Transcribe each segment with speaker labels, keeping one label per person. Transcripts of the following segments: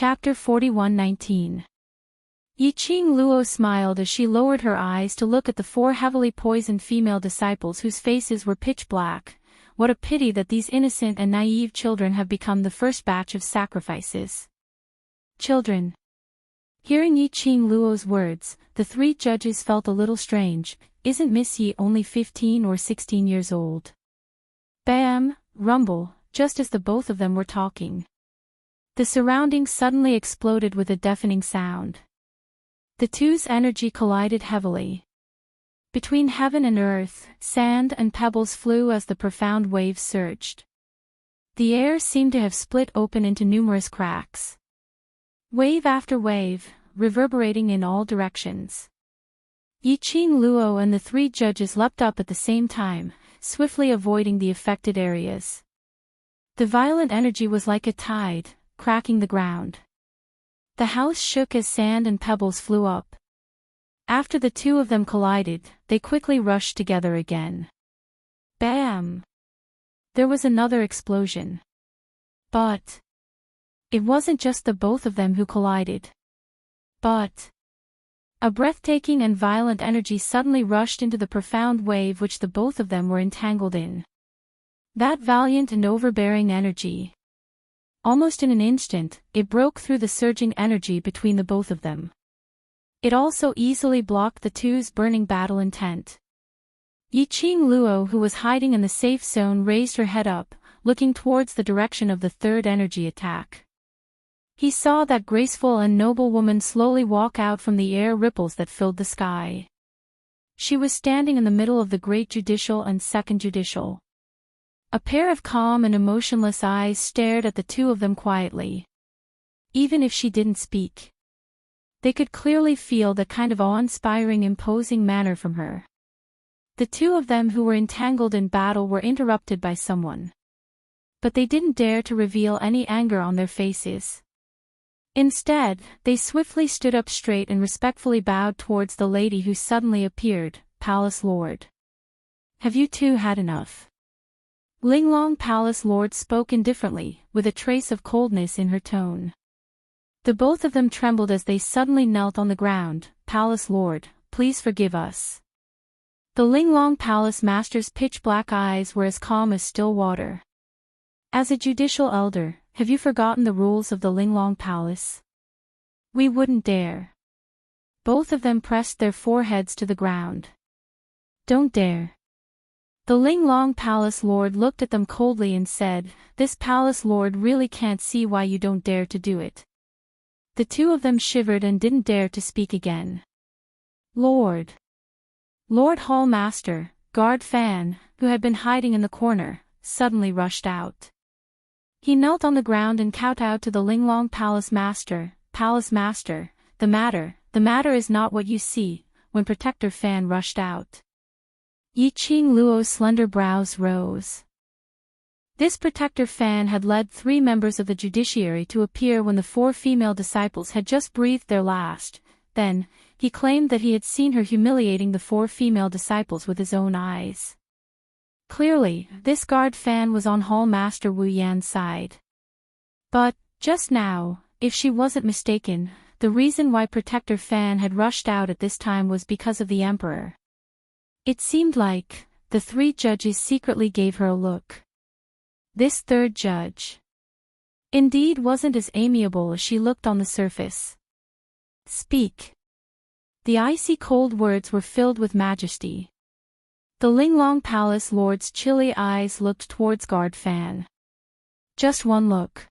Speaker 1: Chapter 41:19. Yiqing Luo smiled as she lowered her eyes to look at the four heavily poisoned female disciples whose faces were pitch black. What a pity that these innocent and naive children have become the first batch of sacrifices. Children. Hearing Yiqing Luo's words, the three judges felt a little strange. Isn't Miss Yi only 15 or 16 years old? Bam! Rumble, just as the both of them were talking. The surroundings suddenly exploded with a deafening sound. The two's energy collided heavily. Between heaven and earth, sand and pebbles flew as the profound waves surged. The air seemed to have split open into numerous cracks. Wave after wave, reverberating in all directions. Yiqing Luo and the three judges leapt up at the same time, swiftly avoiding the affected areas. The violent energy was like a tide, cracking the ground. The house shook as sand and pebbles flew up. After the two of them collided, they quickly rushed together again. Bam! There was another explosion. But it wasn't just the both of them who collided. But a breathtaking and violent energy suddenly rushed into the profound wave which the both of them were entangled in. That valiant and overbearing energy. Almost in an instant, it broke through the surging energy between the both of them. It also easily blocked the two's burning battle intent. Yiqing Luo, who was hiding in the safe zone, raised her head up, looking towards the direction of the third energy attack. He saw that graceful and noble woman slowly walk out from the air ripples that filled the sky. She was standing in the middle of the Great Judicial and Second Judicial. A pair of calm and emotionless eyes stared at the two of them quietly. Even if she didn't speak, they could clearly feel the kind of awe-inspiring, imposing manner from her. The two of them who were entangled in battle were interrupted by someone. But they didn't dare to reveal any anger on their faces. Instead, they swiftly stood up straight and respectfully bowed towards the lady who suddenly appeared, Palace Lord. Have you two had enough? Linglong Palace Lord spoke indifferently, with a trace of coldness in her tone. The both of them trembled as they suddenly knelt on the ground. Palace Lord, please forgive us. The Linglong Palace Master's pitch-black eyes were as calm as still water. As a judicial elder, have you forgotten the rules of the Linglong Palace? We wouldn't dare. Both of them pressed their foreheads to the ground. Don't dare. The Linglong Palace Lord looked at them coldly and said, This Palace Lord really can't see why you don't dare to do it. The two of them shivered and didn't dare to speak again. Lord Hall Master, Guard Fan, who had been hiding in the corner, suddenly rushed out. He knelt on the ground and kowtowed to the Linglong Palace Master. Palace Master, the matter is not what you see. When Protector Fan rushed out, Yiqing Luo's slender brows rose. This Protector Fan had led 3 members of the judiciary to appear when the 4 female disciples had just breathed their last. Then, he claimed that he had seen her humiliating the 4 female disciples with his own eyes. Clearly, this Guard Fan was on Hall Master Wu Yan's side. But, just now, if she wasn't mistaken, the reason why Protector Fan had rushed out at this time was because of the Emperor. It seemed like the 3 judges secretly gave her a look. This third judge indeed wasn't as amiable as she looked on the surface. Speak. The icy cold words were filled with majesty. The Linglong Palace Lord's chilly eyes looked towards Guard Fan. Just one look.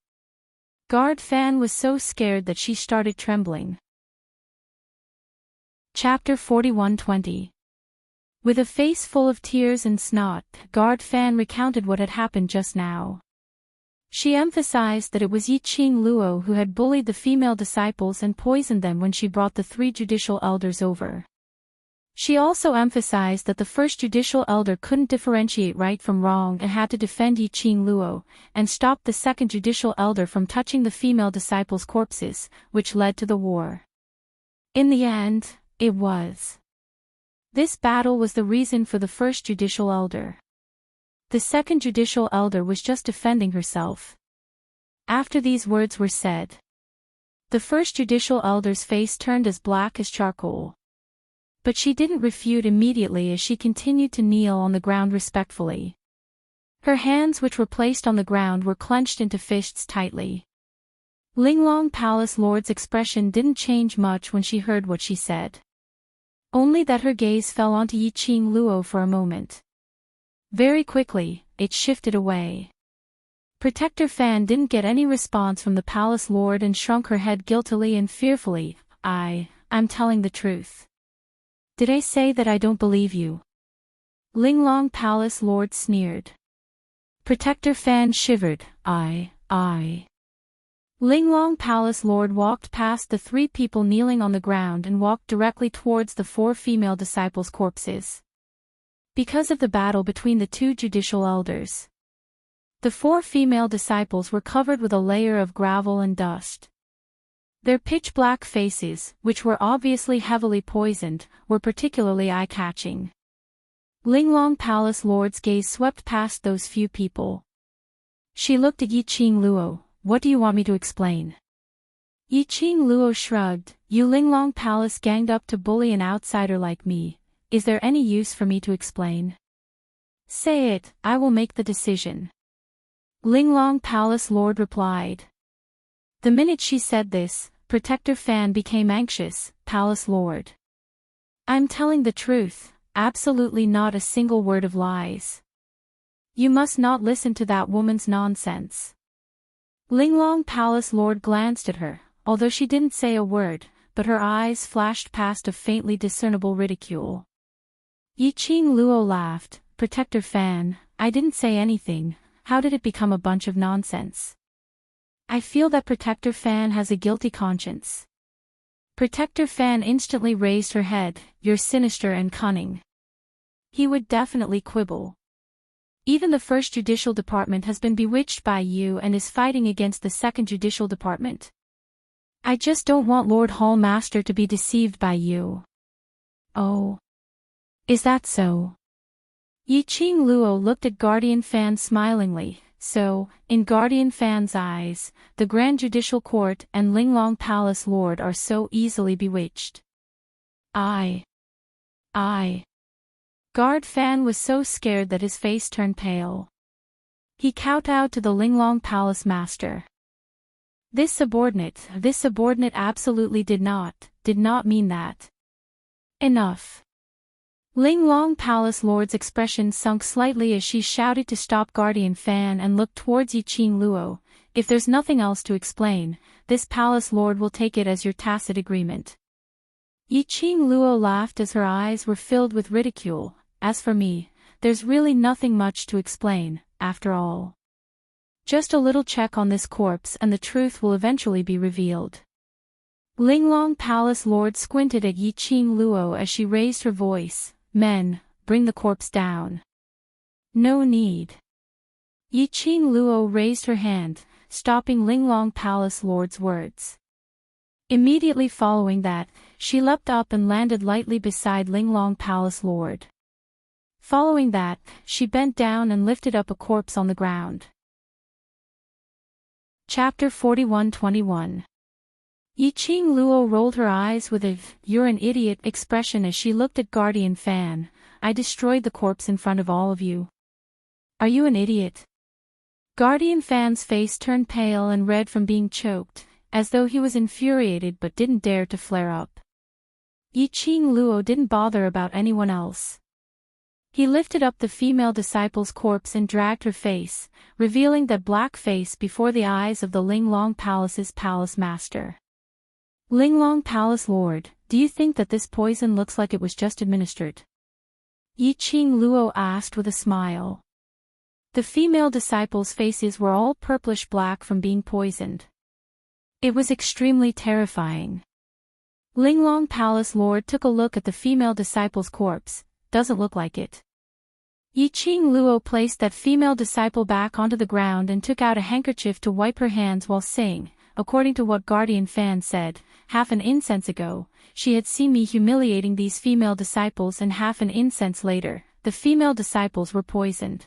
Speaker 1: Guard Fan was so scared that she started trembling. Chapter 41:20. With a face full of tears and snot, Guard Fan recounted what had happened just now. She emphasized that it was Yiqing Luo who had bullied the female disciples and poisoned them when she brought the 3 judicial elders over. She also emphasized that the first judicial elder couldn't differentiate right from wrong and had to defend Yiqing Luo, and stop the second judicial elder from touching the female disciples' corpses, which led to the war. In the end, it was. This battle was the reason for the first judicial elder. The second judicial elder was just defending herself. After these words were said, The first judicial elder's face turned as black as charcoal. But she didn't refute immediately as she continued to kneel on the ground respectfully. Her hands, which were placed on the ground, were clenched into fists tightly. Linglong Palace Lord's expression didn't change much when she heard what she said. Only that her gaze fell onto Yiqing Luo for a moment. Very quickly, it shifted away. Protector Fan didn't get any response from the Palace Lord and shrunk her head guiltily and fearfully. I'm telling the truth. Did I say that I don't believe you? Linglong Palace Lord sneered. Protector Fan shivered. Linglong Palace Lord walked past the 3 people kneeling on the ground and walked directly towards the 4 female disciples' corpses. Because of the battle between the 2 judicial elders, the 4 female disciples were covered with a layer of gravel and dust. Their pitch-black faces, which were obviously heavily poisoned, were particularly eye-catching. Linglong Palace Lord's gaze swept past those few people. She looked at Yiqing Luo. What do you want me to explain? Yiqing Luo shrugged. You Linglong Palace ganged up to bully an outsider like me. Is there any use for me to explain? Say it, I will make the decision. Linglong Palace Lord replied. The minute she said this, Protector Fan became anxious. Palace Lord, I'm telling the truth, absolutely not a single word of lies. You must not listen to that woman's nonsense. Linglong Palace Lord glanced at her, although she didn't say a word, but her eyes flashed past a faintly discernible ridicule. Yiqing Luo laughed. Protector Fan, I didn't say anything. How did it become a bunch of nonsense? I feel that Protector Fan has a guilty conscience. Protector Fan instantly raised her head. You're sinister and cunning. He would definitely quibble. Even the first judicial department has been bewitched by you and is fighting against the second judicial department. I just don't want Lord Hall Master to be deceived by you. Oh. Is that so? Yiqing Luo looked at Guardian Fan smilingly. So, in Guardian Fan's eyes, the Grand Judicial Court and Linglong Palace Lord are so easily bewitched. Guard Fan was so scared that his face turned pale. He kowtowed to the Linglong Palace Master. This subordinate absolutely did not mean that. Enough. Linglong Palace Lord's expression sunk slightly as she shouted to stop Guardian Fan and looked towards Yiqing Luo. If there's nothing else to explain, this Palace Lord will take it as your tacit agreement. Yiqing Luo laughed as her eyes were filled with ridicule. As for me, there's really nothing much to explain, after all. Just a little check on this corpse and the truth will eventually be revealed. Linglong Palace Lord squinted at Yiqing Luo as she raised her voice. Men, bring the corpse down. No need. Yiqing Luo raised her hand, stopping Linglong Palace Lord's words. Immediately following that, she leapt up and landed lightly beside Linglong Palace Lord. Following that, she bent down and lifted up a corpse on the ground. Chapter 41-21. Yiqing Luo rolled her eyes with a "you're an idiot" expression as she looked at Guardian Fan. I destroyed the corpse in front of all of you. Are you an idiot? Guardian Fan's face turned pale and red from being choked, as though he was infuriated but didn't dare to flare up. Yiqing Luo didn't bother about anyone else. He lifted up the female disciple's corpse and dragged her face, revealing that black face before the eyes of the Linglong Palace's palace master. Linglong Palace Lord, do you think that this poison looks like it was just administered? Yiqing Luo asked with a smile. The female disciples' faces were all purplish-black from being poisoned. It was extremely terrifying. Linglong Palace Lord took a look at the female disciple's corpse. Doesn't look like it. Yiqing Luo placed that female disciple back onto the ground and took out a handkerchief to wipe her hands while saying, according to what Guardian Fan said, half an incense ago, she had seen me humiliating these female disciples and half an incense later, the female disciples were poisoned.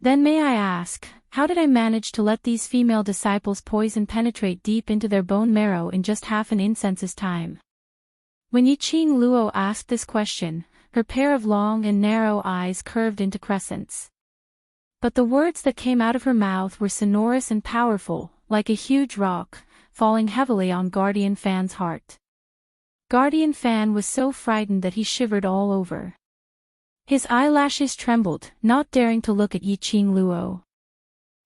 Speaker 1: Then may I ask, how did I manage to let these female disciples' poison penetrate deep into their bone marrow in just half an incense's time? When Yiqing Luo asked this question, her pair of long and narrow eyes curved into crescents. But the words that came out of her mouth were sonorous and powerful, like a huge rock, falling heavily on Guardian Fan's heart. Guardian Fan was so frightened that he shivered all over. His eyelashes trembled, not daring to look at Yiqing Luo.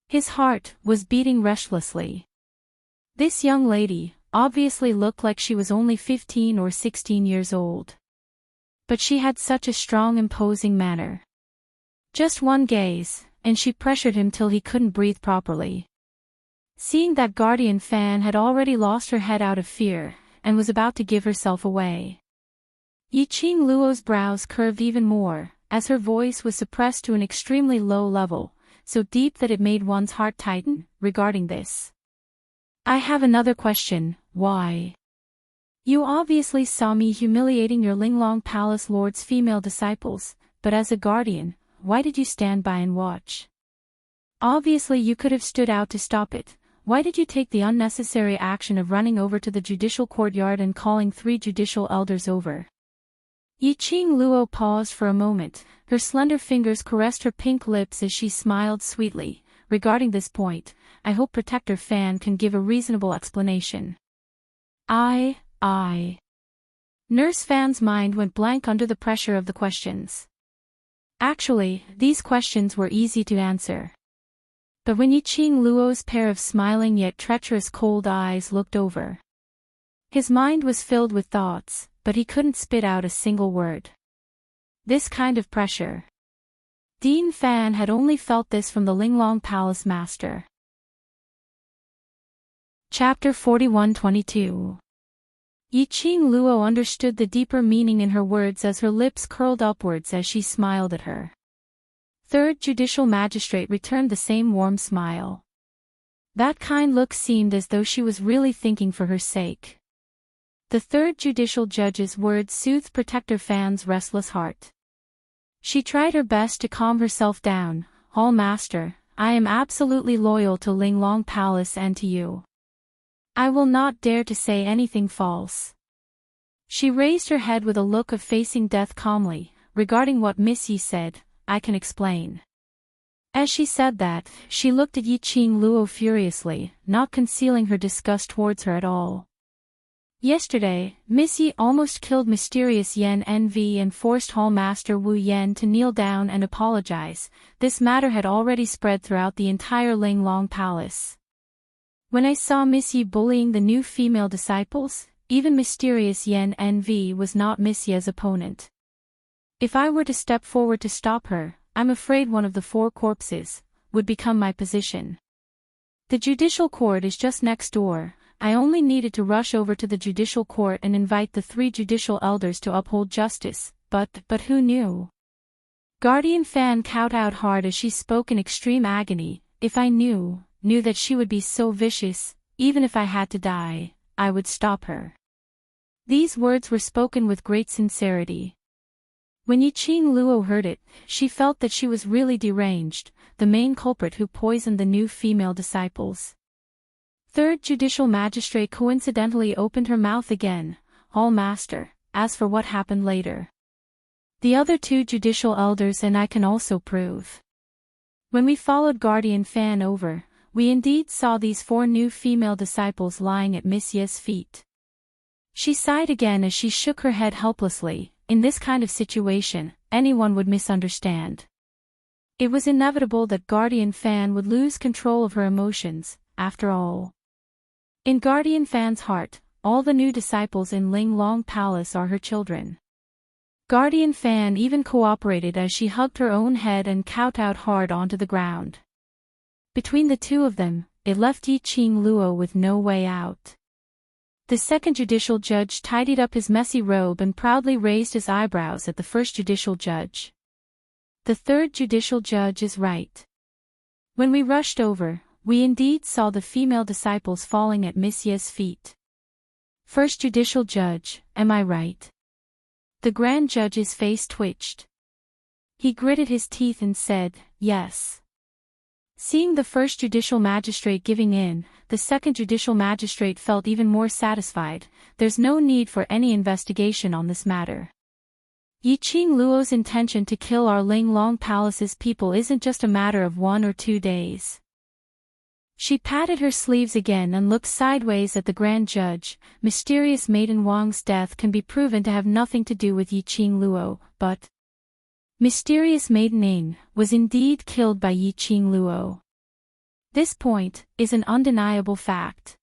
Speaker 1: His heart was beating restlessly. This young lady obviously looked like she was only 15 or 16 years old. But she had such a strong, imposing manner. Just one gaze, and she pressured him till he couldn't breathe properly. Seeing that Guardian Fan had already lost her head out of fear, and was about to give herself away. Yiqing Luo's brows curved even more, as her voice was suppressed to an extremely low level, so deep that it made one's heart tighten, regarding this. I have another question, why? You obviously saw me humiliating your Linglong Palace Lord's female disciples, but as a guardian, why did you stand by and watch? Obviously you could have stood out to stop it. Why did you take the unnecessary action of running over to the judicial courtyard and calling 3 judicial elders over? Yiqing Luo paused for a moment, her slender fingers caressed her pink lips as she smiled sweetly. Regarding this point, I hope Protector Fan can give a reasonable explanation. Nurse Fan's mind went blank under the pressure of the questions. Actually, these questions were easy to answer. But when Yiqing Luo's pair of smiling yet treacherous cold eyes looked over, his mind was filled with thoughts, but he couldn't spit out a single word. This kind of pressure. Dean Fan had only felt this from the Linglong Palace Master. Chapter 41-22. Yiqing Luo understood the deeper meaning in her words as her lips curled upwards as she smiled at her. Third Judicial Magistrate returned the same warm smile. That kind look seemed as though she was really thinking for her sake. The third Judicial Judge's words soothed Protector Fan's restless heart. She tried her best to calm herself down. Hall Master, I am absolutely loyal to Linglong Palace and to you. I will not dare to say anything false. She raised her head with a look of facing death calmly. Regarding what Miss Yi said, I can explain. As she said that, she looked at Yiqing Luo furiously, not concealing her disgust towards her at all. Yesterday, Miss Yi almost killed mysterious Yen Nv and forced Hall Master Wu Yen to kneel down and apologize. This matter had already spread throughout the entire Linglong Palace. When I saw Miss Yi bullying the new female disciples, even mysterious Yen Nv was not Miss Yi's opponent. If I were to step forward to stop her, I'm afraid one of the 4 corpses would become my position. The judicial court is just next door. I only needed to rush over to the judicial court and invite the 3 judicial elders to uphold justice, but who knew? Guardian Fan cowed out hard as she spoke in extreme agony. If I knew that she would be so vicious, even if I had to die, I would stop her. These words were spoken with great sincerity. When Yiqing Luo heard it, she felt that she was really deranged, the main culprit who poisoned the new female disciples. Third Judicial Magistrate coincidentally opened her mouth again. Hall Master, as for what happened later, the other 2 judicial elders and I can also prove. When we followed Guardian Fan over, we indeed saw these 4 new female disciples lying at Miss Yi's feet. She sighed again as she shook her head helplessly. In this kind of situation, anyone would misunderstand. It was inevitable that Guardian Fan would lose control of her emotions, after all. In Guardian Fan's heart, all the new disciples in Linglong Palace are her children. Guardian Fan even cooperated as she hugged her own head and kowtowed hard onto the ground. Between the 2 of them, it left Yiqing Luo with no way out. The second judicial judge tidied up his messy robe and proudly raised his eyebrows at the first judicial judge. The third judicial judge is right. When we rushed over, we indeed saw the female disciples falling at Miss Yi's feet. First judicial judge, am I right? The grand judge's face twitched. He gritted his teeth and said, yes. Seeing the first judicial magistrate giving in, the second judicial magistrate felt even more satisfied. There's no need for any investigation on this matter. Yiqing Luo's intention to kill our Linglong Palace's people isn't just a matter of 1 or 2 days. She patted her sleeves again and looked sideways at the grand judge. Mysterious Maiden Wang's death can be proven to have nothing to do with Yiqing Luo, but Mysterious Maiden Ing was indeed killed by Yiqing Luo. This point is an undeniable fact.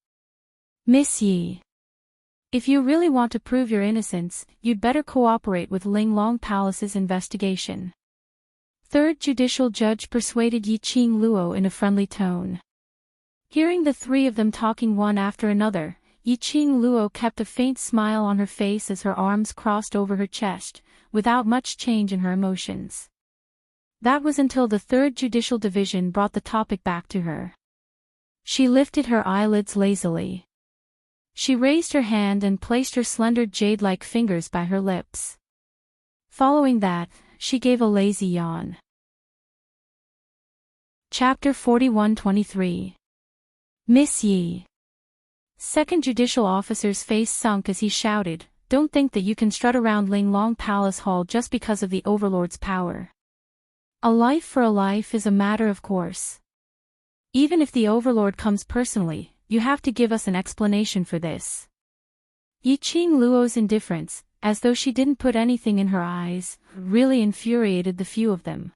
Speaker 1: Miss Yi, if you really want to prove your innocence, you'd better cooperate with Linglong Palace's investigation. Third judicial judge persuaded Yiqing Luo in a friendly tone. Hearing the three of them talking one after another, Yiqing Luo kept a faint smile on her face as her arms crossed over her chest, without much change in her emotions. That was until the third judicial division brought the topic back to her. She lifted her eyelids lazily. She raised her hand and placed her slender jade-like fingers by her lips. Following that, she gave a lazy yawn. Chapter 41-23. Miss Yi. Second judicial officer's face sunk as he shouted, "Don't think that you can strut around Linglong Palace Hall just because of the Overlord's power. A life for a life is a matter of course. Even if the Overlord comes personally, you have to give us an explanation for this." Yiqing Luo's indifference, as though she didn't put anything in her eyes, really infuriated the few of them.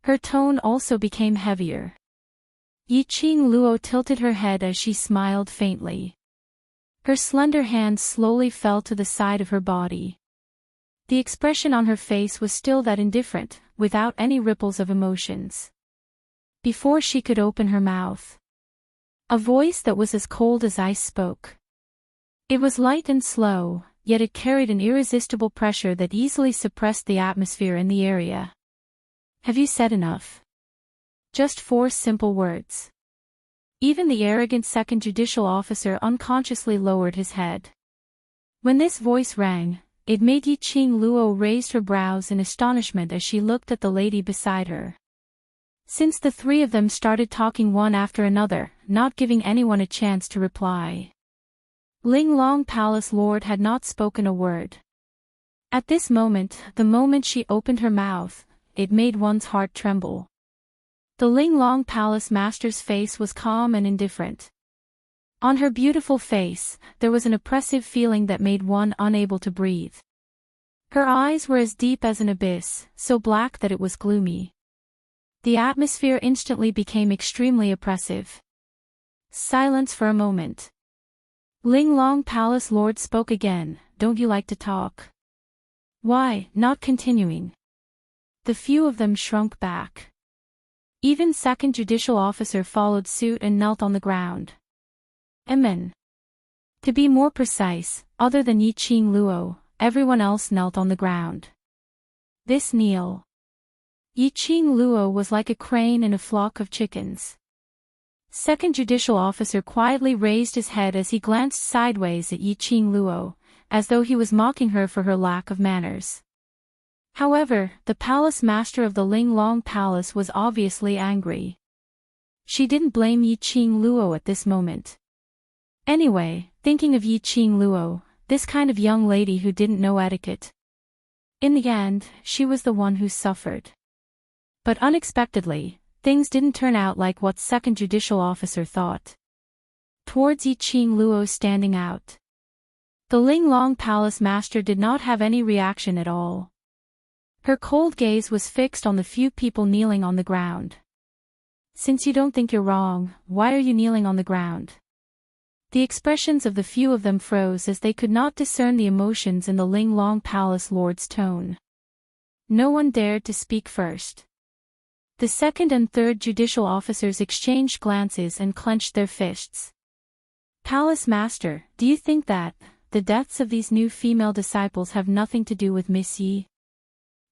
Speaker 1: Her tone also became heavier. Yiqing Luo tilted her head as she smiled faintly. Her slender hand slowly fell to the side of her body. The expression on her face was still that indifferent, without any ripples of emotions. Before she could open her mouth, a voice that was as cold as ice spoke. It was light and slow, yet it carried an irresistible pressure that easily suppressed the atmosphere in the area. "Have you said enough?" Just 4 simple words. Even the arrogant second judicial officer unconsciously lowered his head. When this voice rang, it made Yiqing Luo raise her brows in astonishment as she looked at the lady beside her. Since the three of them started talking one after another, not giving anyone a chance to reply, Linglong Palace Lord had not spoken a word. At this moment, the moment she opened her mouth, it made one's heart tremble. The Linglong Palace Master's face was calm and indifferent. On her beautiful face, there was an oppressive feeling that made one unable to breathe. Her eyes were as deep as an abyss, so black that it was gloomy. The atmosphere instantly became extremely oppressive. Silence for a moment. Linglong Palace Lord spoke again, "Don't you like to talk?" "Why, not continuing?" The few of them shrunk back. Even second judicial officer followed suit and knelt on the ground. Amen. To be more precise, other than Yiqing Luo, everyone else knelt on the ground. This kneel. Yiqing Luo was like a crane in a flock of chickens. Second judicial officer quietly raised his head as he glanced sideways at Yiqing Luo, as though he was mocking her for her lack of manners. However, the palace master of the Linglong Palace was obviously angry. She didn't blame Yiqing Luo at this moment. Anyway, thinking of Yiqing Luo, this kind of young lady who didn't know etiquette. In the end, she was the one who suffered. But unexpectedly, things didn't turn out like what second judicial officer thought. Towards Yiqing Luo standing out, the Linglong Palace master did not have any reaction at all. Her cold gaze was fixed on the few people kneeling on the ground. "Since you don't think you're wrong, why are you kneeling on the ground?" The expressions of the few of them froze as they could not discern the emotions in the Linglong Palace Lord's tone. No one dared to speak first. The second and third judicial officers exchanged glances and clenched their fists. "Palace Master, do you think that the deaths of these new female disciples have nothing to do with Miss Yi?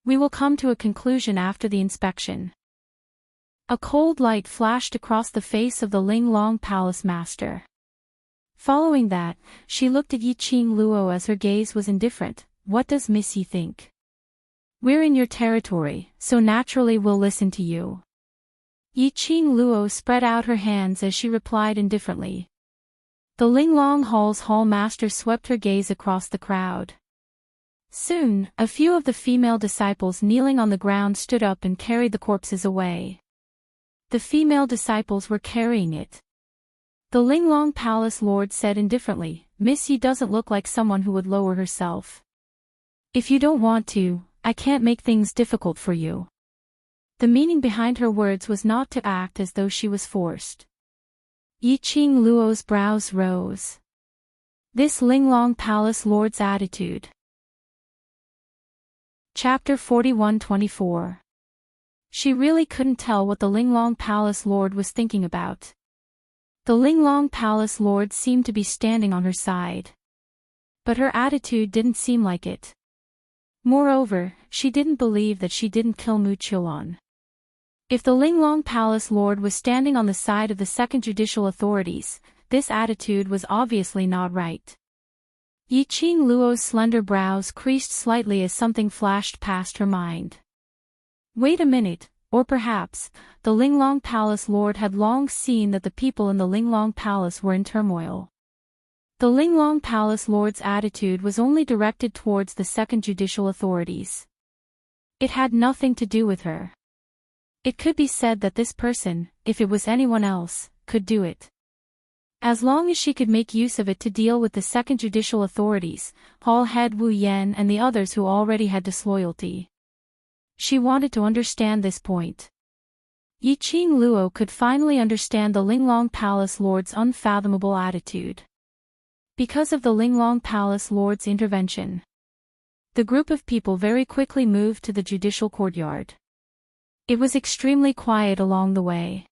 Speaker 1: We will come to a conclusion after the inspection." A cold light flashed across the face of the Linglong Palace Master. Following that, she looked at Yiqing Luo as her gaze was indifferent. "What does Miss Yi think?" "We're in your territory, so naturally we'll listen to you." Yi-Ching Luo spread out her hands as she replied indifferently. The Linglong Hall's hall master swept her gaze across the crowd. Soon, a few of the female disciples kneeling on the ground stood up and carried the corpses away. The female disciples were carrying it. The Linglong Palace Lord said indifferently, "Miss Yi doesn't look like someone who would lower herself. If you don't want to, I can't make things difficult for you." The meaning behind her words was not to act as though she was forced. Yi-Ching Luo's brows rose. This Linglong Palace Lord's attitude. Chapter 41-24. She really couldn't tell what the Linglong Palace Lord was thinking about. The Linglong Palace Lord seemed to be standing on her side. But her attitude didn't seem like it. Moreover, she didn't believe that she didn't kill Mu Qiulan. If the Linglong Palace Lord was standing on the side of the second judicial authorities, this attitude was obviously not right. Yi-Ching Luo's slender brows creased slightly as something flashed past her mind. Wait a minute, or perhaps, the Linglong Palace Lord had long seen that the people in the Linglong Palace were in turmoil. The Linglong Palace Lord's attitude was only directed towards the second judicial authorities. It had nothing to do with her. It could be said that this person, if it was anyone else, could do it. As long as she could make use of it to deal with the second judicial authorities, Hall Head Wu Yan and the others who already had disloyalty. She wanted to understand this point. Yi-Ching Luo could finally understand the Linglong Palace Lord's unfathomable attitude. Because of the Linglong Palace Lord's intervention, the group of people very quickly moved to the judicial courtyard. It was extremely quiet along the way.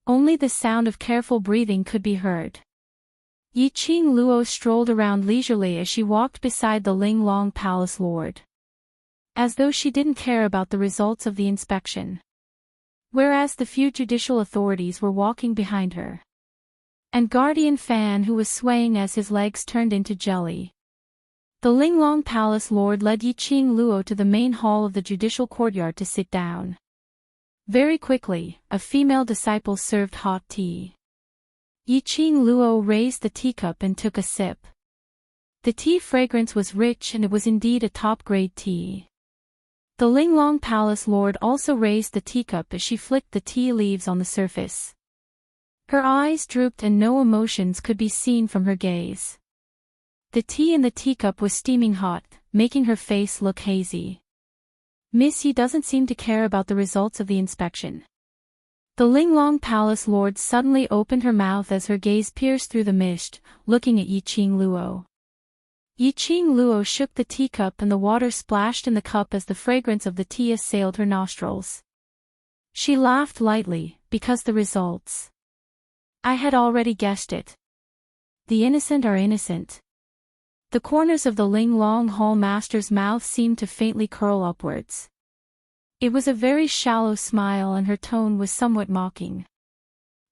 Speaker 1: Only the sound of careful breathing could be heard. Yi-Ching Luo strolled around leisurely as she walked beside the Linglong Palace Lord. As though she didn't care about the results of the inspection. Whereas the few judicial authorities were walking behind her. And Guardian Fan who was swaying as his legs turned into jelly. The Linglong Palace Lord led Yi-Ching Luo to the main hall of the judicial courtyard to sit down. Very quickly, a female disciple served hot tea. Yi-Ching Luo raised the teacup and took a sip. The tea fragrance was rich and it was indeed a top-grade tea. The Linglong Palace Lord also raised the teacup as she flicked the tea leaves on the surface. Her eyes drooped and no emotions could be seen from her gaze. The tea in the teacup was steaming hot, making her face look hazy. Miss Yi doesn't seem to care about the results of the inspection. The Linglong Palace Lord suddenly opened her mouth as her gaze pierced through the mist, looking at Yi-Ching Luo. Yi-Ching Luo shook the teacup and the water splashed in the cup as the fragrance of the tea assailed her nostrils. She laughed lightly, because the results. I had already guessed it. The innocent are innocent. The corners of the Linglong Hall Master's mouth seemed to faintly curl upwards. It was a very shallow smile and her tone was somewhat mocking.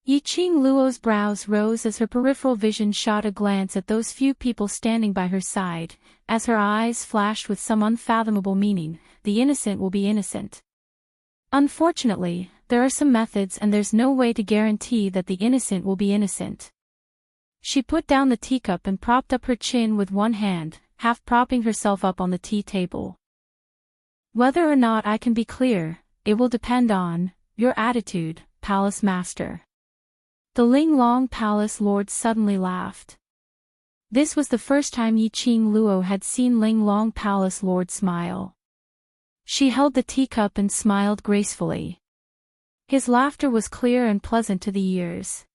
Speaker 1: Yi-Ching Luo's brows rose as her peripheral vision shot a glance at those few people standing by her side, as her eyes flashed with some unfathomable meaning, the innocent will be innocent. Unfortunately, there are some methods and there's no way to guarantee that the innocent will be innocent. She put down the teacup and propped up her chin with one hand, half propping herself up on the tea table. Whether or not I can be clear, it will depend on your attitude, Palace Master. The Linglong Palace Lord suddenly laughed. This was the first time Yi-Ching Luo had seen Linglong Palace Lord smile. She held the teacup and smiled gracefully. His laughter was clear and pleasant to the ears.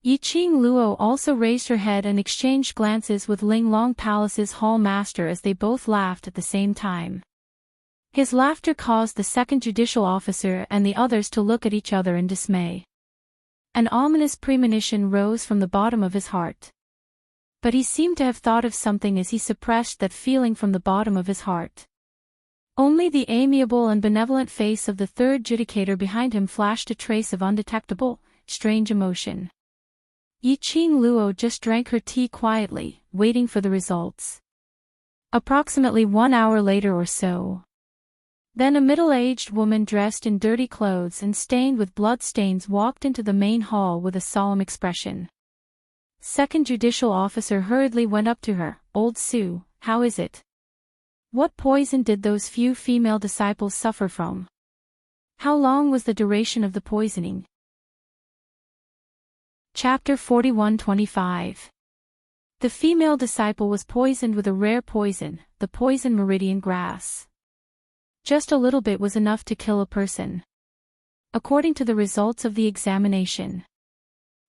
Speaker 1: Yi-Ching Luo also raised her head and exchanged glances with Linglong Palace's hall master as they both laughed at the same time. His laughter caused the second judicial officer and the others to look at each other in dismay. An ominous premonition rose from the bottom of his heart. But he seemed to have thought of something as he suppressed that feeling from the bottom of his heart. Only the amiable and benevolent face of the third judicator behind him flashed a trace of undetectable, strange emotion. Yi-Ching Luo just drank her tea quietly, waiting for the results. Approximately 1 hour later or so. Then a middle-aged woman dressed in dirty clothes and stained with blood stains walked into the main hall with a solemn expression. Second judicial officer hurriedly went up to her. "Old Sue, how is it? What poison did those few female disciples suffer from? How long was the duration of the poisoning?" Chapter 41:25. The female disciple was poisoned with a rare poison, the poison meridian grass. Just a little bit was enough to kill a person. According to the results of the examination,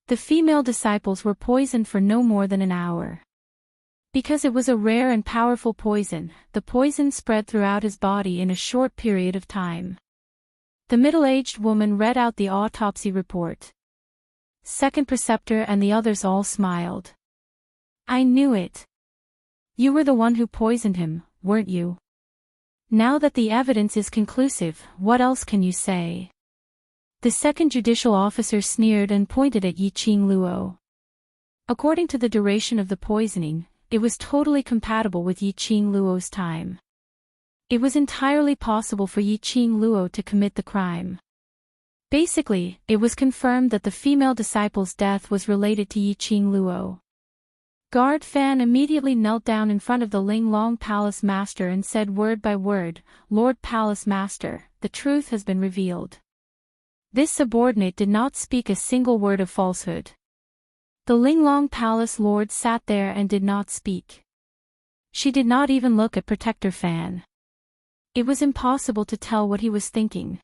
Speaker 1: the female disciples were poisoned for no more than an hour. Because it was a rare and powerful poison, the poison spread throughout his body in a short period of time. The middle-aged woman read out the autopsy report. Second preceptor and the others all smiled. "I knew it. You were the one who poisoned him, weren't you? Now that the evidence is conclusive, what else can you say?" The second judicial officer sneered and pointed at Yi-Ching Luo. According to the duration of the poisoning, it was totally compatible with Yi-Ching Luo's time. It was entirely possible for Yi-Ching Luo to commit the crime. Basically, it was confirmed that the female disciple's death was related to Yi-Ching Luo. Guard Fan immediately knelt down in front of the Linglong Palace Master and said word by word, "Lord Palace Master, the truth has been revealed." This subordinate did not speak a single word of falsehood. The Linglong Palace Lord sat there and did not speak. She did not even look at Protector Fan. It was impossible to tell what he was thinking.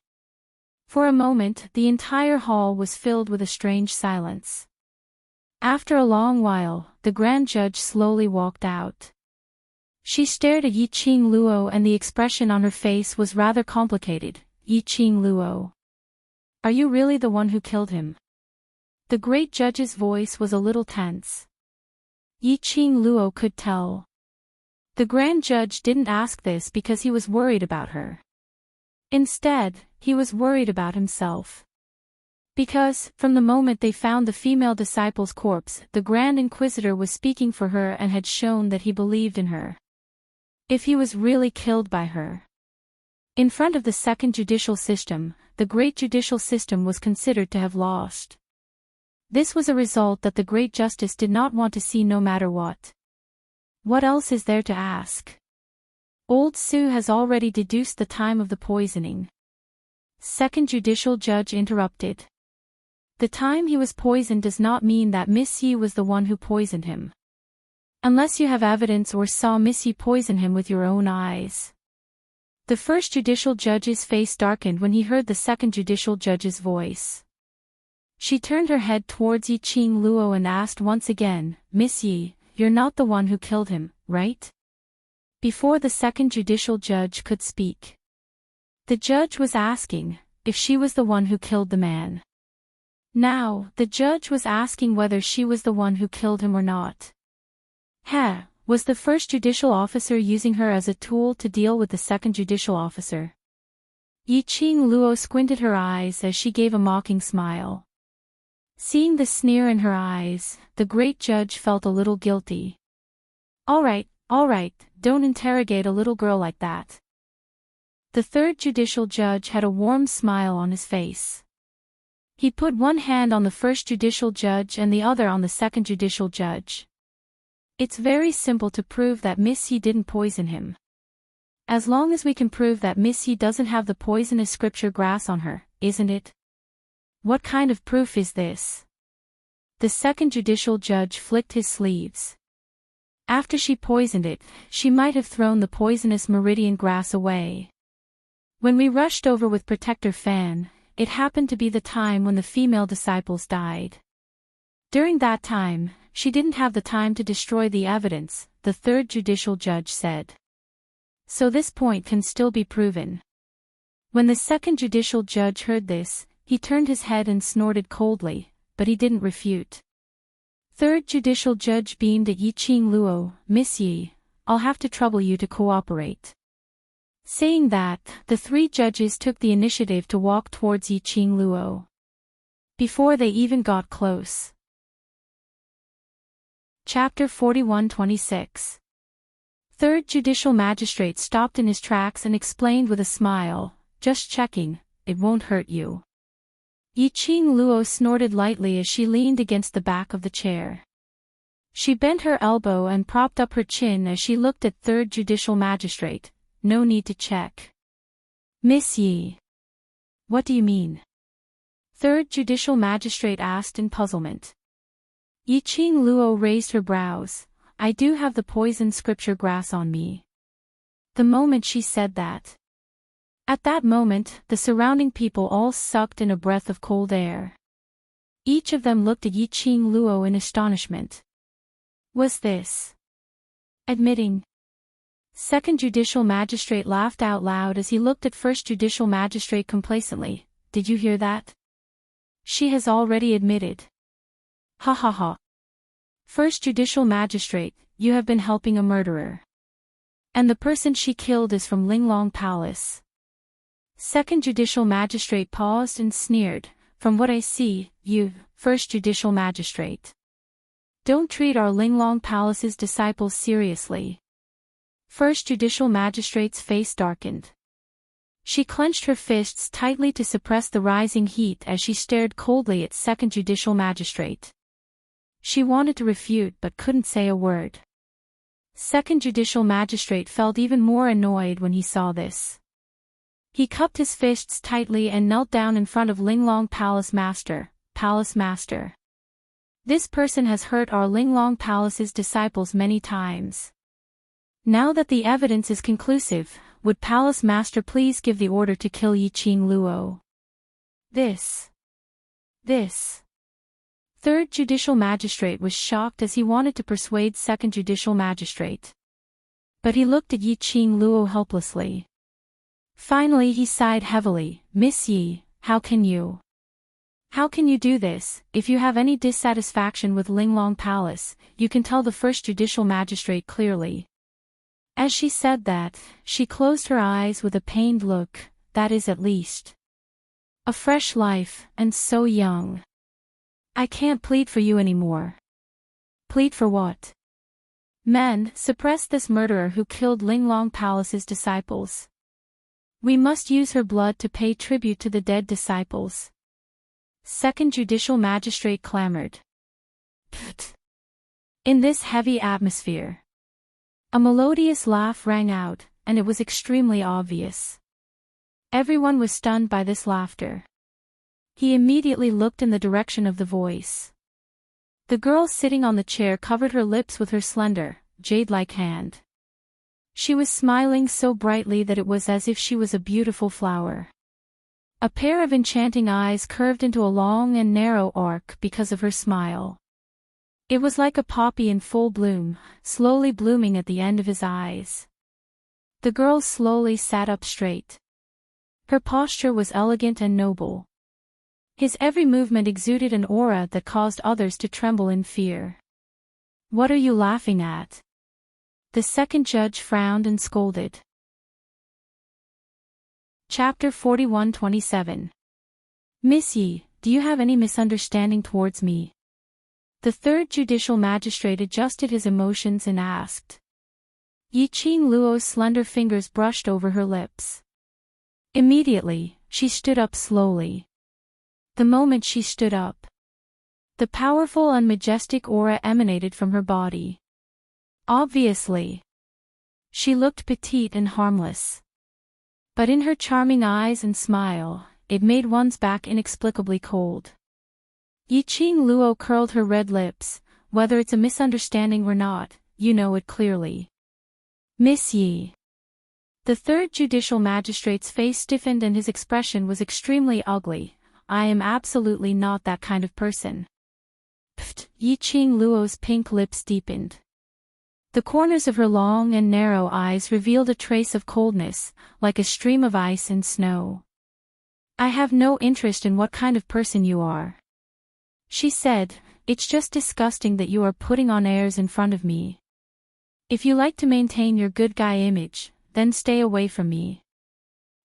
Speaker 1: For a moment, the entire hall was filled with a strange silence. After a long while, the Grand Judge slowly walked out. She stared at Yi-Ching Luo and the expression on her face was rather complicated. "Yi-Ching Luo, are you really the one who killed him?" The great judge's voice was a little tense. Yi-Ching Luo could tell. The Grand Judge didn't ask this because he was worried about her. Instead, he was worried about himself. Because, from the moment they found the female disciple's corpse, the Grand Inquisitor was speaking for her and had shown that he believed in her. If he was really killed by her. In front of the second judicial system, the great judicial system was considered to have lost. This was a result that the great justice did not want to see no matter what. What else is there to ask? Old Sue has already deduced the time of the poisoning. Second judicial judge interrupted. The time he was poisoned does not mean that Miss Yi was the one who poisoned him. Unless you have evidence or saw Miss Yi poison him with your own eyes. The first judicial judge's face darkened when he heard the second judicial judge's voice. She turned her head towards Yi-Ching Luo and asked once again, "Miss Yi, you're not the one who killed him, right?" Before the second judicial judge could speak, the judge was asking if she was the one who killed the man. Now, the judge was asking whether she was the one who killed him or not. Was the first judicial officer using her as a tool to deal with the second judicial officer? Yi-Ching Luo squinted her eyes as she gave a mocking smile. Seeing the sneer in her eyes, the great judge felt a little guilty. All right, don't interrogate a little girl like that." The third judicial judge had a warm smile on his face. He put one hand on the first judicial judge and the other on the second judicial judge. "It's very simple to prove that Miss Yi didn't poison him. As long as we can prove that Miss Yi doesn't have the poisonous scripture grass on her, isn't it?" "What kind of proof is this?" The second judicial judge flicked his sleeves. "After she poisoned it, she might have thrown the poisonous meridian grass away. When we rushed over with Protector Fan, it happened to be the time when the female disciples died. During that time, she didn't have the time to destroy the evidence," the third judicial judge said. "So this point can still be proven." When the second judicial judge heard this, he turned his head and snorted coldly, but he didn't refute. Third judicial judge beamed at Yi-Ching Luo, "Miss Yi, I'll have to trouble you to cooperate." Saying that, the three judges took the initiative to walk towards Yi-Ching Luo. Before they even got close. Chapter 41:26. Third Judicial Magistrate stopped in his tracks and explained with a smile, "Just checking, it won't hurt you." Yiqing Luo snorted lightly as she leaned against the back of the chair. She bent her elbow and propped up her chin as she looked at Third Judicial Magistrate. "No need to check." "Miss Yi. What do you mean?" Third Judicial Magistrate asked in puzzlement. Yiqing Luo raised her brows. "I do have the poison scripture grass on me." The moment she said that. At that moment, the surrounding people all sucked in a breath of cold air. Each of them looked at Yiqing Luo in astonishment. Was this admitting? Second Judicial Magistrate laughed out loud as he looked at First Judicial Magistrate complacently. "Did you hear that? She has already admitted." "Ha ha ha. First Judicial Magistrate, you have been helping a murderer. And the person she killed is from Linglong Palace." Second Judicial Magistrate paused and sneered. "From what I see, you, First Judicial Magistrate, don't treat our Linglong Palace's disciples seriously." First Judicial Magistrate's face darkened. She clenched her fists tightly to suppress the rising heat as she stared coldly at Second Judicial Magistrate. She wanted to refute but couldn't say a word. Second Judicial Magistrate felt even more annoyed when he saw this. He cupped his fists tightly and knelt down in front of Linglong Palace Master. "Palace Master. This person has hurt our Linglong Palace's disciples many times. Now that the evidence is conclusive, would Palace Master please give the order to kill Yiqing Luo?" This. Third Judicial Magistrate was shocked as he wanted to persuade Second Judicial Magistrate. But he looked at Yiqing Luo helplessly. Finally he sighed heavily. "Miss Yi, how can you do this? If you have any dissatisfaction with Linglong Palace, you can tell the First Judicial Magistrate clearly." As she said that, she closed her eyes with a pained look. "That is at least a fresh life, and so young. I can't plead for you anymore." "Plead for what?" "Men, suppress this murderer who killed Linglong Palace's disciples. We must use her blood to pay tribute to the dead disciples." Second Judicial Magistrate clamored. Pfft. In this heavy atmosphere, a melodious laugh rang out, and it was extremely obvious. Everyone was stunned by this laughter. He immediately looked in the direction of the voice. The girl sitting on the chair covered her lips with her slender, jade-like hand. She was smiling so brightly that it was as if she was a beautiful flower. A pair of enchanting eyes curved into a long and narrow arc because of her smile. It was like a poppy in full bloom, slowly blooming at the end of his eyes. The girl slowly sat up straight. Her posture was elegant and noble. His every movement exuded an aura that caused others to tremble in fear. "What are you laughing at?" The second judge frowned and scolded. Chapter 41-27. "Miss Yi, do you have any misunderstanding towards me?" The Third Judicial Magistrate adjusted his emotions and asked. Yiqing Luo's slender fingers brushed over her lips. Immediately, she stood up slowly. The moment she stood up, the powerful and majestic aura emanated from her body. Obviously, she looked petite and harmless. But in her charming eyes and smile, it made one's back inexplicably cold. Yiqing Luo curled her red lips. "Whether it's a misunderstanding or not, you know it clearly." "Miss Yi." The Third Judicial Magistrate's face stiffened and his expression was extremely ugly. "I am absolutely not that kind of person." Pfft! Yiqing Luo's pink lips deepened. The corners of her long and narrow eyes revealed a trace of coldness, like a stream of ice and snow. "I have no interest in what kind of person you are," she said. "It's just disgusting that you are putting on airs in front of me. If you like to maintain your good guy image, then stay away from me."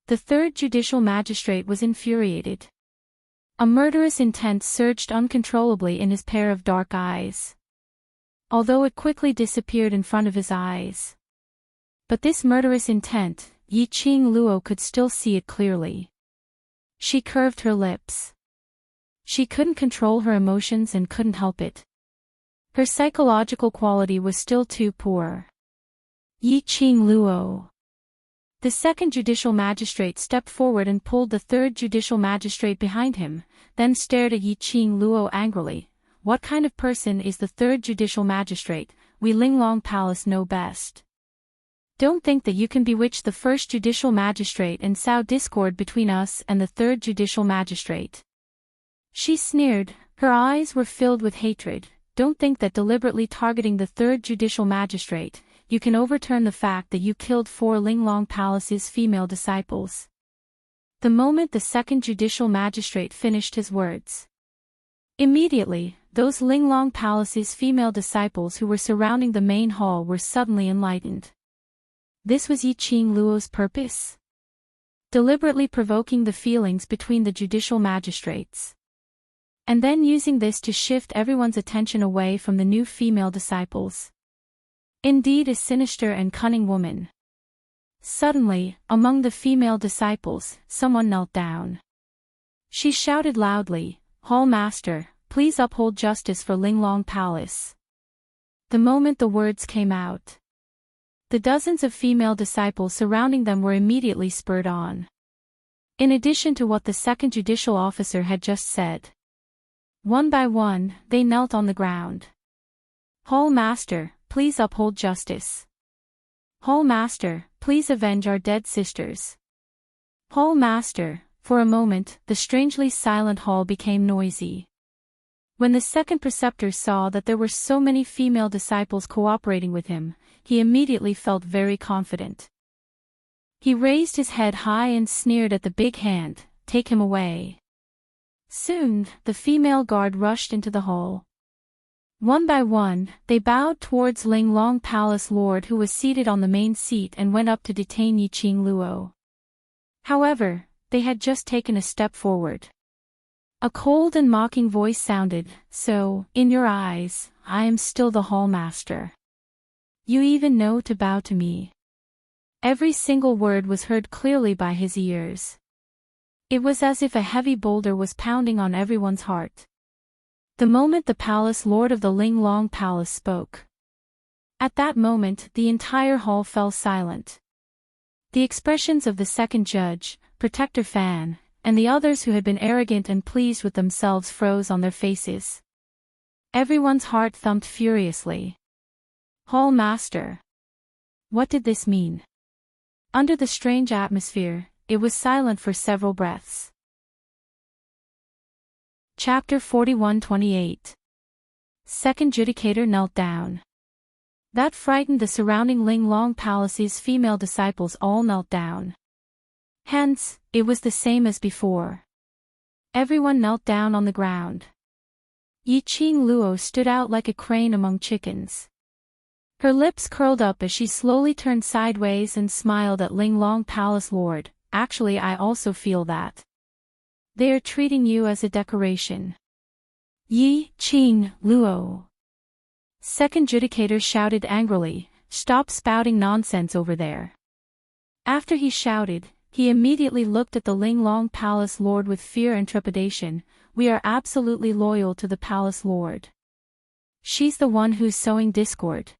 Speaker 1: The Third Judicial Magistrate was infuriated. A murderous intent surged uncontrollably in his pair of dark eyes. Although it quickly disappeared in front of his eyes, But this murderous intent, Yi Qing Luo could still see it clearly. She curved her lips. She couldn't control her emotions and couldn't help it. Her psychological quality was still too poor. Yi Qing Luo. The second judicial magistrate stepped forward and pulled the third judicial magistrate behind him, then stared at Yi Qing Luo angrily. What kind of person is the third judicial magistrate? We Linglong Palace know best. Don't think that you can bewitch the first judicial magistrate and sow discord between us and the third judicial magistrate. She sneered, her eyes were filled with hatred. Don't think that deliberately targeting the third judicial magistrate, you can overturn the fact that you killed 4 Linglong Palace's female disciples. The moment the second judicial magistrate finished his words, immediately, those Linglong Palace's female disciples who were surrounding the main hall were suddenly enlightened. This was Yi Qing Luo's purpose? Deliberately provoking the feelings between the judicial magistrates. And then using this to shift everyone's attention away from the new female disciples. Indeed a sinister and cunning woman. Suddenly, among the female disciples, someone knelt down. She shouted loudly, "Hall Master, please uphold justice for Linglong Palace." The moment the words came out, the dozens of female disciples surrounding them were immediately spurred on. In addition to what the second judicial officer had just said, one by one, they knelt on the ground. "Hall Master, please uphold justice. Hall Master, please avenge our dead sisters. Hall Master." For a moment, the strangely silent hall became noisy. When the second preceptor saw that there were so many female disciples cooperating with him, he immediately felt very confident. He raised his head high and sneered at the big hand, "Take him away." Soon, the female guard rushed into the hall. One by one, they bowed towards Linglong Palace Lord who was seated on the main seat and went up to detain Yi Qing Luo. However, they had just taken a step forward. A cold and mocking voice sounded, "So, in your eyes, I am still the hall master. You even know to bow to me." Every single word was heard clearly by his ears. It was as if a heavy boulder was pounding on everyone's heart. The moment the palace lord of the Linglong Palace spoke, at that moment the entire hall fell silent. The expressions of the second judge, Protector Fan, and the others who had been arrogant and pleased with themselves froze on their faces. Everyone's heart thumped furiously. Hall Master. What did this mean? Under the strange atmosphere, it was silent for several breaths. Chapter 41-28. Second Judicator knelt down. That frightened the surrounding Linglong Palace's female disciples all knelt down. Hence, it was the same as before. Everyone knelt down on the ground. Yi Qing Luo stood out like a crane among chickens. Her lips curled up as she slowly turned sideways and smiled at Linglong Palace Lord. "Actually, I also feel that. They are treating you as a decoration." Yi Qing Luo. Second Judicator shouted angrily, "Stop spouting nonsense over there." After he shouted, he immediately looked at the Linglong Palace Lord with fear and trepidation. "We are absolutely loyal to the Palace Lord. She's the one who's sowing discord."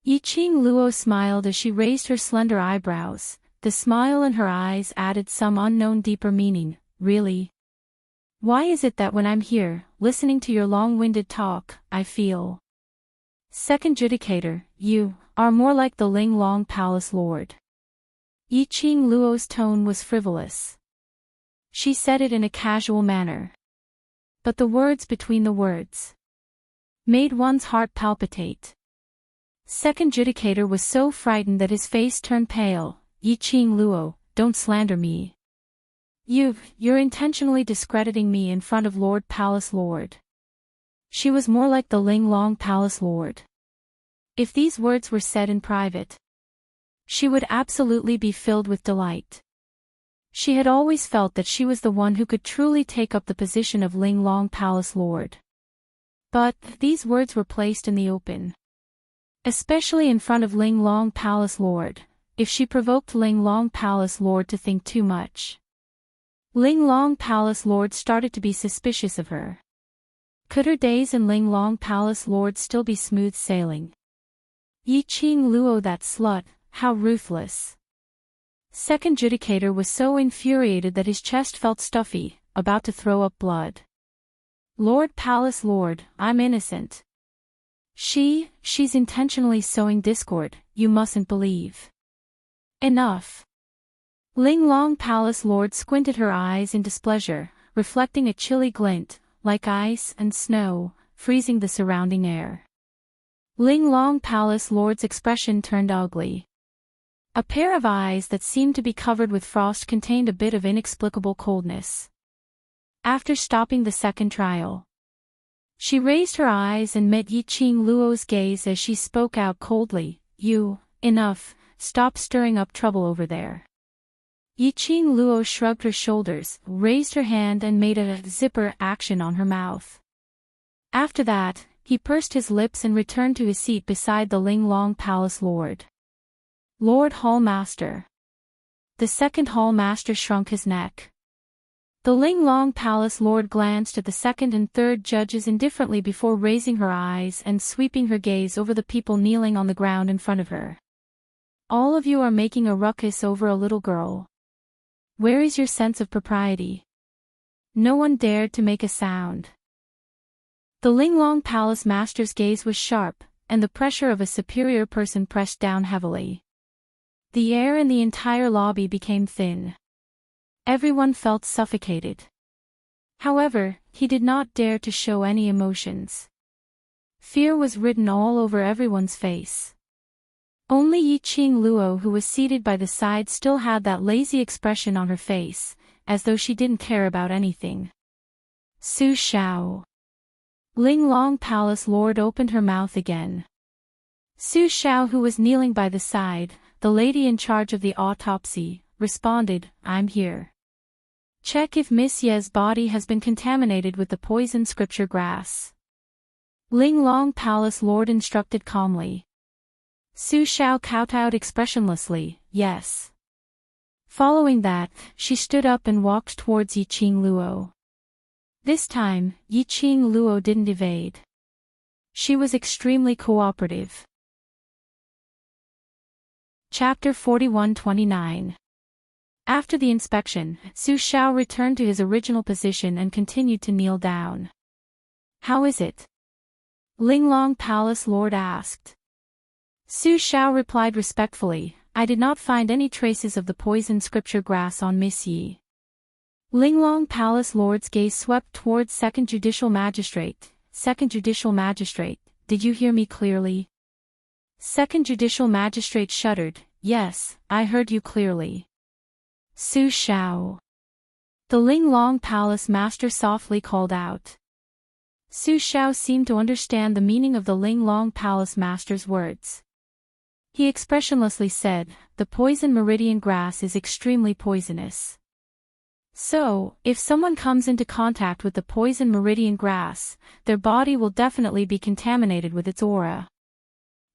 Speaker 1: Yi Qing Luo smiled as she raised her slender eyebrows. The smile in her eyes added some unknown deeper meaning. "Really? Why is it that when I'm here, listening to your long-winded talk, I feel..." Second Judicator, "You are more like the Linglong Palace Lord." Yi Qing Luo's tone was frivolous. She said it in a casual manner. But the words between the words made one's heart palpitate. Second Judicator was so frightened that his face turned pale. "Yi Qing Luo, don't slander me. You're intentionally discrediting me in front of Lord Palace Lord." She was more like the Linglong Palace Lord. If these words were said in private, she would absolutely be filled with delight. She had always felt that she was the one who could truly take up the position of Linglong Palace Lord. But these words were placed in the open. Especially in front of Ling Long Palace Lord, if she provoked Ling Long Palace Lord to think too much. Ling Long Palace Lord started to be suspicious of her. Could her days in Ling Long Palace Lord still be smooth sailing? Yi Qing Luo, that slut, how ruthless. Second Judicator was so infuriated that his chest felt stuffy, about to throw up blood. Lord Palace Lord, I'm innocent. She's intentionally sowing discord, you mustn't believe. Enough. Ling Long Palace Lord squinted her eyes in displeasure, reflecting a chilly glint, like ice and snow, freezing the surrounding air. Ling Long Palace Lord's expression turned ugly. A pair of eyes that seemed to be covered with frost contained a bit of inexplicable coldness. After stopping the second trial, she raised her eyes and met Yi Qing Luo's gaze as she spoke out coldly, enough, stop stirring up trouble over there. Yi Qing Luo shrugged her shoulders, raised her hand and made a zipper action on her mouth. After that, he pursed his lips and returned to his seat beside the Ling Long Palace Lord. Lord Hall Master. The second Hall Master shrunk his neck. The Ling Long Palace Lord glanced at the second and third judges indifferently before raising her eyes and sweeping her gaze over the people kneeling on the ground in front of her. All of you are making a ruckus over a little girl. Where is your sense of propriety? No one dared to make a sound. The Ling Long Palace Master's gaze was sharp, and the pressure of a superior person pressed down heavily. The air in the entire lobby became thin. Everyone felt suffocated. However, he did not dare to show any emotions. Fear was written all over everyone's face. Only Yi Qing Luo, who was seated by the side, still had that lazy expression on her face, as though she didn't care about anything. Su Shao. Ling Long Palace Lord opened her mouth again. Su Shao, who was kneeling by the side, the lady in charge of the autopsy, responded, I'm here. Check if Miss Ye's body has been contaminated with the poison scripture grass. Ling Long Palace Lord instructed calmly. Su Shao kowtowed expressionlessly, yes. Following that, she stood up and walked towards Yi Qing Luo. This time, Yi Qing Luo didn't evade. She was extremely cooperative. Chapter 41-29. After the inspection, Su Shao returned to his original position and continued to kneel down. How is it? Ling Long Palace Lord asked. Su Shao replied respectfully, I did not find any traces of the poison scripture grass on Miss Yi. Ling Long Palace Lord's gaze swept towards Second Judicial Magistrate. Second Judicial Magistrate, did you hear me clearly? Second Judicial Magistrate shuddered, yes, I heard you clearly. Su Shao. The Ling Long Palace Master softly called out. Su Shao seemed to understand the meaning of the Ling Long Palace Master's words. He expressionlessly said, the poison meridian grass is extremely poisonous. So, if someone comes into contact with the poison meridian grass, their body will definitely be contaminated with its aura.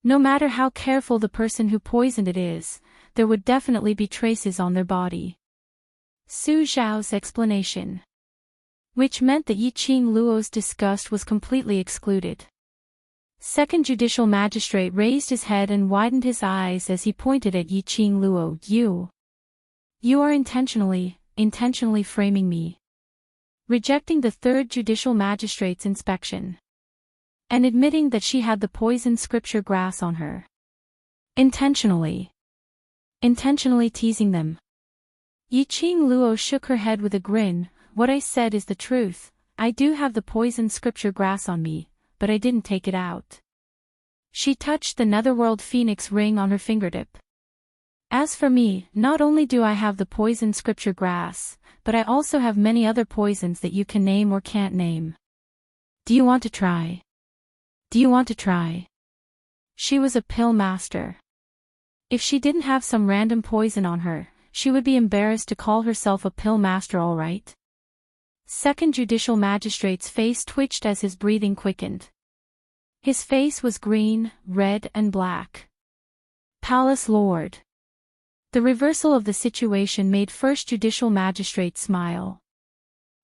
Speaker 1: No matter how careful the person who poisoned it is, there would definitely be traces on their body. Su Zhao's explanation. Which meant that Yi Qing Luo's disgust was completely excluded. Second Judicial Magistrate raised his head and widened his eyes as he pointed at Yi Qing Luo. You are intentionally framing me. Rejecting the Third Judicial Magistrate's inspection. And admitting that she had the poison scripture grass on her. Intentionally teasing them. Yi Qing Luo shook her head with a grin. What I said is the truth, I do have the poison scripture grass on me, but I didn't take it out. She touched the netherworld phoenix ring on her fingertip. As for me, not only do I have the poison scripture grass, but I also have many other poisons that you can name or can't name. Do you want to try? She was a pill master. If she didn't have some random poison on her, she would be embarrassed to call herself a pill master, all right? Second Judicial Magistrate's face twitched as his breathing quickened. His face was green, red and black. Palace Lord. The reversal of the situation made First Judicial Magistrate smile.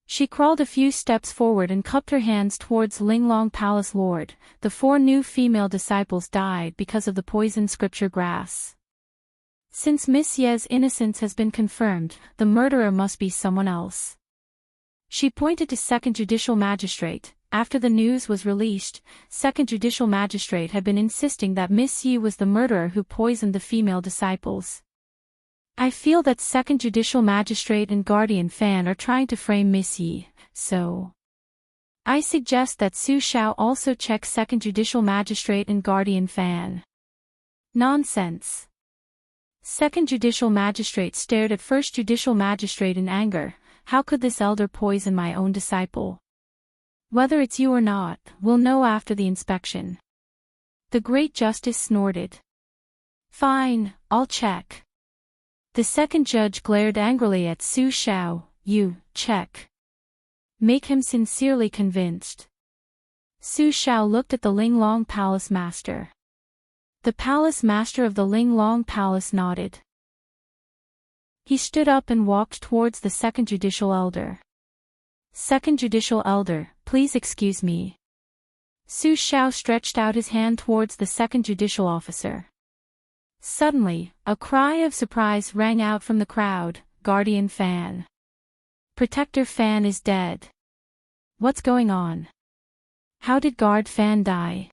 Speaker 1: She crawled a few steps forward and cupped her hands towards Linglong Palace Lord. The 4 new female disciples died because of the poisoned scripture grass. Since Miss Ye's innocence has been confirmed, the murderer must be someone else. She pointed to Second Judicial Magistrate. After the news was released, Second Judicial Magistrate had been insisting that Miss Ye was the murderer who poisoned the female disciples. I feel that Second Judicial Magistrate and Guardian Fan are trying to frame Miss Ye, so I suggest that Su Xiao also check Second Judicial Magistrate and Guardian Fan. Nonsense. Second Judicial Magistrate stared at First Judicial Magistrate in anger. How could this elder poison my own disciple? Whether it's you or not, we'll know after the inspection. The Great Justice snorted. Fine, I'll check. The second judge glared angrily at Su Xiao. You, check. Make him sincerely convinced. Su Xiao looked at the Linglong Palace Master. The Palace Master of the Linglong Palace nodded. He stood up and walked towards the Second Judicial Elder. Second Judicial Elder, please excuse me. Su Xiao stretched out his hand towards the Second Judicial Officer. Suddenly, a cry of surprise rang out from the crowd. Guardian Fan. Protector Fan is dead. What's going on? How did Guard Fan die?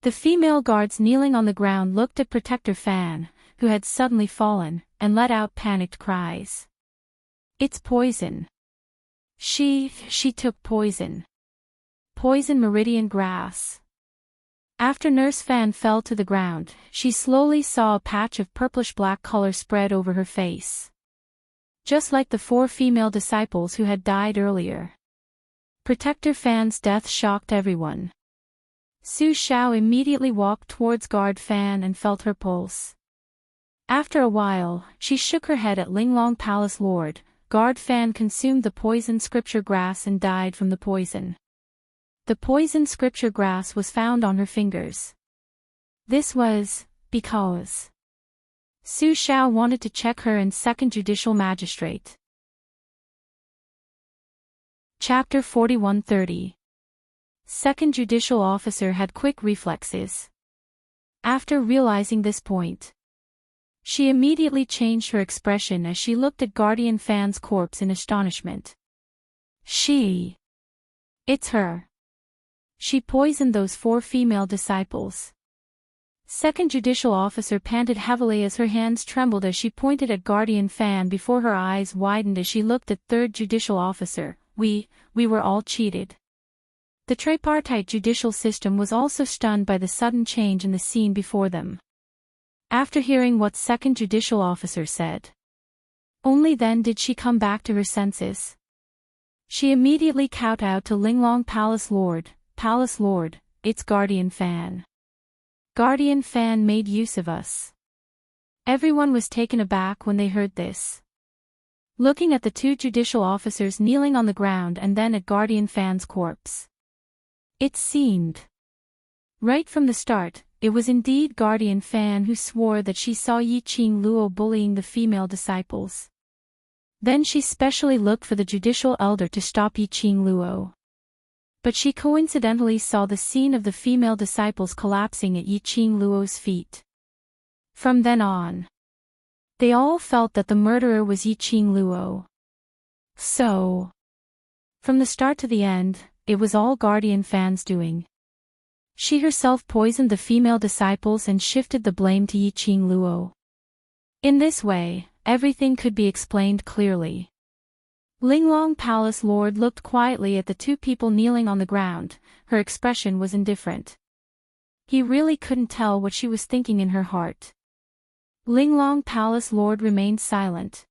Speaker 1: The female guards kneeling on the ground looked at Protector Fan, who had suddenly fallen, and let out panicked cries. It's poison. She took poison. Poison meridian grass. After Nurse Fan fell to the ground, she slowly saw a patch of purplish-black color spread over her face. Just like the 4 female disciples who had died earlier. Protector Fan's death shocked everyone. Su Xiao immediately walked towards Guard Fan and felt her pulse. After a while, she shook her head at Linglong Palace Lord. Guard Fan consumed the poisoned scripture grass and died from the poison. The poisoned scripture grass was found on her fingers. This was because Su Xiao wanted to check her and Second Judicial Magistrate. Chapter 4130. Second Judicial Officer had quick reflexes. After realizing this point, she immediately changed her expression as she looked at Guardian Fan's corpse in astonishment. It's her. She poisoned those 4 female disciples. Second Judicial Officer panted heavily as her hands trembled as she pointed at Guardian Fan before her eyes widened as she looked at Third Judicial Officer. We were all cheated. The tripartite judicial system was also stunned by the sudden change in the scene before them. After hearing what Second Judicial Officer said, only then did she come back to her senses. She immediately kowtowed to Linglong Palace Lord. Palace Lord, it's Guardian Fan. Guardian Fan made use of us. Everyone was taken aback when they heard this. Looking at the 2 judicial officers kneeling on the ground and then at Guardian Fan's corpse. It seemed. Right from the start, it was indeed Guardian Fan who swore that she saw Yi Qing Luo bullying the female disciples. Then she specially looked for the judicial elder to stop Yi Qing Luo. But she coincidentally saw the scene of the female disciples collapsing at Yi Qing Luo's feet. From then on, they all felt that the murderer was Yi Qing Luo. So, from the start to the end, it was all Guardian Fan's doing. She herself poisoned the female disciples and shifted the blame to Yi Qing Luo. In this way, everything could be explained clearly. Linglong Palace Lord looked quietly at the 2 people kneeling on the ground. Her expression was indifferent. He really couldn't tell what she was thinking in her heart. Linglong Palace Lord remained silent.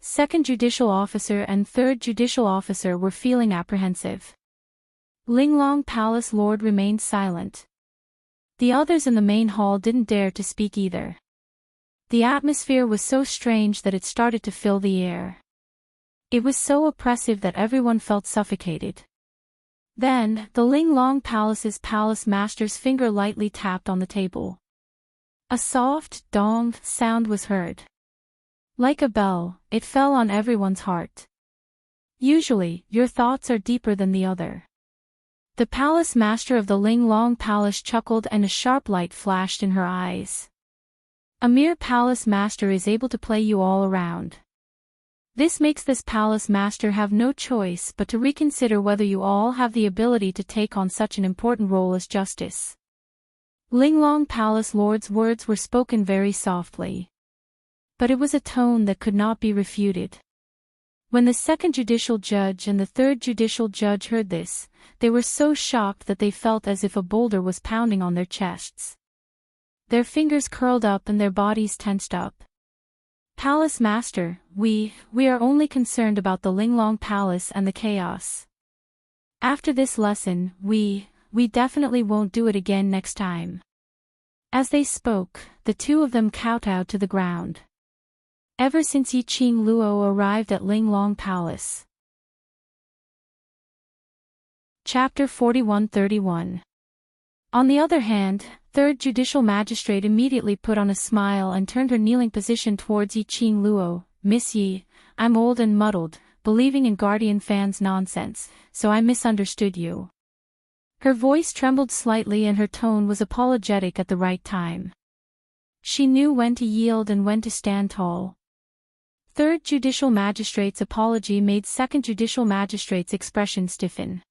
Speaker 1: Second Judicial Officer and Third Judicial Officer were feeling apprehensive. Linglong Palace Lord remained silent. The others in the main hall didn't dare to speak either. The atmosphere was so strange that it started to fill the air. It was so oppressive that everyone felt suffocated. Then, the Ling Long Palace's palace master's finger lightly tapped on the table. A soft, dong sound was heard. Like a bell, it fell on everyone's heart. Usually, your thoughts are deeper than the other. The palace master of the Ling Long Palace chuckled and a sharp light flashed in her eyes. A mere palace master is able to play you all around. This makes this palace master have no choice but to reconsider whether you all have the ability to take on such an important role as justice. Ling Long Palace Lord's words were spoken very softly. But it was a tone that could not be refuted. When the second judicial judge and the third judicial judge heard this, they were so shocked that they felt as if a boulder was pounding on their chests. Their fingers curled up and their bodies tensed up. Palace Master, we are only concerned about the Ling Long Palace and the chaos. After this lesson, we definitely won't do it again next time. As they spoke, the two of them kowtowed to the ground. Ever since Yi Qing Luo arrived at Ling Long Palace. Chapter 4131. On the other hand, Third Judicial Magistrate immediately put on a smile and turned her kneeling position towards Yi Qing Luo. Miss Yi, I'm old and muddled, believing in guardian fans nonsense, so I misunderstood you. Her voice trembled slightly and her tone was apologetic at the right time. She knew when to yield and when to stand tall. Third Judicial Magistrate's apology made Second Judicial Magistrate's expression stiffen.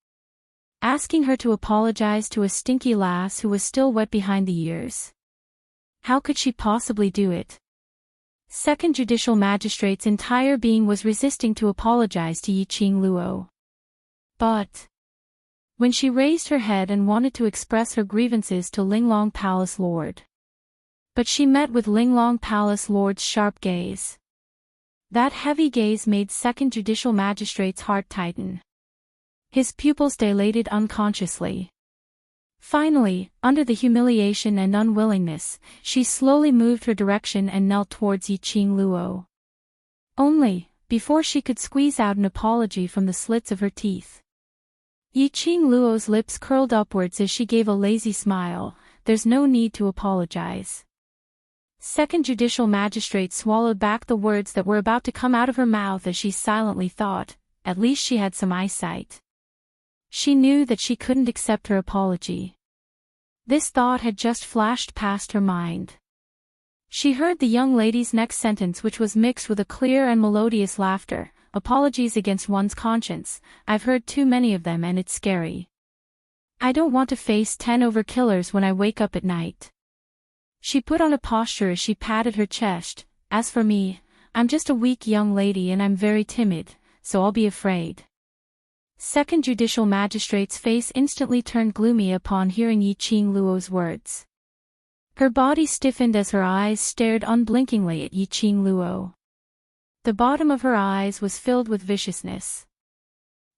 Speaker 1: Asking her to apologize to a stinky lass who was still wet behind the ears. How could she possibly do it? Second Judicial Magistrate's entire being was resisting to apologize to Yi Qing Luo. But when she raised her head and wanted to express her grievances to Ling Long Palace Lord. But she met with Ling Long Palace Lord's sharp gaze. That heavy gaze made Second Judicial Magistrate's heart tighten. His pupils dilated unconsciously. Finally, under the humiliation and unwillingness, she slowly moved her direction and knelt towards Yi Qing Luo. Only, before she could squeeze out an apology from the slits of her teeth. Yi Qing Luo's lips curled upwards as she gave a lazy smile. There's no need to apologize. Second Judicial Magistrate swallowed back the words that were about to come out of her mouth as she silently thought, at least she had some eyesight. She knew that she couldn't accept her apology. This thought had just flashed past her mind. She heard the young lady's next sentence, which was mixed with a clear and melodious laughter. Apologies against one's conscience, I've heard too many of them and it's scary. I don't want to face 10 overkillers when I wake up at night. She put on a posture as she patted her chest. As for me, I'm just a weak young lady and I'm very timid, so I'll be afraid. Second Judicial Magistrate's face instantly turned gloomy upon hearing Yi Qing Luo's words. Her body stiffened as her eyes stared unblinkingly at Yi Qing Luo. The bottom of her eyes was filled with viciousness.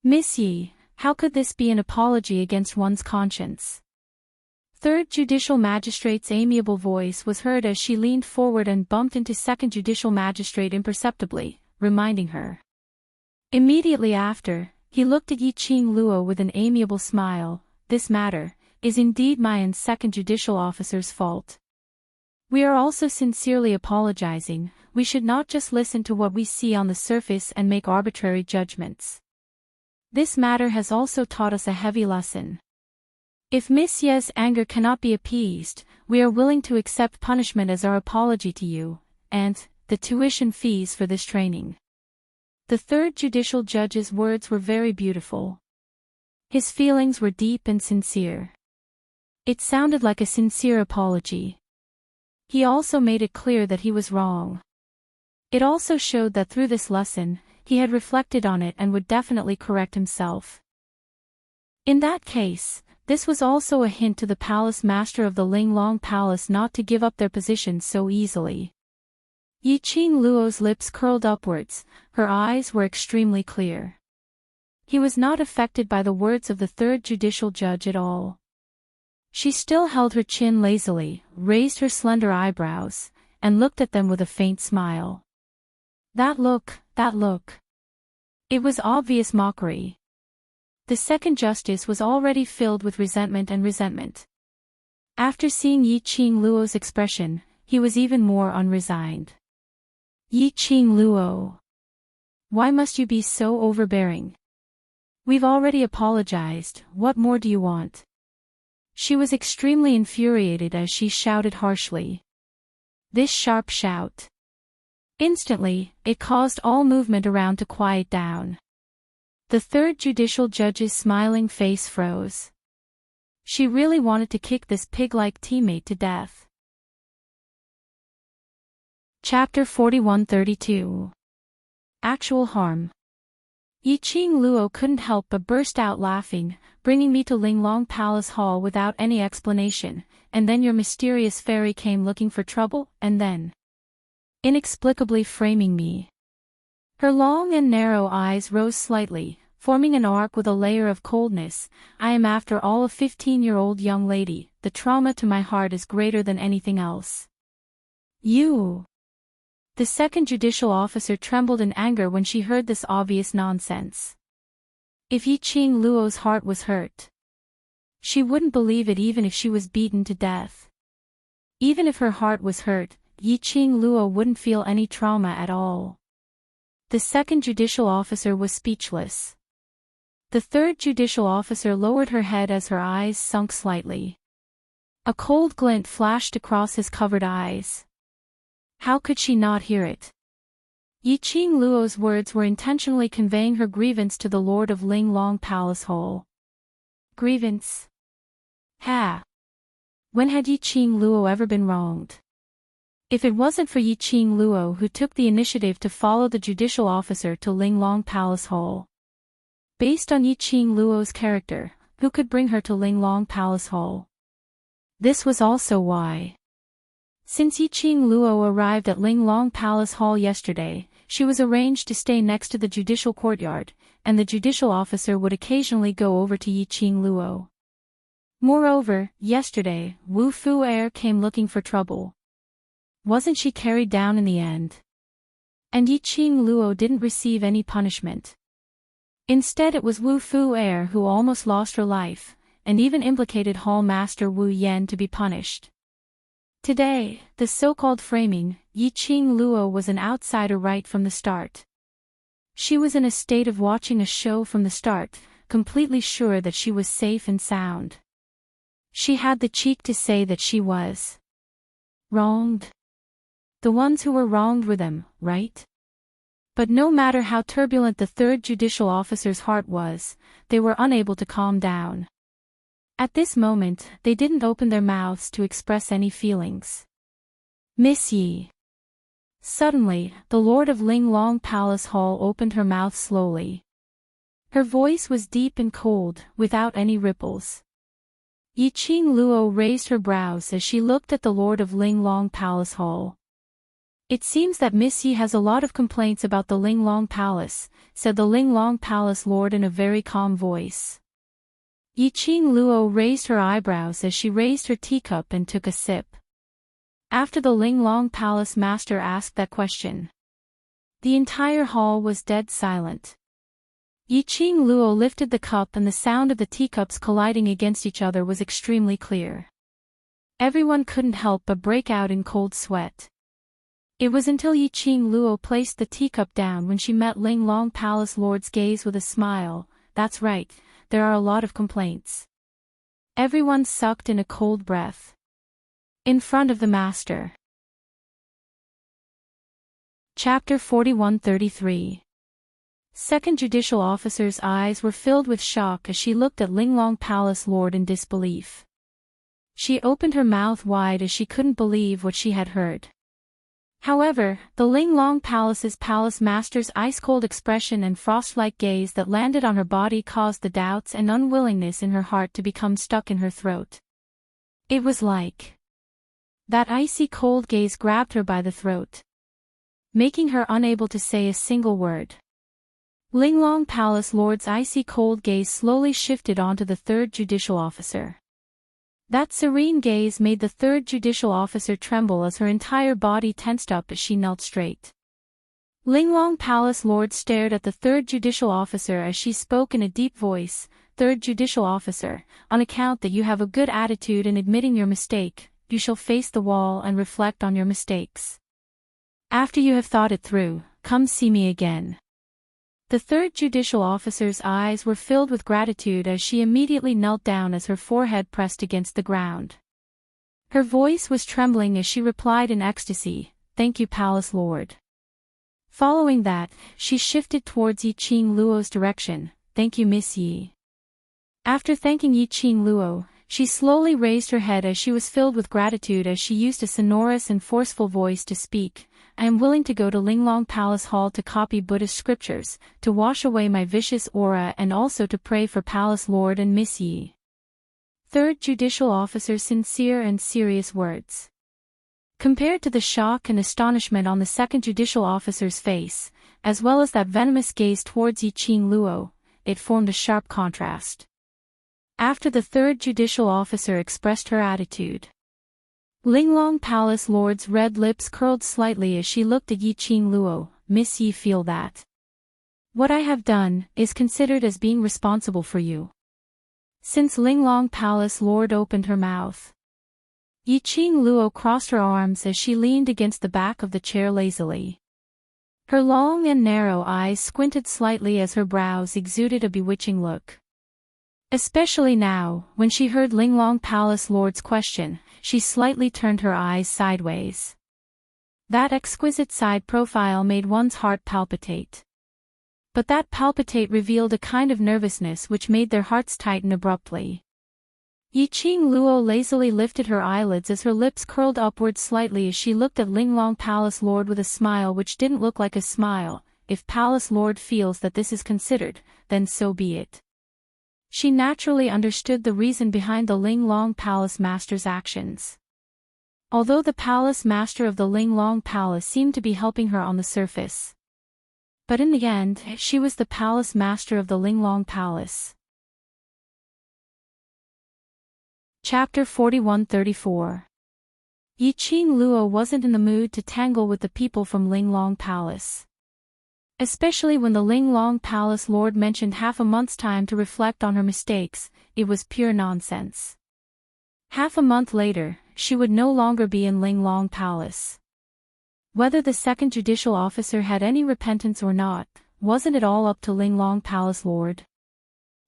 Speaker 1: Miss Yi, how could this be an apology against one's conscience? Third Judicial Magistrate's amiable voice was heard as she leaned forward and bumped into Second Judicial Magistrate imperceptibly, reminding her. Immediately after, he looked at Yi Qing Luo with an amiable smile. This matter is indeed my and Second Judicial Officer's fault. We are also sincerely apologizing. We should not just listen to what we see on the surface and make arbitrary judgments. This matter has also taught us a heavy lesson. If Miss Ye's anger cannot be appeased, we are willing to accept punishment as our apology to you, and the tuition fees for this training. The third judicial judge's words were very beautiful. His feelings were deep and sincere. It sounded like a sincere apology. He also made it clear that he was wrong. It also showed that through this lesson, he had reflected on it and would definitely correct himself. In that case, this was also a hint to the palace master of the Ling Long Palace not to give up their positions so easily. Yi Qing Luo's lips curled upwards, her eyes were extremely clear. He was not affected by the words of the third judicial judge at all. She still held her chin lazily, raised her slender eyebrows, and looked at them with a faint smile. That look. It was obvious mockery. The second justice was already filled with resentment. After seeing Yi Qing Luo's expression, he was even more unresigned. Yi Qing Luo. Why must you be so overbearing? We've already apologized, what more do you want? She was extremely infuriated as she shouted harshly. This sharp shout. Instantly, it caused all movement around to quiet down. The third judicial judge's smiling face froze. She really wanted to kick this pig-like teammate to death. Chapter 4132. Actual harm. Yi Qing Luo couldn't help but burst out laughing, bringing me to Linglong Palace Hall without any explanation, and then your mysterious fairy came looking for trouble, and then inexplicably framing me. Her long and narrow eyes rose slightly, forming an arc with a layer of coldness. I am after all a 15-year-old young lady, the trauma to my heart is greater than anything else. You. The second judicial officer trembled in anger when she heard this obvious nonsense. If Yi Qing Luo's heart was hurt, she wouldn't believe it even if she was beaten to death. Even if her heart was hurt, Yi Qing Luo wouldn't feel any trauma at all. The second judicial officer was speechless. The third judicial officer lowered her head as her eyes sunk slightly. A cold glint flashed across his covered eyes. How could she not hear it? Yi Qing Luo's words were intentionally conveying her grievance to the Lord of Linglong Palace Hall. Grievance? When had Yi Qing Luo ever been wronged? If it wasn't for Yi Qing Luo who took the initiative to follow the judicial officer to Linglong Palace Hall. Based on Yi Qing Luo's character, who could bring her to Linglong Palace Hall? This was also why. Since Yi Qing Luo arrived at Linglong Palace Hall yesterday, she was arranged to stay next to the judicial courtyard, and the judicial officer would occasionally go over to Yi Qing Luo. Moreover, yesterday, Wu Fu Air came looking for trouble. Wasn't she carried down in the end? And Yi Qing Luo didn't receive any punishment. Instead it was Wu Fu Air who almost lost her life, and even implicated Hall Master Wu Yan to be punished. Today, the so-called framing, Yi Qing Luo was an outsider right from the start. She was in a state of watching a show from the start, completely sure that she was safe and sound. She had the cheek to say that she was wronged. The ones who were wronged were them, right? But no matter how turbulent the third judicial officer's heart was, they were unable to calm down. At this moment, they didn't open their mouths to express any feelings. Miss Yi. Suddenly, the Lord of Linglong Palace Hall opened her mouth slowly. Her voice was deep and cold, without any ripples. Yi Qing Luo raised her brows as she looked at the Lord of Linglong Palace Hall. It seems that Miss Yi has a lot of complaints about the Linglong Palace, said the Linglong Palace Lord in a very calm voice. Yi Qing Luo raised her eyebrows as she raised her teacup and took a sip. After the Linglong Palace Master asked that question, the entire hall was dead silent. Yi Qing Luo lifted the cup and the sound of the teacups colliding against each other was extremely clear. Everyone couldn't help but break out in cold sweat. It was until Yi Qing Luo placed the teacup down when she met Linglong Palace Lord's gaze with a smile. That's right, there are a lot of complaints. Everyone sucked in a cold breath. In front of the master. Chapter 4133. Second judicial officer's eyes were filled with shock as she looked at Linglong Palace Lord in disbelief. She opened her mouth wide as she couldn't believe what she had heard. However, the Linglong Palace's palace master's ice-cold expression and frost-like gaze that landed on her body caused the doubts and unwillingness in her heart to become stuck in her throat. It was like that icy cold gaze grabbed her by the throat, making her unable to say a single word. Linglong Palace Lord's icy cold gaze slowly shifted onto the third judicial officer. That serene gaze made the third judicial officer tremble as her entire body tensed up as she knelt straight. Linglong Palace Lord stared at the third judicial officer as she spoke in a deep voice. Third judicial officer, on account that you have a good attitude in admitting your mistake, you shall face the wall and reflect on your mistakes. After you have thought it through, come see me again. The third judicial officer's eyes were filled with gratitude as she immediately knelt down as her forehead pressed against the ground. Her voice was trembling as she replied in ecstasy, "Thank you, Palace Lord." Following that, she shifted towards Yi Qing Luo's direction. "Thank you, Miss Yi." After thanking Yi Qing Luo, she slowly raised her head as she was filled with gratitude as she used a sonorous and forceful voice to speak. "I am willing to go to Linglong Palace Hall to copy Buddhist scriptures, to wash away my vicious aura and also to pray for Palace Lord and Miss Yi." Third judicial officer's sincere and serious words. Compared to the shock and astonishment on the second judicial officer's face, as well as that venomous gaze towards Yi Qing Luo, it formed a sharp contrast. After the third judicial officer expressed her attitude, Linglong Palace Lord's red lips curled slightly as she looked at Yi Qing Luo. "Miss Yi, feel that what I have done is considered as being responsible for you." Since Linglong Palace Lord opened her mouth, Yi Qing Luo crossed her arms as she leaned against the back of the chair lazily. Her long and narrow eyes squinted slightly as her brows exuded a bewitching look. Especially now, when she heard Linglong Palace Lord's question, she slightly turned her eyes sideways. That exquisite side profile made one's heart palpitate. But that palpitate revealed a kind of nervousness which made their hearts tighten abruptly. Yi Qing Luo lazily lifted her eyelids as her lips curled upward slightly as she looked at Linglong Palace Lord with a smile which didn't look like a smile. If Palace Lord feels that this is considered, then so be it. She naturally understood the reason behind the Linglong Palace Master's actions. Although the Palace Master of the Linglong Palace seemed to be helping her on the surface, but in the end, she was the Palace Master of the Linglong Palace. Chapter 41-34. Yi Qing Luo wasn't in the mood to tangle with the people from Linglong Palace. Especially when the Linglong Palace Lord mentioned half a month's time to reflect on her mistakes, it was pure nonsense. Half a month later, she would no longer be in Linglong Palace. Whether the second judicial officer had any repentance or not, wasn't it all up to Linglong Palace Lord?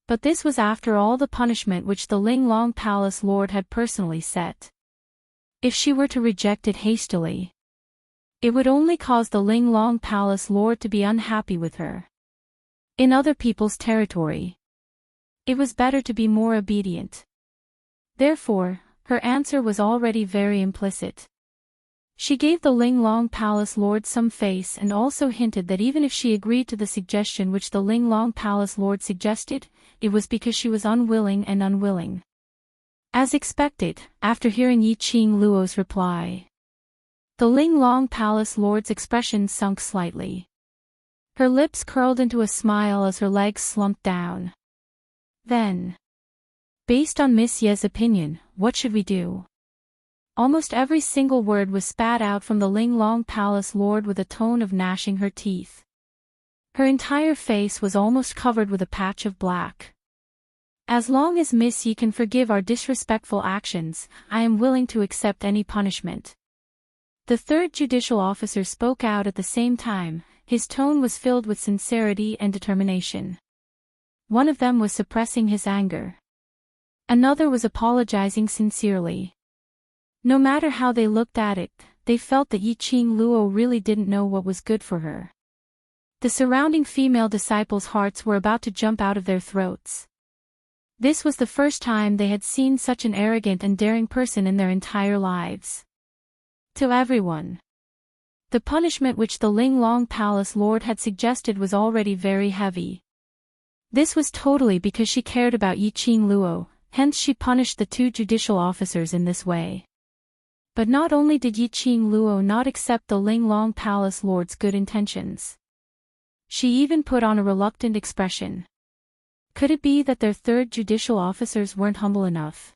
Speaker 1: But this was after all the punishment which the Linglong Palace Lord had personally set. If she were to reject it hastily, it would only cause the Linglong Palace Lord to be unhappy with her. In other people's territory, it was better to be more obedient. Therefore, her answer was already very implicit. She gave the Linglong Palace Lord some face and also hinted that even if she agreed to the suggestion which the Linglong Palace Lord suggested, it was because she was unwilling. As expected, after hearing Yi Qing Luo's reply, the Linglong Palace Lord's expression sunk slightly. Her lips curled into a smile as her legs slumped down. Then, based on Miss Ye's opinion, what should we do? Almost every single word was spat out from the Linglong Palace Lord with a tone of gnashing her teeth. Her entire face was almost covered with a patch of black. "As long as Miss Yi can forgive our disrespectful actions, I am willing to accept any punishment." The third judicial officer spoke out at the same time. His tone was filled with sincerity and determination. One of them was suppressing his anger. Another was apologizing sincerely. No matter how they looked at it, they felt that Yi Qing Luo really didn't know what was good for her. The surrounding female disciples' hearts were about to jump out of their throats. This was the first time they had seen such an arrogant and daring person in their entire lives. To everyone, the punishment which the Linglong Palace Lord had suggested was already very heavy. This was totally because she cared about Yi Qing Luo, hence she punished the two judicial officers in this way. But not only did Yi Qing Luo not accept the Linglong Palace Lord's good intentions, she even put on a reluctant expression. Could it be that their third judicial officers weren't humble enough?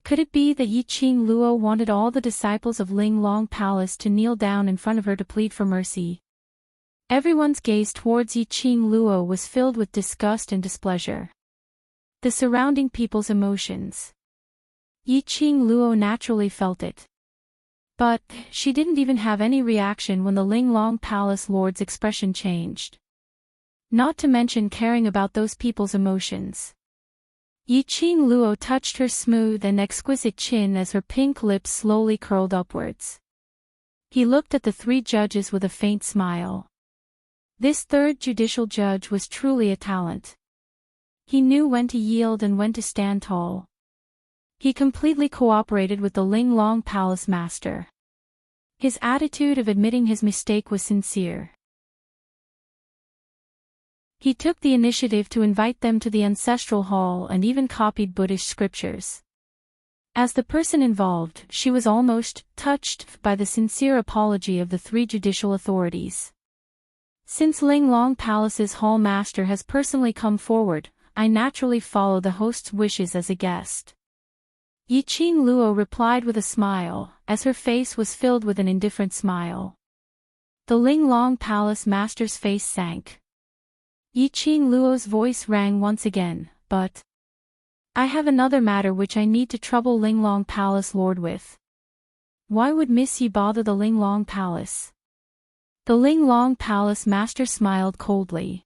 Speaker 1: Could it be that Yi Qing Luo wanted all the disciples of Linglong Palace to kneel down in front of her to plead for mercy? Everyone's gaze towards Yiqing Luo was filled with disgust and displeasure. The surrounding people's emotions. Yiqing Luo naturally felt it. But she didn't even have any reaction when the Linglong Palace Lord's expression changed. Not to mention caring about those people's emotions. Yiqing Luo touched her smooth and exquisite chin as her pink lips slowly curled upwards. He looked at the three judges with a faint smile. This third judicial judge was truly a talent. He knew when to yield and when to stand tall. He completely cooperated with the Linglong Palace Master. His attitude of admitting his mistake was sincere. He took the initiative to invite them to the ancestral hall and even copied Buddhist scriptures. As the person involved, she was almost touched by the sincere apology of the three judicial authorities. Since Linglong Palace's hall master has personally come forward, I naturally follow the host's wishes as a guest. Yiqing Luo replied with a smile, as her face was filled with an indifferent smile. The Linglong Palace master's face sank. Yiqing Luo's voice rang once again, but I have another matter which I need to trouble Linglong Palace Lord with. Why would Miss Yi bother the Linglong Palace? The Linglong Palace Master smiled coldly.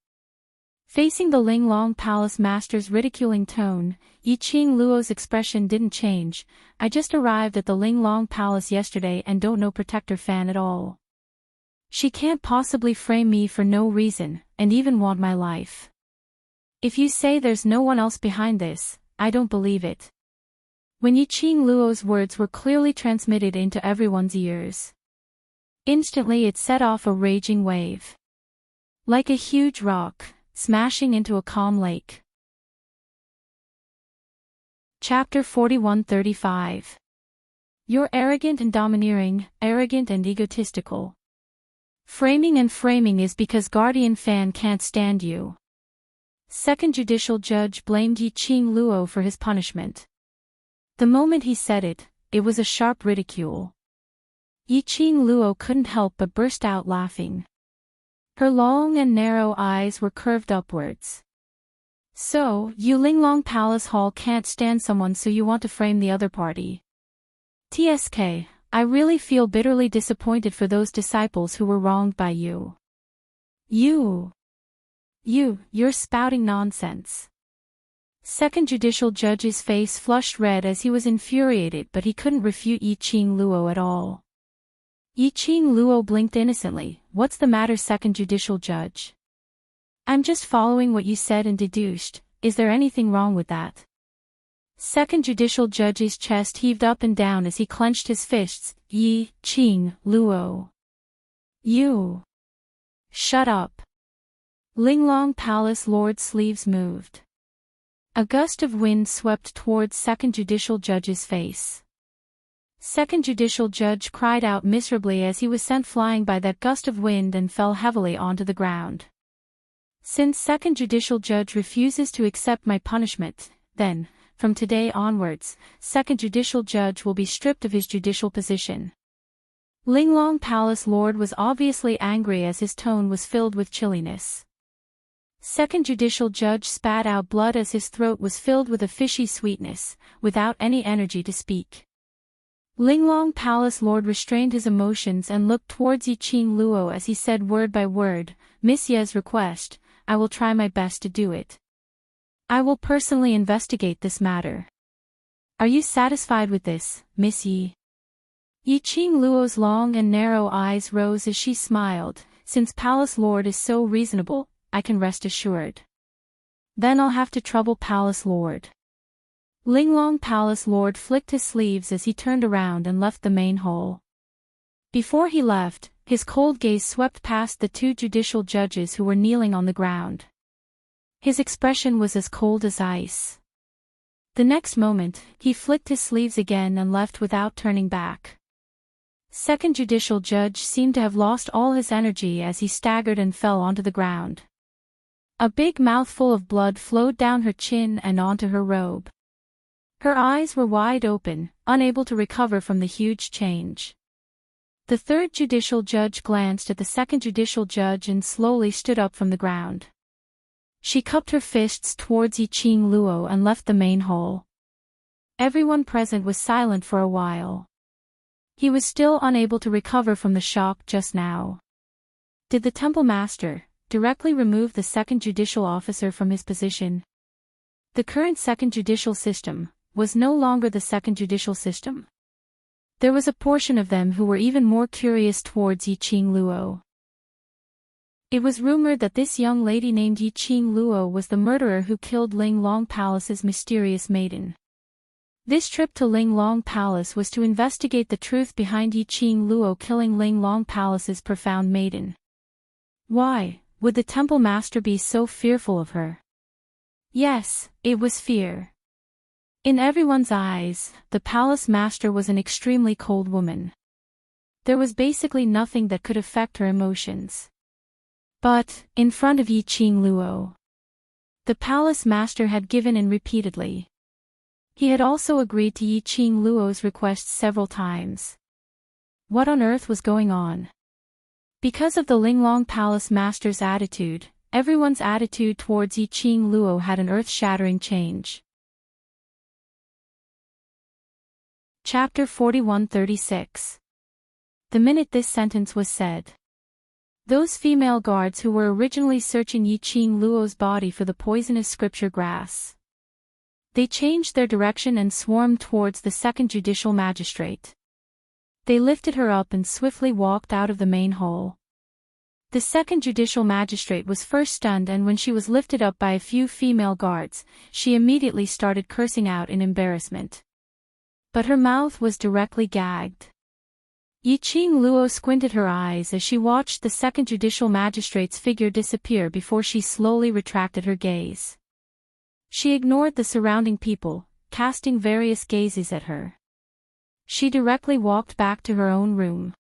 Speaker 1: Facing the Linglong Palace Master's ridiculing tone, Yiqing Luo's expression didn't change. I just arrived at the Linglong Palace yesterday and don't know Protector Fan at all. She can't possibly frame me for no reason, and even want my life. If you say there's no one else behind this, I don't believe it. When Yiqing Luo's words were clearly transmitted into everyone's ears, instantly it set off a raging wave. Like a huge rock, smashing into a calm lake. Chapter 41-35. You're arrogant and domineering, arrogant and egotistical. Framing is because Guardian Fan can't stand you. Second judicial judge blamed Yiqing Luo for his punishment. The moment he said it, it was a sharp ridicule. Yiqing Luo couldn't help but burst out laughing. Her long and narrow eyes were curved upwards. So, you Linglong Palace Hall can't stand someone, so you want to frame the other party. TSK, I really feel bitterly disappointed for those disciples who were wronged by you. You're spouting nonsense. Second judicial judge's face flushed red as he was infuriated, but he couldn't refute Yiqing Luo at all. Yiqing Luo blinked innocently. What's the matter, second judicial judge? I'm just following what you said and deduced. Is there anything wrong with that? Second judicial judge's chest heaved up and down as he clenched his fists. Yiqing Luo. You. Shut up. Linglong Palace Lord's sleeves moved. A gust of wind swept towards second judicial judge's face. Second judicial judge cried out miserably as he was sent flying by that gust of wind and fell heavily onto the ground. Since second judicial judge refuses to accept my punishment, then, from today onwards, second judicial judge will be stripped of his judicial position. Linglong Palace Lord was obviously angry as his tone was filled with chilliness. Second judicial judge spat out blood as his throat was filled with a fishy sweetness, without any energy to speak. Linglong Palace Lord restrained his emotions and looked towards Yiqing Luo as he said word by word, Miss Ye's request, I will try my best to do it. I will personally investigate this matter. Are you satisfied with this, Miss Yi? Yiqing Luo's long and narrow eyes rose as she smiled. Since Palace Lord is so reasonable, I can rest assured. Then I'll have to trouble Palace Lord. Linglong Palace Lord flicked his sleeves as he turned around and left the main hall. Before he left, his cold gaze swept past the two judicial judges who were kneeling on the ground. His expression was as cold as ice. The next moment, he flicked his sleeves again and left without turning back. Second judicial judge seemed to have lost all his energy as he staggered and fell onto the ground. A big mouthful of blood flowed down her chin and onto her robe. Her eyes were wide open, unable to recover from the huge change. The third judicial judge glanced at the second judicial judge and slowly stood up from the ground. She cupped her fists towards Yiqing Luo and left the main hall. Everyone present was silent for a while. He was still unable to recover from the shock just now. Did the temple master directly remove the second judicial officer from his position? The current second judicial system was no longer the second judicial system. There was a portion of them who were even more curious towards Yiqing Luo. It was rumored that this young lady named Yiqing Luo was the murderer who killed Ling Long Palace's mysterious maiden. This trip to Ling Long Palace was to investigate the truth behind Yiqing Luo killing Ling Long Palace's profound maiden. Why would the temple master be so fearful of her? Yes, it was fear. In everyone's eyes, the palace master was an extremely cold woman. There was basically nothing that could affect her emotions. But, in front of Yiqing Luo, the palace master had given in repeatedly. He had also agreed to Yiqing Luo's requests several times. What on earth was going on? Because of the Linglong Palace master's attitude, everyone's attitude towards Yiqing Luo had an earth-shattering change. Chapter 4136. The minute this sentence was said, those female guards who were originally searching Yiqing Luo's body for the poisonous scripture grass, they changed their direction and swarmed towards the second judicial magistrate. They lifted her up and swiftly walked out of the main hall. The second judicial magistrate was first stunned, and when she was lifted up by a few female guards, she immediately started cursing out in embarrassment. But her mouth was directly gagged. Yiqing Luo squinted her eyes as she watched the second judicial magistrate's figure disappear before she slowly retracted her gaze. She ignored the surrounding people, casting various gazes at her. She directly walked back to her own room.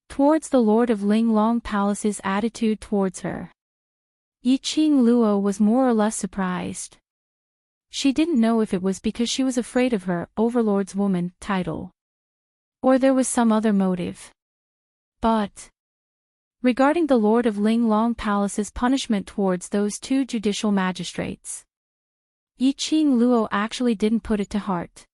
Speaker 1: Towards the Lord of Linglong Palace's attitude towards her, Yiqing Luo was more or less surprised. She didn't know if it was because she was afraid of her overlord's woman title, or there was some other motive. But regarding the Lord of Linglong Palace's punishment towards those two judicial magistrates, Yiqing Luo actually didn't put it to heart.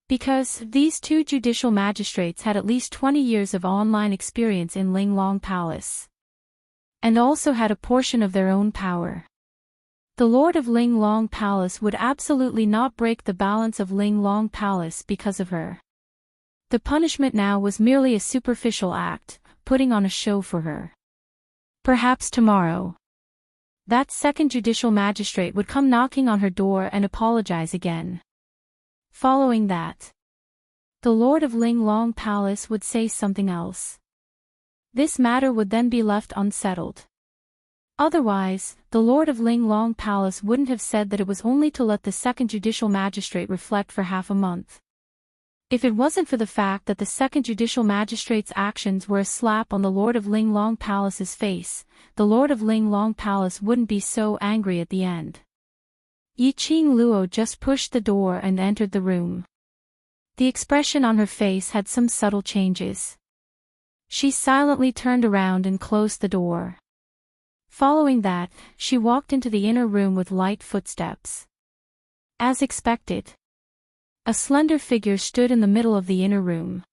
Speaker 1: Because these two judicial magistrates had at least 20 years of online experience in Linglong Palace, and also had a portion of their own power. The Lord of Linglong Palace would absolutely not break the balance of Linglong Palace because of her. The punishment now was merely a superficial act, putting on a show for her. Perhaps tomorrow, that second judicial magistrate would come knocking on her door and apologize again. Following that, the Lord of Linglong Palace would say something else. This matter would then be left unsettled. Otherwise, the Lord of Linglong Palace wouldn't have said that it was only to let the second judicial magistrate reflect for half a month. If it wasn't for the fact that the second judicial magistrate's actions were a slap on the Lord of Linglong Palace's face, the Lord of Linglong Palace wouldn't be so angry at the end. Yiqing Luo just pushed the door and entered the room. The expression on her face had some subtle changes. She silently turned around and closed the door. Following that, she walked into the inner room with light footsteps. As expected, a slender figure stood in the middle of the inner room.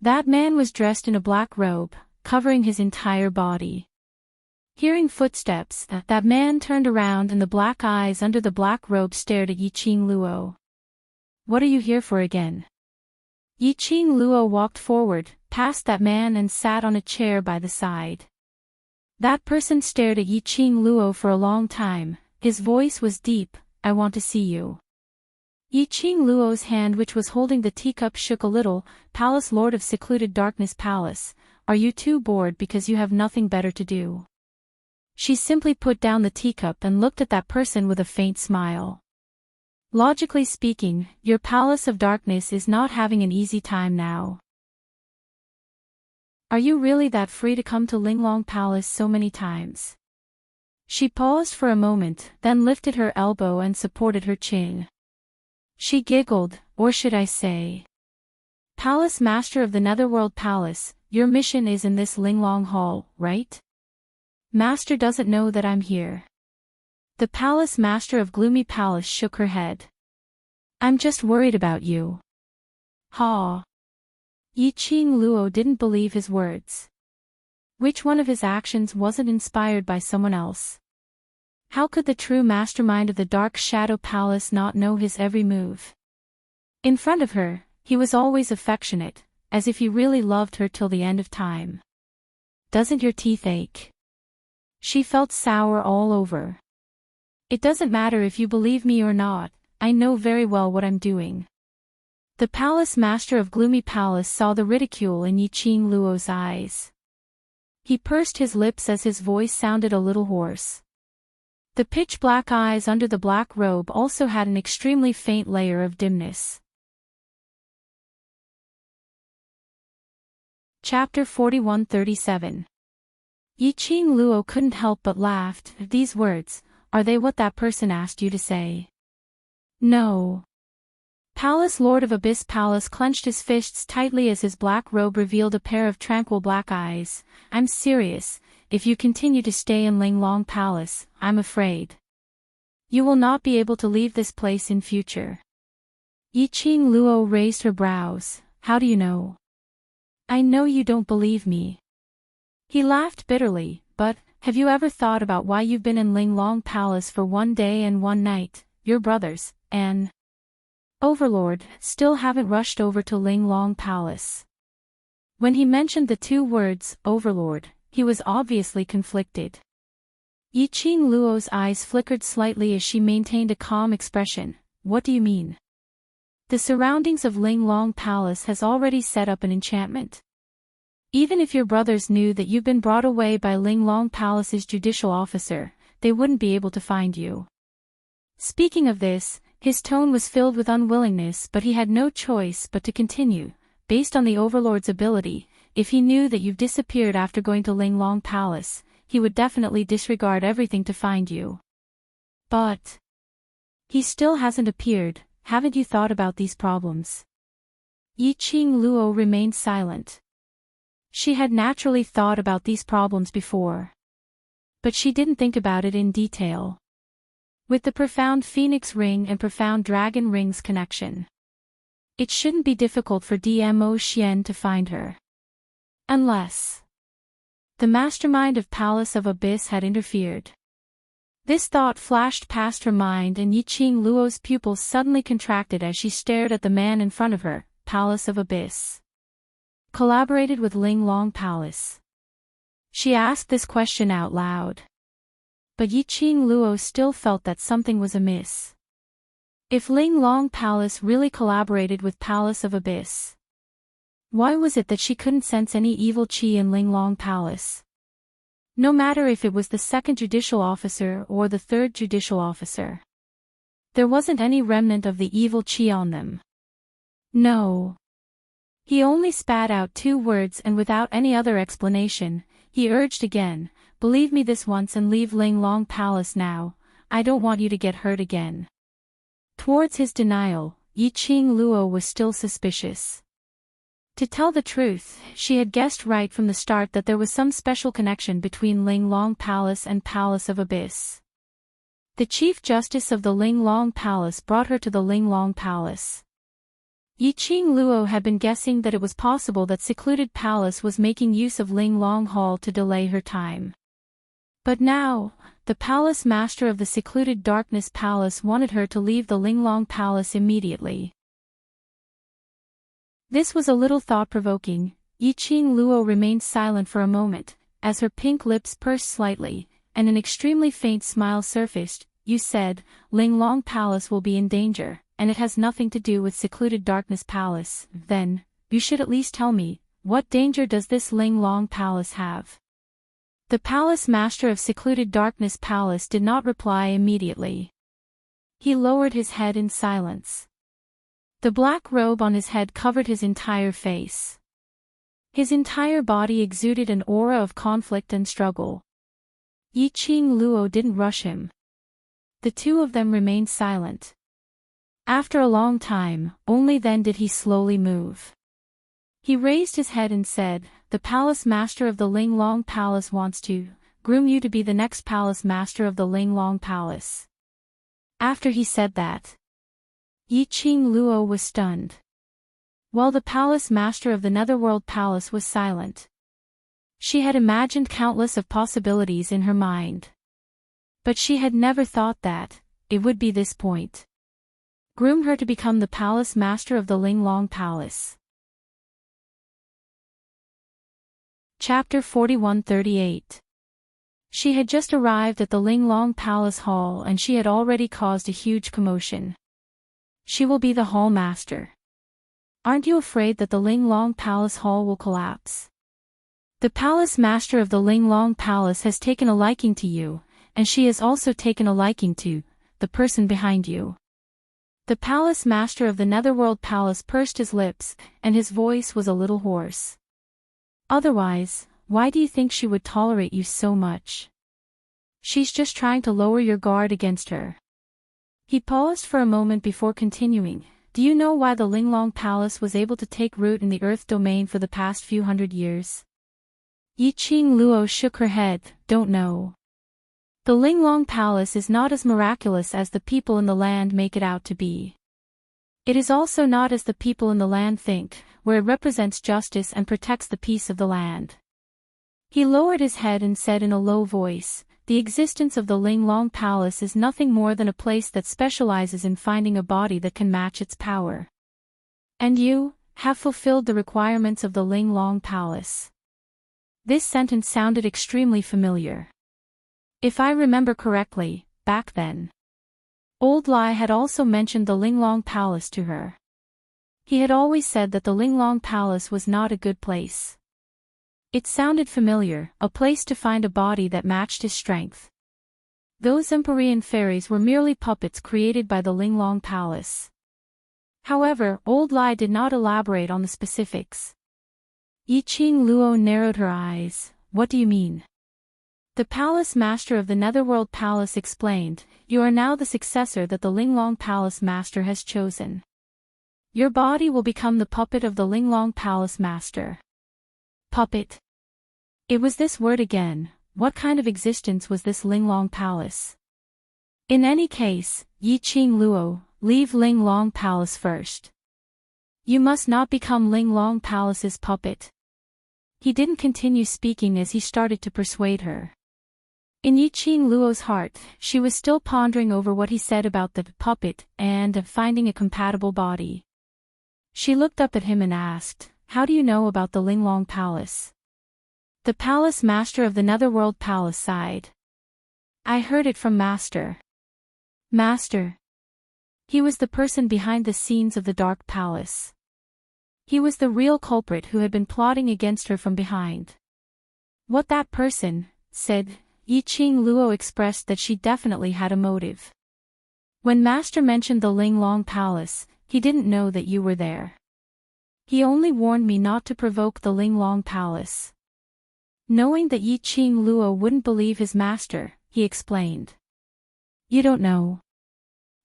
Speaker 1: That man was dressed in a black robe, covering his entire body. Hearing footsteps, that man turned around and the black eyes under the black robe stared at Yiqing Luo. What are you here for again? Yiqing Luo walked forward, past that man and sat on a chair by the side. That person stared at Yiqing Luo for a long time. His voice was deep. I want to see you. Yiqing Luo's hand, which was holding the teacup, shook a little. Palace Lord of Secluded Darkness Palace, are you too bored because you have nothing better to do? She simply put down the teacup and looked at that person with a faint smile. Logically speaking, your Palace of Darkness is not having an easy time now. Are you really that free to come to Linglong Palace so many times? She paused for a moment, then lifted her elbow and supported her chin. She giggled, or should I say, Palace Master of the Netherworld Palace, your mission is in this Linglong Hall, right? Master doesn't know that I'm here. The Palace Master of Gloomy Palace shook her head. I'm just worried about you. Ha! Yi Qing Luo didn't believe his words. Which one of his actions wasn't inspired by someone else? How could the true mastermind of the Dark Shadow Palace not know his every move? In front of her, he was always affectionate, as if he really loved her till the end of time. Doesn't your teeth ache? She felt sour all over. It doesn't matter if you believe me or not, I know very well what I'm doing. The Palace Master of Gloomy Palace saw the ridicule in Yi Qing Luo's eyes. He pursed his lips as his voice sounded a little hoarse. The pitch-black eyes under the black robe also had an extremely faint layer of dimness. Chapter 41-37. Yi Qing Luo couldn't help but laugh. These words, are they what that person asked you to say? No. Palace Lord of Abyss Palace clenched his fists tightly as his black robe revealed a pair of tranquil black eyes. I'm serious, if you continue to stay in Linglong Palace, I'm afraid you will not be able to leave this place in future. Yi Qing Luo raised her brows. How do you know? I know you don't believe me. He laughed bitterly, but, have you ever thought about why you've been in Linglong Palace for 1 day and 1 night, your brothers, and Overlord, still haven't rushed over to Linglong Palace? When he mentioned the 2 words, Overlord, he was obviously conflicted. Yi Qing Luo's eyes flickered slightly as she maintained a calm expression. What do you mean? The surroundings of Linglong Palace has already set up an enchantment. Even if your brothers knew that you've been brought away by Linglong Palace's judicial officer, they wouldn't be able to find you. Speaking of this, his tone was filled with unwillingness, but he had no choice but to continue. Based on the Overlord's ability, if he knew that you've disappeared after going to Linglong Palace, he would definitely disregard everything to find you. But he still hasn't appeared. Haven't you thought about these problems? Yi Qing Luo remained silent. She had naturally thought about these problems before, but she didn't think about it in detail. With the profound Phoenix Ring and profound Dragon Ring's connection, it shouldn't be difficult for Dmo Xian to find her. Unless the mastermind of Palace of Abyss had interfered. This thought flashed past her mind, and Yi Qing Luo's pupils suddenly contracted as she stared at the man in front of her. Palace of Abyss collaborated with Linglong Palace. She asked this question out loud. But Yi Qing Luo still felt that something was amiss. If Linglong Palace really collaborated with Palace of Abyss, why was it that she couldn't sense any evil qi in Linglong Palace? No matter if it was the 2nd judicial officer or the 3rd judicial officer, there wasn't any remnant of the evil qi on them. No. He only spat out 2 words, and without any other explanation, he urged again, believe me this once and leave Linglong Palace now, I don't want you to get hurt again. Towards his denial, Yi Qing Luo was still suspicious. To tell the truth, she had guessed right from the start that there was some special connection between Linglong Palace and Palace of Abyss. The Chief Justice of the Linglong Palace brought her to the Linglong Palace. Yi Qing Luo had been guessing that it was possible that Secluded Palace was making use of Linglong Hall to delay her time. But now, the Palace Master of the Secluded Darkness Palace wanted her to leave the Linglong Palace immediately. This was a little thought-provoking. Yi Qing Luo remained silent for a moment, as her pink lips pursed slightly, and an extremely faint smile surfaced. You said, Linglong Palace will be in danger, and it has nothing to do with Secluded Darkness Palace. Then, you should at least tell me, what danger does this Linglong Palace have? The Palace Master of Secluded Darkness Palace did not reply immediately. He lowered his head in silence. The black robe on his head covered his entire face. His entire body exuded an aura of conflict and struggle. Yi Qing Luo didn't rush him. The 2 of them remained silent. After a long time, only then did he slowly move. He raised his head and said, "The palace master of the Ling Long Palace wants to groom you to be the next palace master of the Ling Long Palace." After he said that, Yi Qing Luo was stunned, while the palace master of the Netherworld Palace was silent. She had imagined countless of possibilities in her mind, but she had never thought that it would be this point. Groom her to become the palace master of the Ling Long Palace. Chapter 4138. She had just arrived at the Ling Long Palace Hall and she had already caused a huge commotion. She will be the hall master. Aren't you afraid that the Ling Long Palace Hall will collapse? The palace master of the Ling Long Palace has taken a liking to you, and she has also taken a liking to the person behind you. The palace master of the Netherworld Palace pursed his lips, and his voice was a little hoarse. Otherwise, why do you think she would tolerate you so much? She's just trying to lower your guard against her. He paused for a moment before continuing. Do you know why the Ling Long Palace was able to take root in the Earth domain for the past few hundred years? Yi Qing Luo shook her head. Don't know. The Ling Long Palace is not as miraculous as the people in the land make it out to be. It is also not as the people in the land think, where it represents justice and protects the peace of the land. He lowered his head and said in a low voice, the existence of the Ling Long Palace is nothing more than a place that specializes in finding a body that can match its power. And you have fulfilled the requirements of the Ling Long Palace. This sentence sounded extremely familiar. If I remember correctly, back then, Old Lai had also mentioned the Ling Long Palace to her. He had always said that the Ling Long Palace was not a good place. It sounded familiar, a place to find a body that matched his strength. Those Empyrean fairies were merely puppets created by the Ling Long Palace. However, Old Lai did not elaborate on the specifics. Yi Qing Luo narrowed her eyes. What do you mean? The palace master of the Netherworld Palace explained, you are now the successor that the Ling Long Palace master has chosen. Your body will become the puppet of the Ling Long Palace master. Puppet. It was this word again. What kind of existence was this Ling Long Palace? In any case, Yi Qing Luo, leave Ling Long Palace first. You must not become Ling Long Palace's puppet. He didn't continue speaking as he started to persuade her. In Yi Qing Luo's heart, she was still pondering over what he said about the puppet and finding a compatible body. She looked up at him and asked, how do you know about the Ling Long Palace? The palace master of the Netherworld Palace sighed. I heard it from Master. Master. He was the person behind the scenes of the Dark Palace. He was the real culprit who had been plotting against her from behind. What that person said, Yi Qing Luo expressed that she definitely had a motive. When Master mentioned the Ling Long Palace, he didn't know that you were there. He only warned me not to provoke the Ling Long Palace. Knowing that Yi Qing Luo wouldn't believe his master, he explained. You don't know.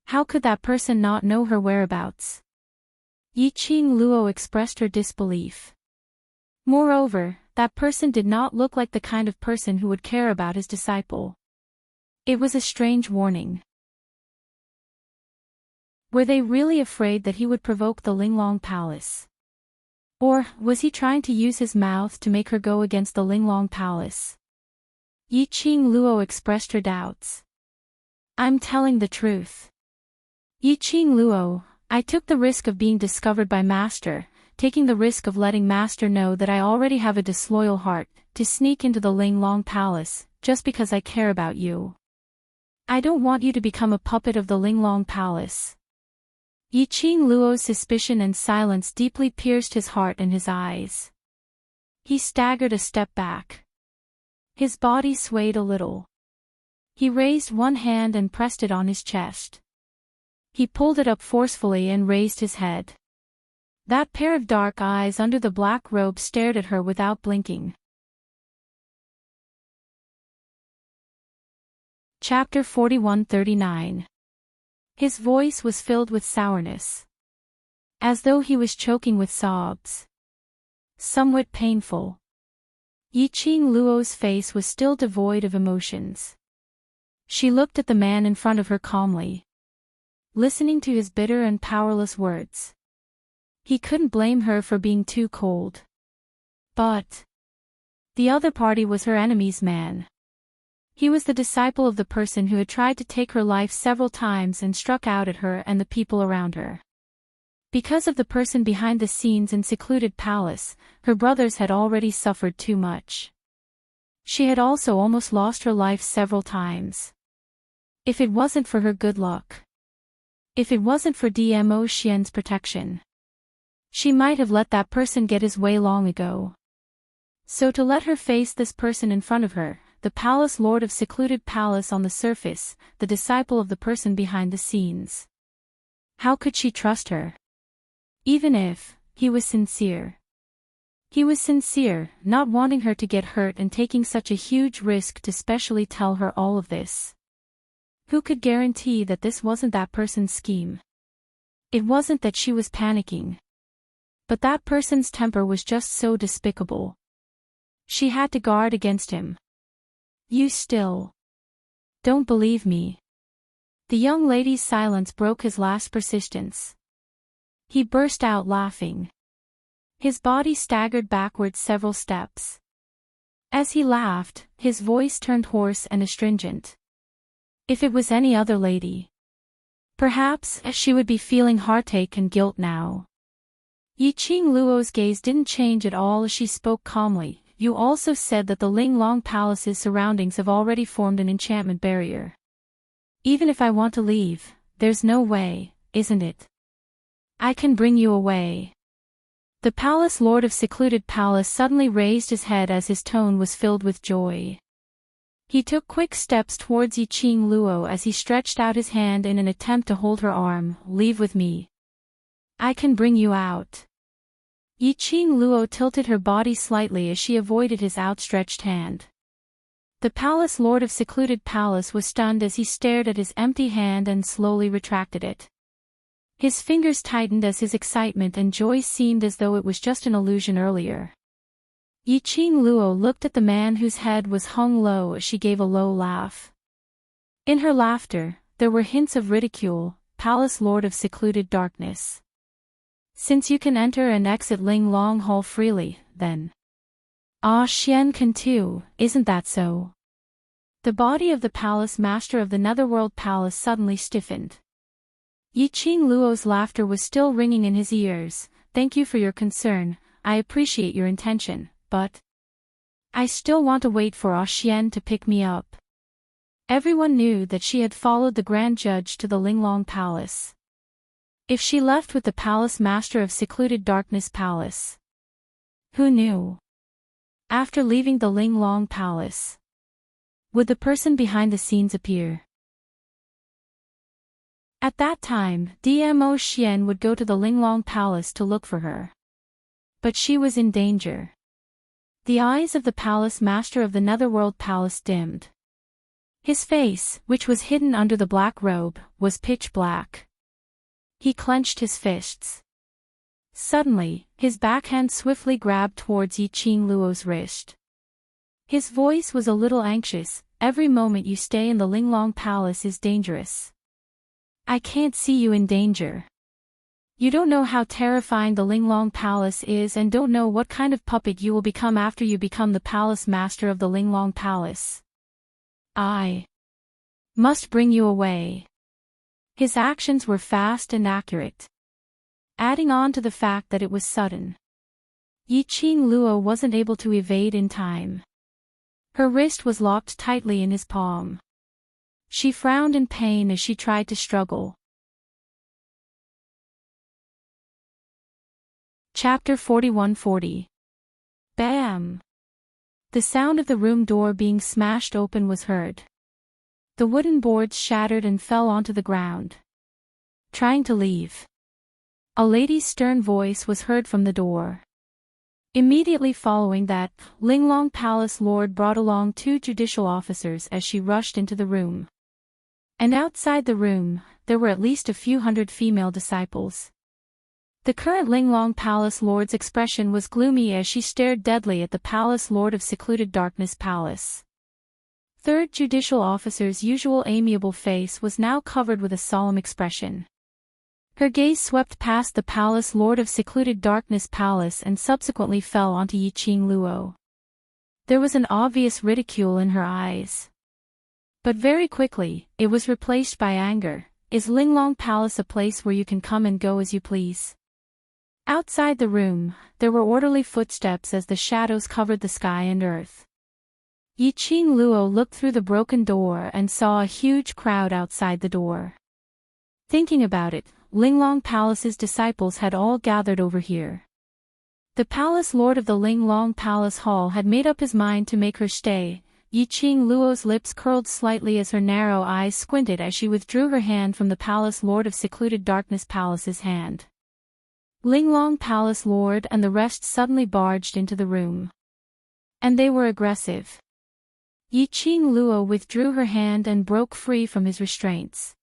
Speaker 1: How could that person not know her whereabouts? Yi Qing Luo expressed her disbelief. Moreover, that person did not look like the kind of person who would care about his disciple. It was a strange warning. Were they really afraid that he would provoke the Ling Long Palace? Or was he trying to use his mouth to make her go against the Ling Long Palace? Yi Qing Luo expressed her doubts. I'm telling the truth. Yi Qing Luo, I took the risk of being discovered by Master, taking the risk of letting Master know that I already have a disloyal heart, to sneak into the Ling Long Palace, just because I care about you. I don't want you to become a puppet of the Ling Long Palace. Yi Qing Luo's suspicion and silence deeply pierced his heart and his eyes. He staggered a step back. His body swayed a little. He raised one hand and pressed it on his chest. He pulled it up forcefully and raised his head. That pair of dark eyes under the black robe stared at her without blinking. Chapter 4139. His voice was filled with sourness, as though he was choking with sobs. somewhat painful. Yiqing Luo's face was still devoid of emotions. She looked at the man in front of her calmly, listening to his bitter and powerless words. He couldn't blame her for being too cold. But the other party was her enemy's man. He was the disciple of the person who had tried to take her life several times and struck out at her and the people around her. Because of the person behind the scenes in secluded palace, her brothers had already suffered too much. She had also almost lost her life several times. If it wasn't for her good luck, if it wasn't for Dmo Xian's protection, she might have let that person get his way long ago. So to let her face this person in front of her, the palace lord of secluded palace on the surface, the disciple of the person behind the scenes. How could she trust her? Even if he was sincere. He was sincere, not wanting her to get hurt and taking such a huge risk to specially tell her all of this. Who could guarantee that this wasn't that person's scheme? It wasn't that she was panicking. But that person's temper was just so despicable. She had to guard against him. You still don't believe me? The young lady's silence broke his last persistence. He burst out laughing. His body staggered backwards several steps. As he laughed, his voice turned hoarse and astringent. If it was any other lady, perhaps she would be feeling heartache and guilt now. Yiqing Luo's gaze didn't change at all as she spoke calmly. You also said that the Linglong Palace's surroundings have already formed an enchantment barrier. Even if I want to leave, there's no way, isn't it? I can bring you away. The palace lord of secluded palace suddenly raised his head as his tone was filled with joy. He took quick steps towards Yiqing Luo as he stretched out his hand in an attempt to hold her arm. Leave with me. I can bring you out. Yiqing Luo tilted her body slightly as she avoided his outstretched hand. The palace lord of secluded palace was stunned as he stared at his empty hand and slowly retracted it. His fingers tightened as his excitement and joy seemed as though it was just an illusion earlier. Yiqing Luo looked at the man whose head was hung low as she gave a low laugh. In her laughter, there were hints of ridicule. Palace lord of secluded darkness. Since you can enter and exit Linglong Hall freely, then Xian can too, isn't that so? The body of the palace master of the Netherworld Palace suddenly stiffened. Yiqing Luo's laughter was still ringing in his ears. Thank you for your concern, I appreciate your intention, but I still want to wait for Xian to pick me up. Everyone knew that she had followed the Grand Judge to the Linglong Palace. If she left with the palace master of secluded darkness palace, who knew? After leaving the Linglong Palace, would the person behind the scenes appear? At that time, Dmo Xian would go to the Linglong Palace to look for her. But she was in danger. The eyes of the palace master of the Netherworld Palace dimmed. His face, which was hidden under the black robe, was pitch black. He clenched his fists. Suddenly, his backhand swiftly grabbed towards Yiqing Luo's wrist. His voice was a little anxious. Every moment you stay in the Linglong Palace is dangerous. I can't see you in danger. You don't know how terrifying the Linglong Palace is and don't know what kind of puppet you will become after you become the palace master of the Linglong Palace. I must bring you away. His actions were fast and accurate, adding on to the fact that it was sudden. Yiqing Luo wasn't able to evade in time. Her wrist was locked tightly in his palm. She frowned in pain as she tried to struggle. Chapter 4140. Bam! The sound of the room door being smashed open was heard. The wooden boards shattered and fell onto the ground. Trying to leave. A lady's stern voice was heard from the door. Immediately following that, Linglong Palace Lord brought along 2 judicial officers as she rushed into the room. And outside the room, there were at least a few hundred female disciples. The current Linglong Palace Lord's expression was gloomy as she stared deadly at the Palace Lord of Secluded Darkness Palace. Third Judicial Officer's usual amiable face was now covered with a solemn expression. Her gaze swept past the Palace Lord of Secluded Darkness Palace and subsequently fell onto Yiqing Luo. There was an obvious ridicule in her eyes. But very quickly, it was replaced by anger. Is Linglong Palace a place where you can come and go as you please? Outside the room, there were orderly footsteps as the shadows covered the sky and earth. Yiqing Luo looked through the broken door and saw a huge crowd outside the door. Thinking about it, Linglong Palace's disciples had all gathered over here. The Palace Lord of the Linglong Palace Hall had made up his mind to make her stay. Yiqing Luo's lips curled slightly as her narrow eyes squinted as she withdrew her hand from the Palace Lord of Secluded Darkness Palace's hand. Linglong Palace Lord and the rest suddenly barged into the room. And they were aggressive. Yiqing Luo withdrew her hand and broke free from his restraints.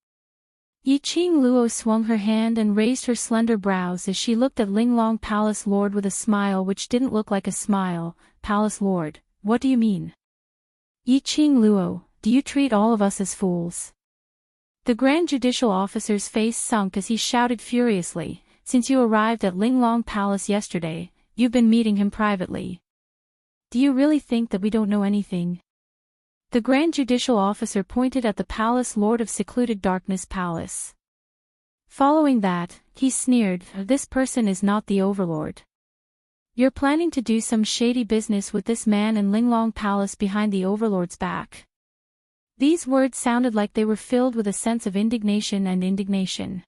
Speaker 1: Yiqing Luo swung her hand and raised her slender brows as she looked at Linglong Palace Lord with a smile which didn't look like a smile. Palace Lord, what do you mean? Yiqing Luo, do you treat all of us as fools? The Grand Judicial Officer's face sunk as he shouted furiously, since you arrived at Linglong Palace yesterday, you've been meeting him privately. Do you really think that we don't know anything? The Grand Judicial Officer pointed at the Palace Lord of Secluded Darkness Palace. Following that, he sneered, this person is not the Overlord. You're planning to do some shady business with this man in Linglong Palace behind the Overlord's back. These words sounded like they were filled with a sense of indignation and indignation.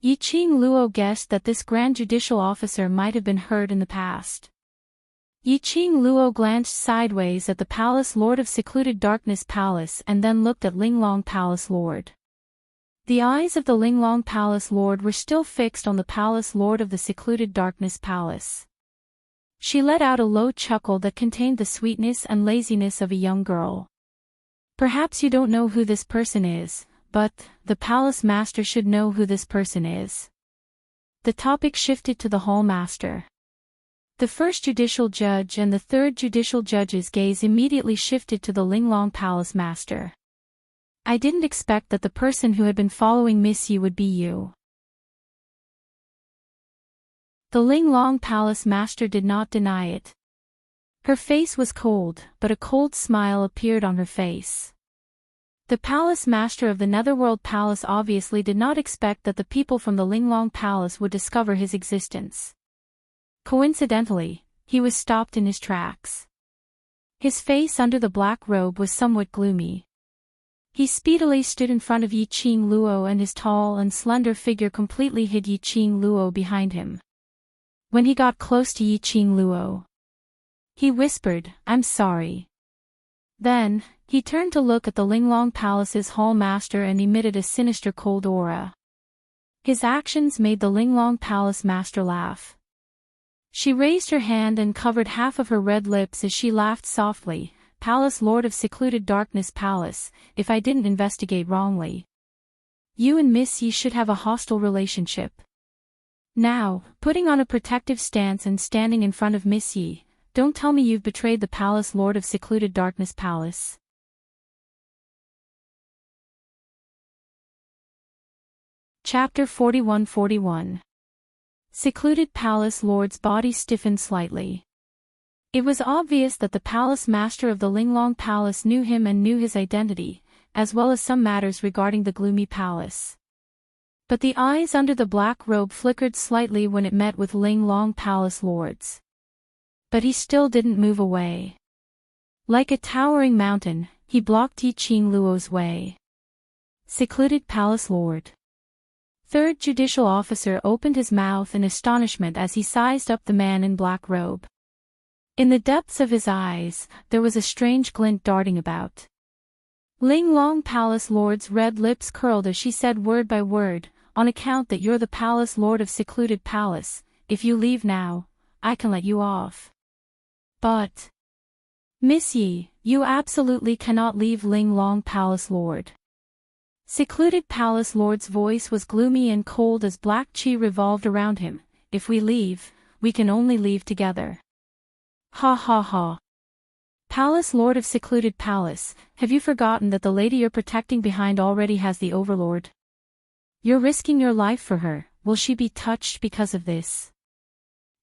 Speaker 1: Yiqing Luo guessed that this Grand Judicial Officer might have been hurt in the past. Yiqing Luo glanced sideways at the Palace Lord of Secluded Darkness Palace and then looked at Linglong Palace Lord. The eyes of the Linglong Palace Lord were still fixed on the Palace Lord of the Secluded Darkness Palace. She let out a low chuckle that contained the sweetness and laziness of a young girl. Perhaps you don't know who this person is, but the Palace Master should know who this person is. The topic shifted to the Hall Master. The first judicial judge and the third judicial judge's gaze immediately shifted to the Linglong Palace Master. I didn't expect that the person who had been following Miss Yi would be you. The Linglong Palace Master did not deny it. Her face was cold, but a cold smile appeared on her face. The Palace Master of the Netherworld Palace obviously did not expect that the people from the Linglong Palace would discover his existence. Coincidentally, he was stopped in his tracks. His face under the black robe was somewhat gloomy. He speedily stood in front of Yiqing Luo and his tall and slender figure completely hid Yiqing Luo behind him. When he got close to Yiqing Luo, he whispered, I'm sorry. Then, he turned to look at the Linglong Palace's Hall Master and emitted a sinister cold aura. His actions made the Linglong Palace Master laugh. She raised her hand and covered half of her red lips as she laughed softly. Palace Lord of Secluded Darkness Palace, if I didn't investigate wrongly, you and Miss Yi should have a hostile relationship. Now, putting on a protective stance and standing in front of Miss Yi, don't tell me you've betrayed the Palace Lord of Secluded Darkness Palace. Chapter 41-41. Secluded Palace Lord's body stiffened slightly. It was obvious that the Palace Master of the Linglong Palace knew him and knew his identity, as well as some matters regarding the gloomy palace. But the eyes under the black robe flickered slightly when it met with Linglong Palace Lord's. But he still didn't move away. Like a towering mountain, he blocked Yiqing Luo's way. Secluded Palace Lord. Third Judicial Officer opened his mouth in astonishment as he sized up the man in black robe. In the depths of his eyes, there was a strange glint darting about. Linglong Palace Lord's red lips curled as she said word by word, on account that you're the Palace Lord of Secluded Palace, if you leave now, I can let you off. But Miss Yi, you absolutely cannot leave Linglong Palace Lord. Secluded Palace Lord's voice was gloomy and cold as black chi revolved around him. If we leave, we can only leave together. Ha ha ha. Palace Lord of Secluded Palace, have you forgotten that the lady you're protecting behind already has the overlord? You're risking your life for her. Will she be touched because of this?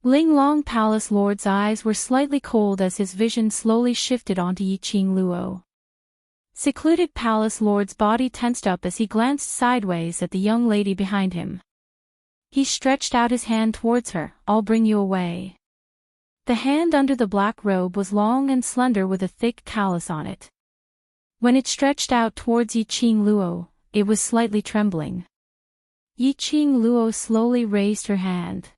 Speaker 1: Linglong Palace Lord's eyes were slightly cold as his vision slowly shifted onto Yiqing Luo. Secluded Palace Lord's body tensed up as he glanced sideways at the young lady behind him. He stretched out his hand towards her. I'll bring you away. The hand under the black robe was long and slender with a thick callus on it. When it stretched out towards Yiqing Luo, it was slightly trembling. Yiqing Luo slowly raised her hand.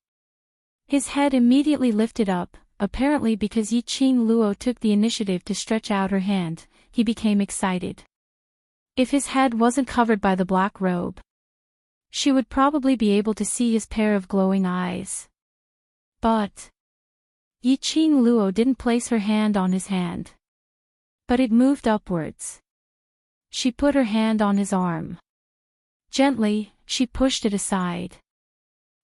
Speaker 1: His head immediately lifted up, apparently because Yiqing Luo took the initiative to stretch out her hand. He became excited. If his head wasn't covered by the black robe, she would probably be able to see his pair of glowing eyes. But Yiqing Luo didn't place her hand on his hand, but it moved upwards. She put her hand on his arm. Gently, she pushed it aside.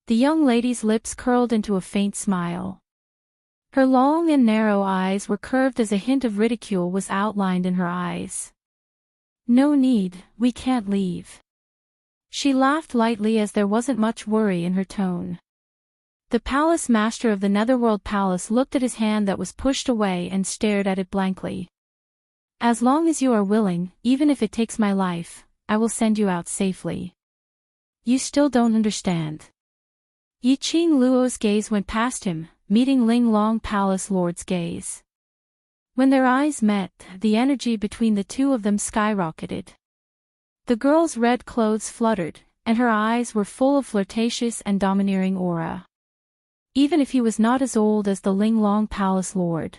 Speaker 1: The young lady's lips curled into a faint smile. Her long and narrow eyes were curved as a hint of ridicule was outlined in her eyes. No need, we can't leave. She laughed lightly as there wasn't much worry in her tone. The palace master of the Netherworld Palace looked at his hand that was pushed away and stared at it blankly. As long as you are willing, even if it takes my life, I will send you out safely. You still don't understand. Yiqing Luo's gaze went past him, meeting Linglong Palace Lord's gaze. When their eyes met, the energy between the two of them skyrocketed. The girl's red clothes fluttered, and her eyes were full of flirtatious and domineering aura. Even if he was not as old as the Linglong Palace Lord.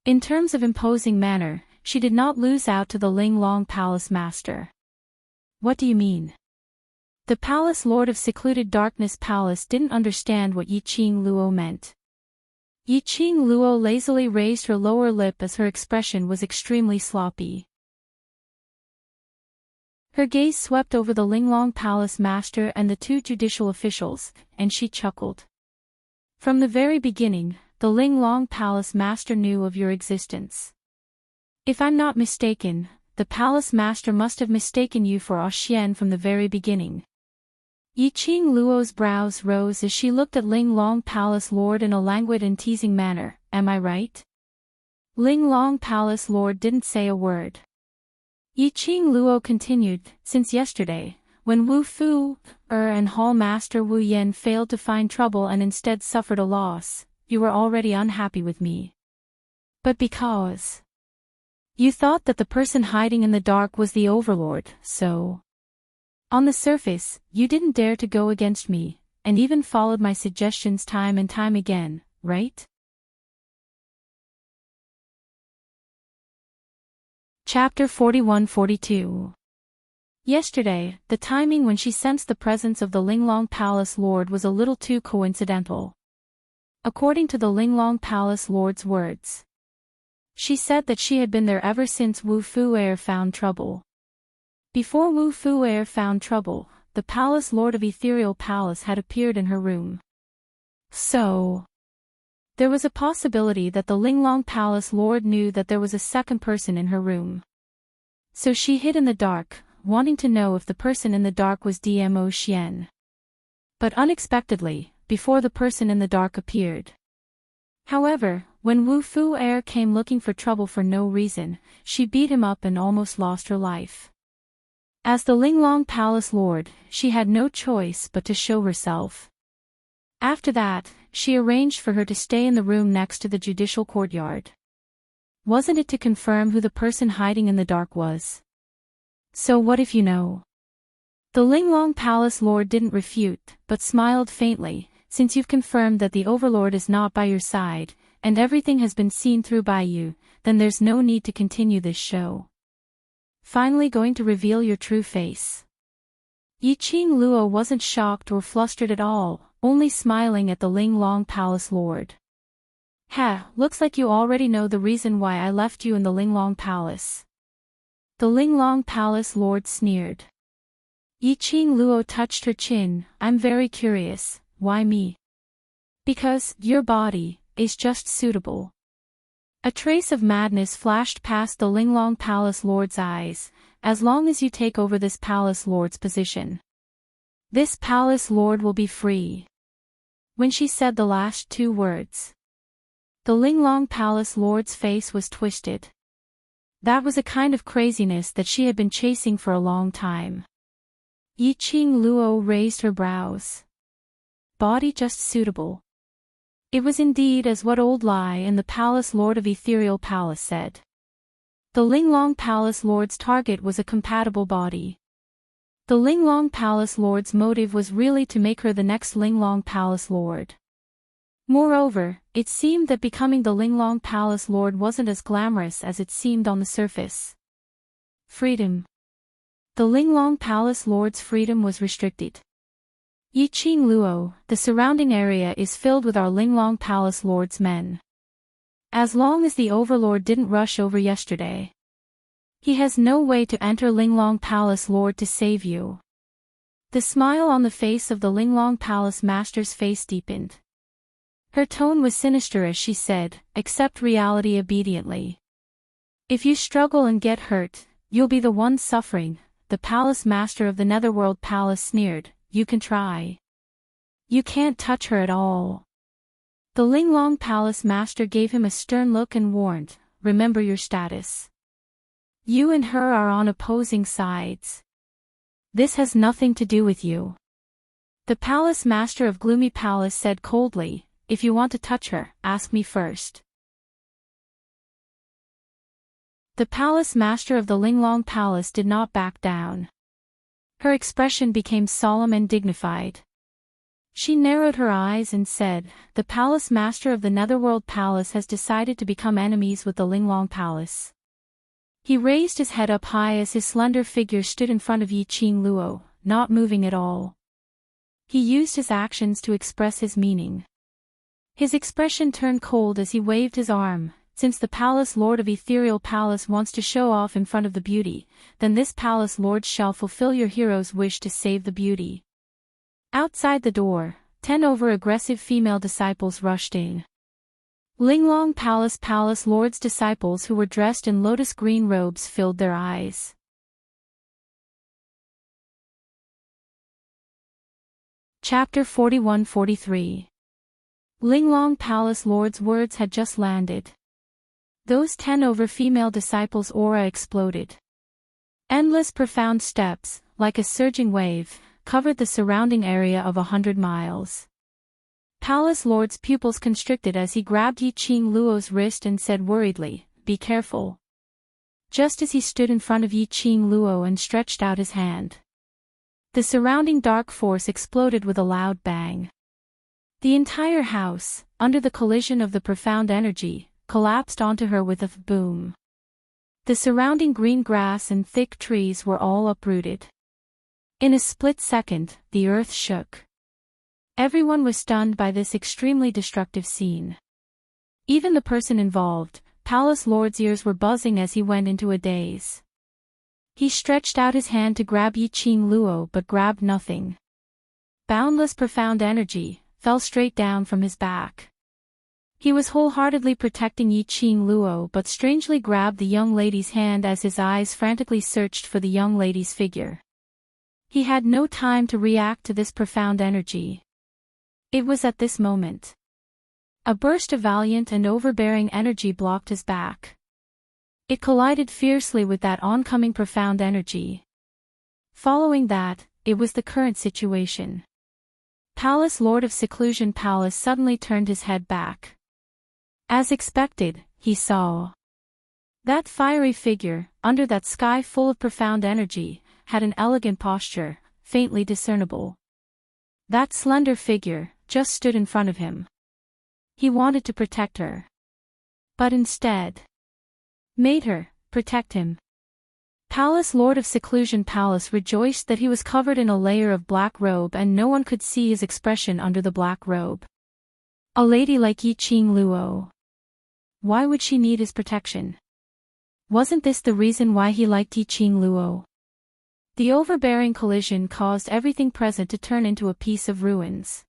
Speaker 1: In terms of imposing manner, she did not lose out to the Linglong Palace Master. What do you mean? The Palace Lord of Secluded Darkness Palace didn't understand what Yiqing Luo meant. Yiqing Luo lazily raised her lower lip as her expression was extremely sloppy. Her gaze swept over the Linglong Palace Master and the two judicial officials, and she chuckled. From the very beginning, the Linglong Palace Master knew of your existence. If I'm not mistaken, the Palace Master must have mistaken you for Xian from the very beginning. Yiqing Luo's brows rose as she looked at Linglong Palace Lord in a languid and teasing manner. Am I right? Linglong Palace Lord didn't say a word. Yiqing Luo continued, since yesterday, when Wu Fu, and Hall Master Wu Yen failed to find trouble and instead suffered a loss, you were already unhappy with me. But because you thought that the person hiding in the dark was the Overlord, so on the surface, you didn't dare to go against me, and even followed my suggestions time and time again, right? Chapter 41-42. Yesterday, the timing when she sensed the presence of the Linglong Palace Lord was a little too coincidental. According to the Linglong Palace Lord's words, she said that she had been there ever since Wu Fu'er found trouble. Before Wu Fu'er found trouble, the Palace Lord of Ethereal Palace had appeared in her room. So there was a possibility that the Linglong Palace Lord knew that there was a second person in her room. So she hid in the dark, wanting to know if the person in the dark was Dmo Xian. But unexpectedly, before the person in the dark appeared. However, when Wu Fu'er came looking for trouble for no reason, she beat him up and almost lost her life. As the Linglong Palace Lord, she had no choice but to show herself. After that, she arranged for her to stay in the room next to the judicial courtyard. Wasn't it to confirm who the person hiding in the dark was? So what if you know? The Linglong Palace Lord didn't refute, but smiled faintly, since you've confirmed that the Overlord is not by your side, and everything has been seen through by you, then there's no need to continue this show. Finally going to reveal your true face. Yiqing Luo wasn't shocked or flustered at all, only smiling at the Linglong Palace Lord. Ha, looks like you already know the reason why I left you in the Linglong Palace. The Linglong Palace Lord sneered. Yi Qing Luo touched her chin. I'm very curious, why me? Because your body is just suitable. A trace of madness flashed past the Linglong Palace Lord's eyes. As long as you take over this Palace Lord's position, this Palace Lord will be free. When she said the last two words, the Linglong Palace Lord's face was twisted. That was a kind of craziness that she had been chasing for a long time. Yi Qing Luo raised her brows. Body just suitable. It was indeed as what old Lai and the Palace Lord of Ethereal Palace said. The Linglong Palace Lord's target was a compatible body. The Linglong Palace Lord's motive was really to make her the next Linglong Palace Lord. Moreover, it seemed that becoming the Linglong Palace Lord wasn't as glamorous as it seemed on the surface. Freedom. The Linglong Palace Lord's freedom was restricted. Yi Qing Luo, the surrounding area is filled with our Linglong Palace Lord's men. As long as the Overlord didn't rush over yesterday, he has no way to enter Linglong Palace Lord to save you. The smile on the face of the Linglong Palace Master's face deepened. Her tone was sinister as she said, accept reality obediently. If you struggle and get hurt, you'll be the one suffering. The Palace Master of the Netherworld Palace sneered, you can try. You can't touch her at all. The Linglong Palace Master gave him a stern look and warned, remember your status. You and her are on opposing sides. This has nothing to do with you. The Palace Master of Gloomy Palace said coldly, if you want to touch her, ask me first. The Palace Master of the Linglong Palace did not back down. Her expression became solemn and dignified. She narrowed her eyes and said, the Palace Master of the Netherworld Palace has decided to become enemies with the Linglong Palace. He raised his head up high as his slender figure stood in front of Yi Qing Luo, not moving at all. He used his actions to express his meaning. His expression turned cold as he waved his arm. Since the Palace Lord of Ethereal Palace wants to show off in front of the beauty, then this Palace Lord shall fulfill your hero's wish to save the beauty. Outside the door, 10 over-aggressive female disciples rushed in. Linglong Palace Lord's disciples who were dressed in lotus green robes filled their eyes. Chapter 41-43. Linglong Palace Lord's words had just landed. Those 10 over female disciples' aura exploded. Endless profound steps, like a surging wave, covered the surrounding area of 100 miles. Palace Lord's pupils constricted as he grabbed Yi Qing Luo's wrist and said worriedly, be careful. Just as he stood in front of Yi Qing Luo and stretched out his hand, the surrounding dark force exploded with a loud bang. The entire house, under the collision of the profound energy, collapsed onto her with a boom. The surrounding green grass and thick trees were all uprooted. In a split second, the earth shook. Everyone was stunned by this extremely destructive scene. Even the person involved, Palace Lord's ears were buzzing as he went into a daze. He stretched out his hand to grab Yi Qing Luo but grabbed nothing. Boundless profound energy fell straight down from his back. He was wholeheartedly protecting Yi Qing Luo but strangely grabbed the young lady's hand as his eyes frantically searched for the young lady's figure. He had no time to react to this profound energy. It was at this moment. A burst of valiant and overbearing energy blocked his back. It collided fiercely with that oncoming profound energy. Following that, it was the current situation. Palace Lord of Seclusion Palace suddenly turned his head back. As expected, he saw that fiery figure, under that sky full of profound energy, had an elegant posture, faintly discernible. That slender figure just stood in front of him. He wanted to protect her, but instead made her protect him. Palace Lord of Seclusion Palace rejoiced that he was covered in a layer of black robe and no one could see his expression under the black robe. A lady like Yi Qing Luo. Why would she need his protection? Wasn't this the reason why he liked Yiqing Luo? The overbearing collision caused everything present to turn into a piece of ruins.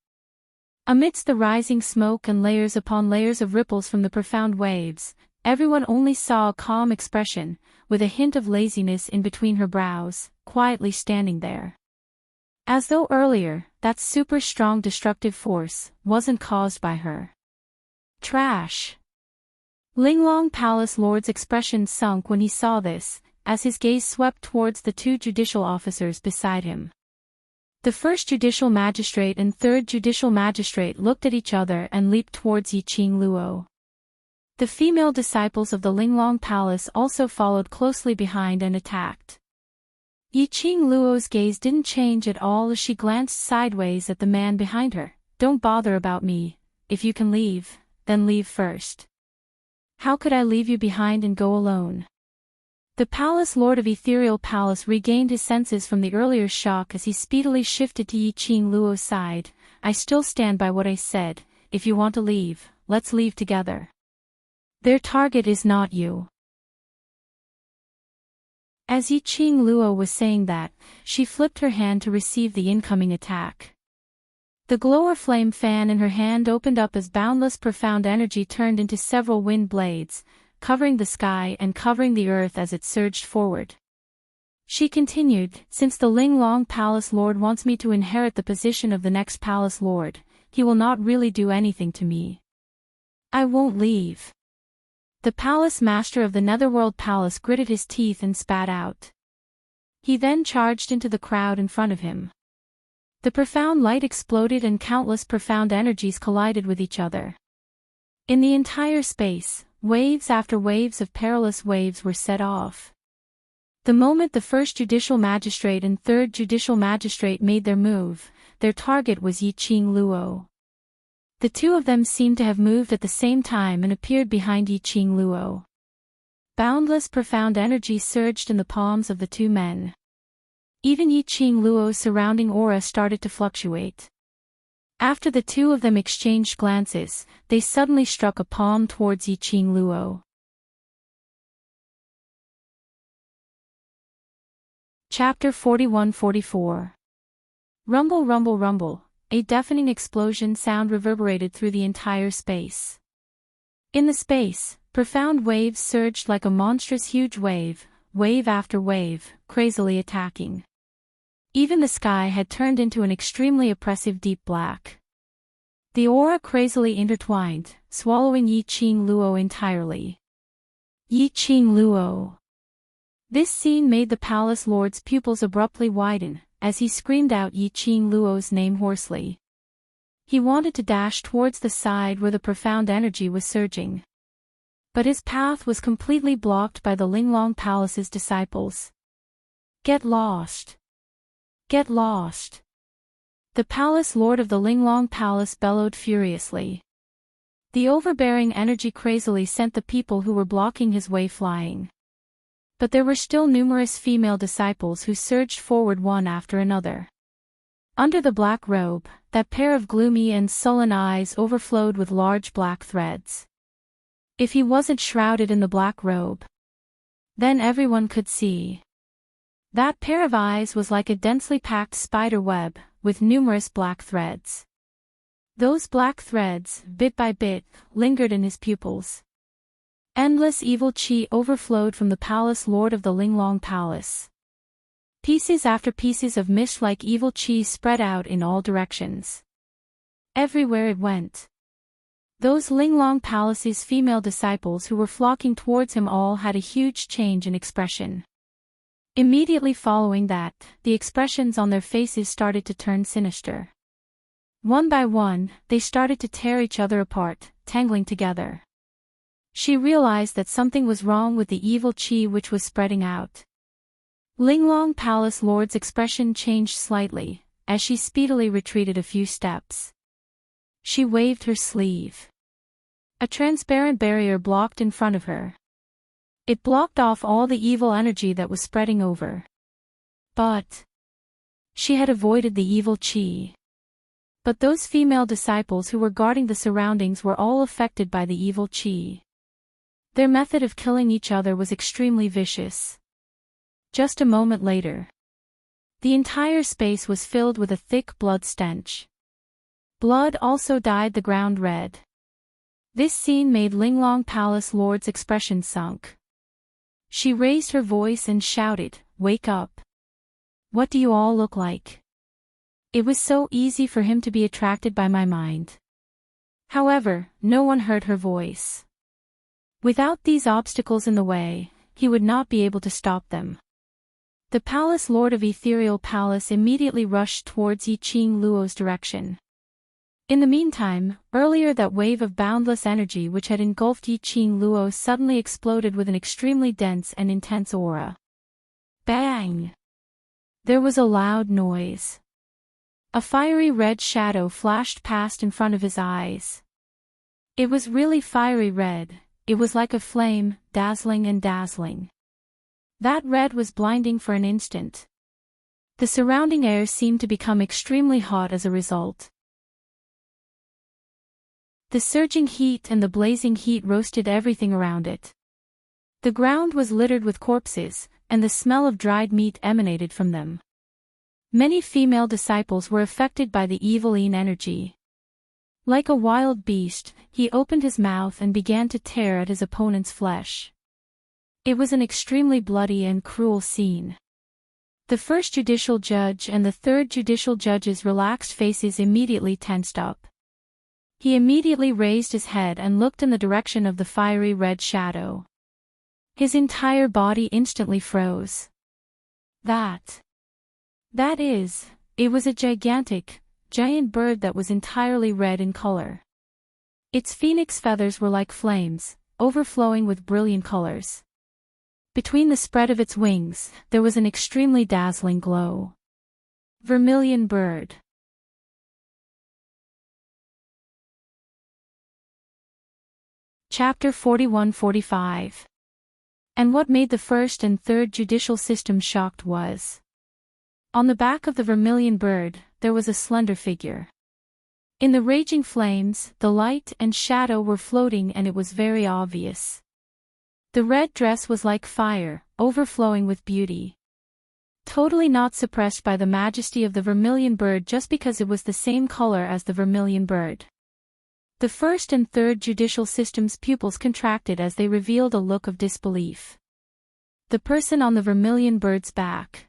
Speaker 1: Amidst the rising smoke and layers upon layers of ripples from the profound waves, everyone only saw a calm expression, with a hint of laziness in between her brows, quietly standing there. As though earlier, that super strong destructive force wasn't caused by her. Trash. Linglong Palace Lord's expression sunk when he saw this, as his gaze swept towards the two judicial officers beside him. The first judicial magistrate and third judicial magistrate looked at each other and leaped towards Yiqing Luo. The female disciples of the Linglong Palace also followed closely behind and attacked. Yiqing Luo's gaze didn't change at all as she glanced sideways at the man behind her. Don't bother about me. If you can leave, then leave first. How could I leave you behind and go alone? The Palace Lord of Ethereal Palace regained his senses from the earlier shock as he speedily shifted to Yiqing Luo's side. I still stand by what I said. If you want to leave, let's leave together. Their target is not you. As Yiqing Luo was saying that, she flipped her hand to receive the incoming attack. The glower flame fan in her hand opened up as boundless profound energy turned into several wind blades, covering the sky and covering the earth as it surged forward. She continued, since the Linglong Palace Lord wants me to inherit the position of the next Palace Lord, he will not really do anything to me. I won't leave. The Palace Master of the Netherworld Palace gritted his teeth and spat out. He then charged into the crowd in front of him. The profound light exploded and countless profound energies collided with each other. In the entire space, waves after waves of perilous waves were set off. The moment the first judicial magistrate and third judicial magistrate made their move, their target was Yiqing Luo. The two of them seemed to have moved at the same time and appeared behind Yiqing Luo. Boundless profound energy surged in the palms of the two men. Even Yiqing Luo's surrounding aura started to fluctuate. After the two of them exchanged glances, they suddenly struck a palm towards Yiqing Luo. Chapter 41-44. Rumble, rumble, rumble. A deafening explosion sound reverberated through the entire space. In the space, profound waves surged like a monstrous huge wave, wave after wave, crazily attacking. Even the sky had turned into an extremely oppressive deep black. The aura crazily intertwined, swallowing Yiqing Luo entirely. Yiqing Luo. This scene made the Palace Lord's pupils abruptly widen, as he screamed out Yiqing Luo's name hoarsely. He wanted to dash towards the side where the profound energy was surging. But his path was completely blocked by the Linglong Palace's disciples. Get lost. Get lost. The Palace Lord of the Linglong Palace bellowed furiously. The overbearing energy crazily sent the people who were blocking his way flying. But there were still numerous female disciples who surged forward one after another. Under the black robe, that pair of gloomy and sullen eyes overflowed with large black threads. If he wasn't shrouded in the black robe, then everyone could see. That pair of eyes was like a densely packed spider web, with numerous black threads. Those black threads, bit by bit, lingered in his pupils. Endless evil chi overflowed from the Palace Lord of the Linglong Palace. Pieces after pieces of mist-like evil chi spread out in all directions. Everywhere it went. Those Linglong Palace's female disciples who were flocking towards him all had a huge change in expression. Immediately following that, the expressions on their faces started to turn sinister. One by one, they started to tear each other apart, tangling together. She realized that something was wrong with the evil chi which was spreading out. Linglong Palace Lord's expression changed slightly, as she speedily retreated a few steps. She waved her sleeve. A transparent barrier blocked in front of her. It blocked off all the evil energy that was spreading over. But she had avoided the evil chi. But those female disciples who were guarding the surroundings were all affected by the evil chi. Their method of killing each other was extremely vicious. Just a moment later, the entire space was filled with a thick blood stench. Blood also dyed the ground red. This scene made Linglong Palace Lord's expression sunk. She raised her voice and shouted, "Wake up! What do you all look like?" It was so easy for him to be attracted by my mind. However, no one heard her voice. Without these obstacles in the way, he would not be able to stop them. The Palace Lord of Ethereal Palace immediately rushed towards Yi Qing Luo's direction. In the meantime, earlier that wave of boundless energy which had engulfed Yi Qing Luo suddenly exploded with an extremely dense and intense aura. Bang! There was a loud noise. A fiery red shadow flashed past in front of his eyes. It was really fiery red, it was like a flame, dazzling and dazzling. That red was blinding for an instant. The surrounding air seemed to become extremely hot as a result. The surging heat and the blazing heat roasted everything around it. The ground was littered with corpses, and the smell of dried meat emanated from them. Many female disciples were affected by the eviline energy. Like a wild beast, he opened his mouth and began to tear at his opponent's flesh. It was an extremely bloody and cruel scene. The first judicial judge and the third judicial judge's relaxed faces immediately tensed up. He immediately raised his head and looked in the direction of the fiery red shadow. His entire body instantly froze. It was a giant bird that was entirely red in color. Its phoenix feathers were like flames, overflowing with brilliant colors. Between the spread of its wings, there was an extremely dazzling glow. Vermilion bird. Chapter 41-45. And what made the first and third judicial systems shocked was, on the back of the vermilion bird, there was a slender figure. In the raging flames, the light and shadow were floating and it was very obvious. The red dress was like fire, overflowing with beauty. Totally not suppressed by the majesty of the vermilion bird just because it was the same color as the vermilion bird. The first and third judicial system's pupils contracted as they revealed a look of disbelief. The person on the vermilion bird's back.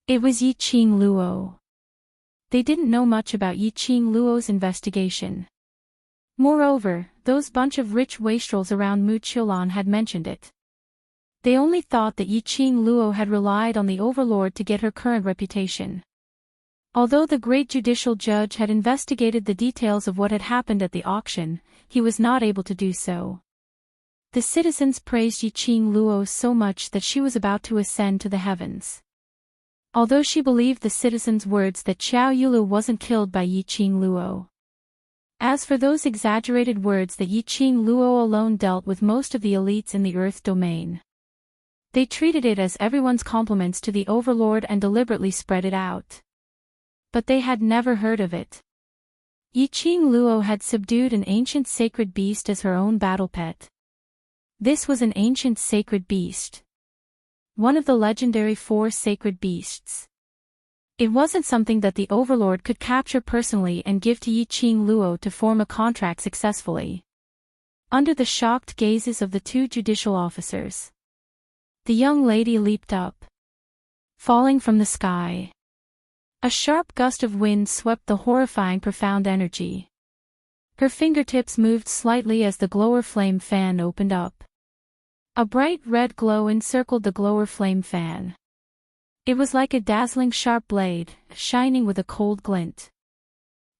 Speaker 1: It was Yi Qing Luo. They didn't know much about Yi Qing Luo's investigation. Moreover, those bunch of rich wastrels around Mu Qiulan had mentioned it. They only thought that Yi Qing Luo had relied on the overlord to get her current reputation. Although the great judicial judge had investigated the details of what had happened at the auction, he was not able to do so. The citizens praised Yi Qing Luo so much that she was about to ascend to the heavens. Although she believed the citizens' words that Xiao Yulu wasn't killed by Yi Qing Luo. As for those exaggerated words that Yi Qing Luo alone dealt with most of the elites in the Earth domain. They treated it as everyone's compliments to the overlord and deliberately spread it out. But they had never heard of it. Yi Qing Luo had subdued an ancient sacred beast as her own battle pet. This was an ancient sacred beast. One of the legendary 4 sacred beasts. It wasn't something that the overlord could capture personally and give to Yi Qing Luo to form a contract successfully. Under the shocked gazes of the 2 judicial officers, the young lady leaped up, falling from the sky. A sharp gust of wind swept the horrifying profound energy. Her fingertips moved slightly as the glower flame fan opened up. A bright red glow encircled the glower flame fan. It was like a dazzling sharp blade, shining with a cold glint.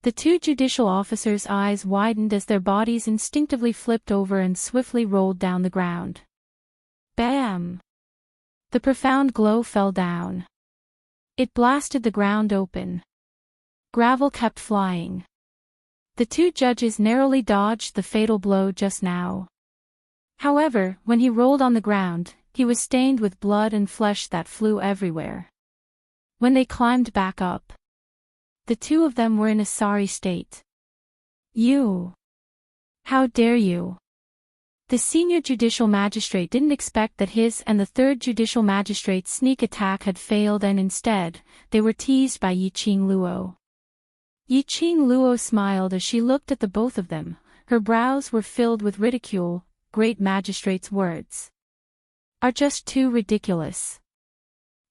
Speaker 1: The 2 judicial officers' eyes widened as their bodies instinctively flipped over and swiftly rolled down the ground. Bam! The profound glow fell down. It blasted the ground open. Gravel kept flying. The 2 judges narrowly dodged the fatal blow just now. However, when he rolled on the ground, he was stained with blood and flesh that flew everywhere. When they climbed back up, the 2 of them were in a sorry state. You! How dare you! The senior judicial magistrate didn't expect that his and the third judicial magistrate's sneak attack had failed, and instead, they were teased by Yiqing Luo. Yiqing Luo smiled as she looked at the both of them. Her brows were filled with ridicule. Great magistrate's words are just too ridiculous.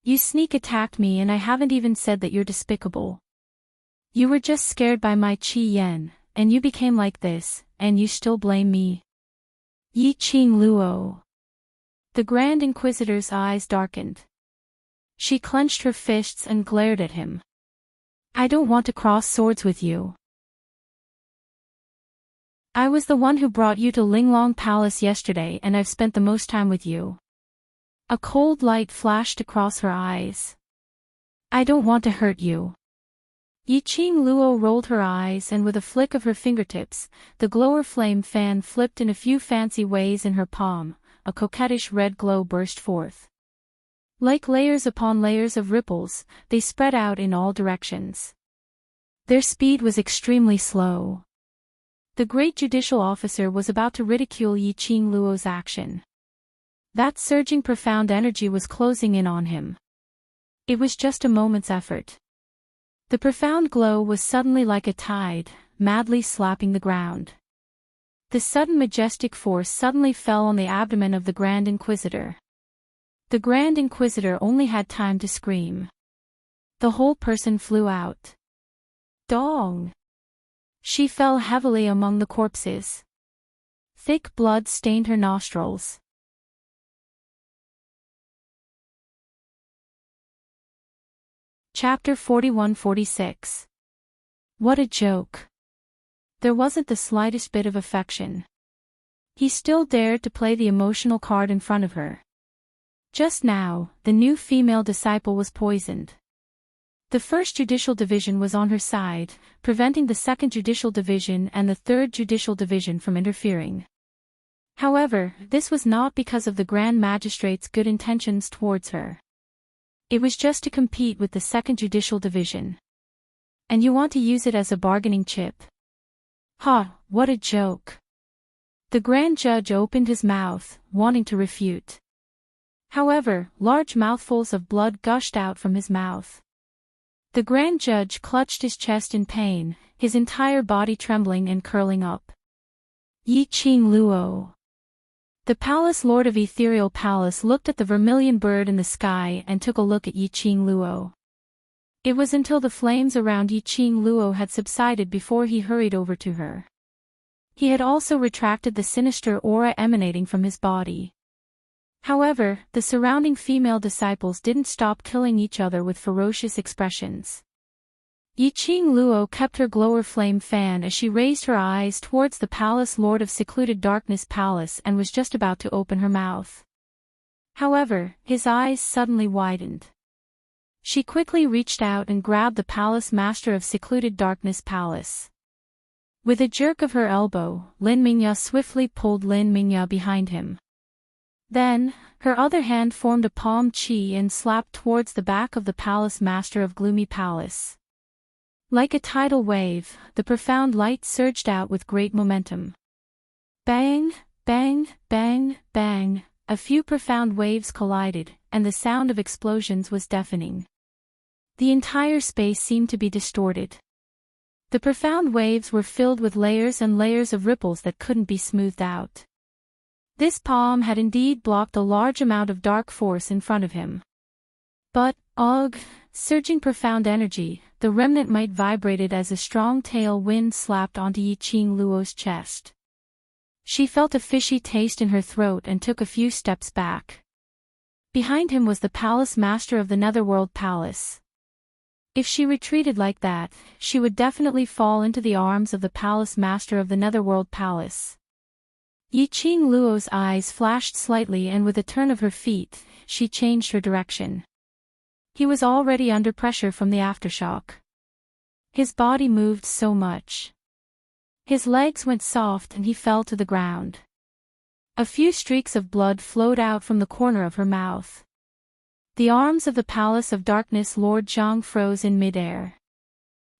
Speaker 1: You sneak attacked me and I haven't even said that you're despicable. You were just scared by my Qi Yan, and you became like this, and you still blame me. Yiqing Luo. The Grand Inquisitor's eyes darkened. She clenched her fists and glared at him. I don't want to cross swords with you. I was the one who brought you to Linglong Palace yesterday, and I've spent the most time with you. A cold light flashed across her eyes. I don't want to hurt you. Yiqing Luo rolled her eyes, and with a flick of her fingertips, the glower flame fan flipped in a few fancy ways in her palm. A coquettish red glow burst forth. Like layers upon layers of ripples, they spread out in all directions. Their speed was extremely slow. The great judicial officer was about to ridicule Yiqing Luo's action. That surging profound energy was closing in on him. It was just a moment's effort. The profound glow was suddenly like a tide, madly slapping the ground. The sudden majestic force suddenly fell on the abdomen of the Grand Inquisitor. The Grand Inquisitor only had time to scream. The whole person flew out. Dong! She fell heavily among the corpses. Thick blood stained her nostrils. Chapter 41-46. What a joke. There wasn't the slightest bit of affection. He still dared to play the emotional card in front of her. Just now, the new female disciple was poisoned. The first judicial division was on her side, preventing the second judicial division and the third judicial division from interfering. However, this was not because of the Grand Magistrate's good intentions towards her. It was just to compete with the second judicial division. And you want to use it as a bargaining chip? Ha, what a joke. The Grand Judge opened his mouth, wanting to refute. However, large mouthfuls of blood gushed out from his mouth. The Grand Judge clutched his chest in pain, his entire body trembling and curling up. Yiqing Luo. The Palace Lord of Ethereal Palace looked at the vermilion bird in the sky and took a look at Yiqing Luo. It was until the flames around Yiqing Luo had subsided before he hurried over to her. He had also retracted the sinister aura emanating from his body. However, the surrounding female disciples didn't stop killing each other with ferocious expressions. Yiqing Luo kept her glower flame fan as she raised her eyes towards the Palace Lord of Secluded Darkness Palace and was just about to open her mouth. However, his eyes suddenly widened. She quickly reached out and grabbed the Palace Master of Secluded Darkness Palace. With a jerk of her elbow, Lin Mingya swiftly pulled Lin Mingya behind him. Then, her other hand formed a palm chi and slapped towards the back of the Palace Master of Gloomy Palace. Like a tidal wave, the profound light surged out with great momentum. Bang, bang, bang, bang, a few profound waves collided, and the sound of explosions was deafening. The entire space seemed to be distorted. The profound waves were filled with layers and layers of ripples that couldn't be smoothed out. This palm had indeed blocked a large amount of dark force in front of him. But, ugh, surging profound energy, the remnant might vibrated as a strong tail wind slapped onto Yiqing Luo's chest. She felt a fishy taste in her throat and took a few steps back. Behind him was the Palace Master of the Netherworld Palace. If she retreated like that, she would definitely fall into the arms of the Palace Master of the Netherworld Palace. Yiqing Luo's eyes flashed slightly, and with a turn of her feet, she changed her direction. He was already under pressure from the aftershock. His body moved so much. His legs went soft and he fell to the ground. A few streaks of blood flowed out from the corner of her mouth. The arms of the Palace of Darkness Lord Zhang froze in midair.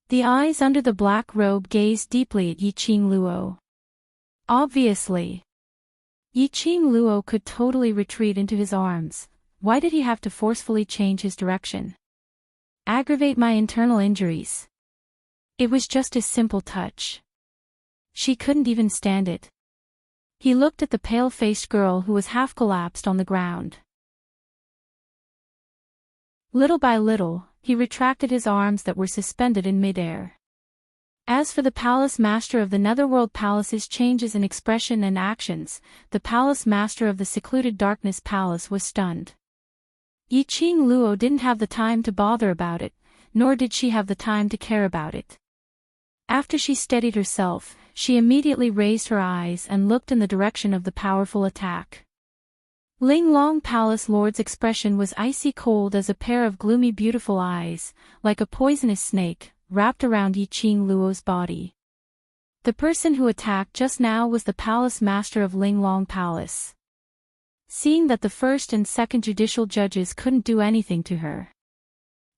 Speaker 1: The eyes under the black robe gazed deeply at Yiqing Luo. Obviously. Yiqing Luo could totally retreat into his arms. Why did he have to forcefully change his direction? Aggravate my internal injuries. It was just a simple touch. She couldn't even stand it. He looked at the pale-faced girl who was half collapsed on the ground. Little by little, he retracted his arms that were suspended in midair. As for the palace master of the Netherworld Palace's changes in expression and actions, the palace master of the secluded Darkness Palace was stunned. Yiqing Luo didn't have the time to bother about it, nor did she have the time to care about it. After she steadied herself, she immediately raised her eyes and looked in the direction of the powerful attack. Linglong Palace Lord's expression was icy cold as a pair of gloomy beautiful eyes, like a poisonous snake, wrapped around Yiqing Luo's body. The person who attacked just now was the palace master of Linglong Palace. Seeing that the first and second judicial judges couldn't do anything to her,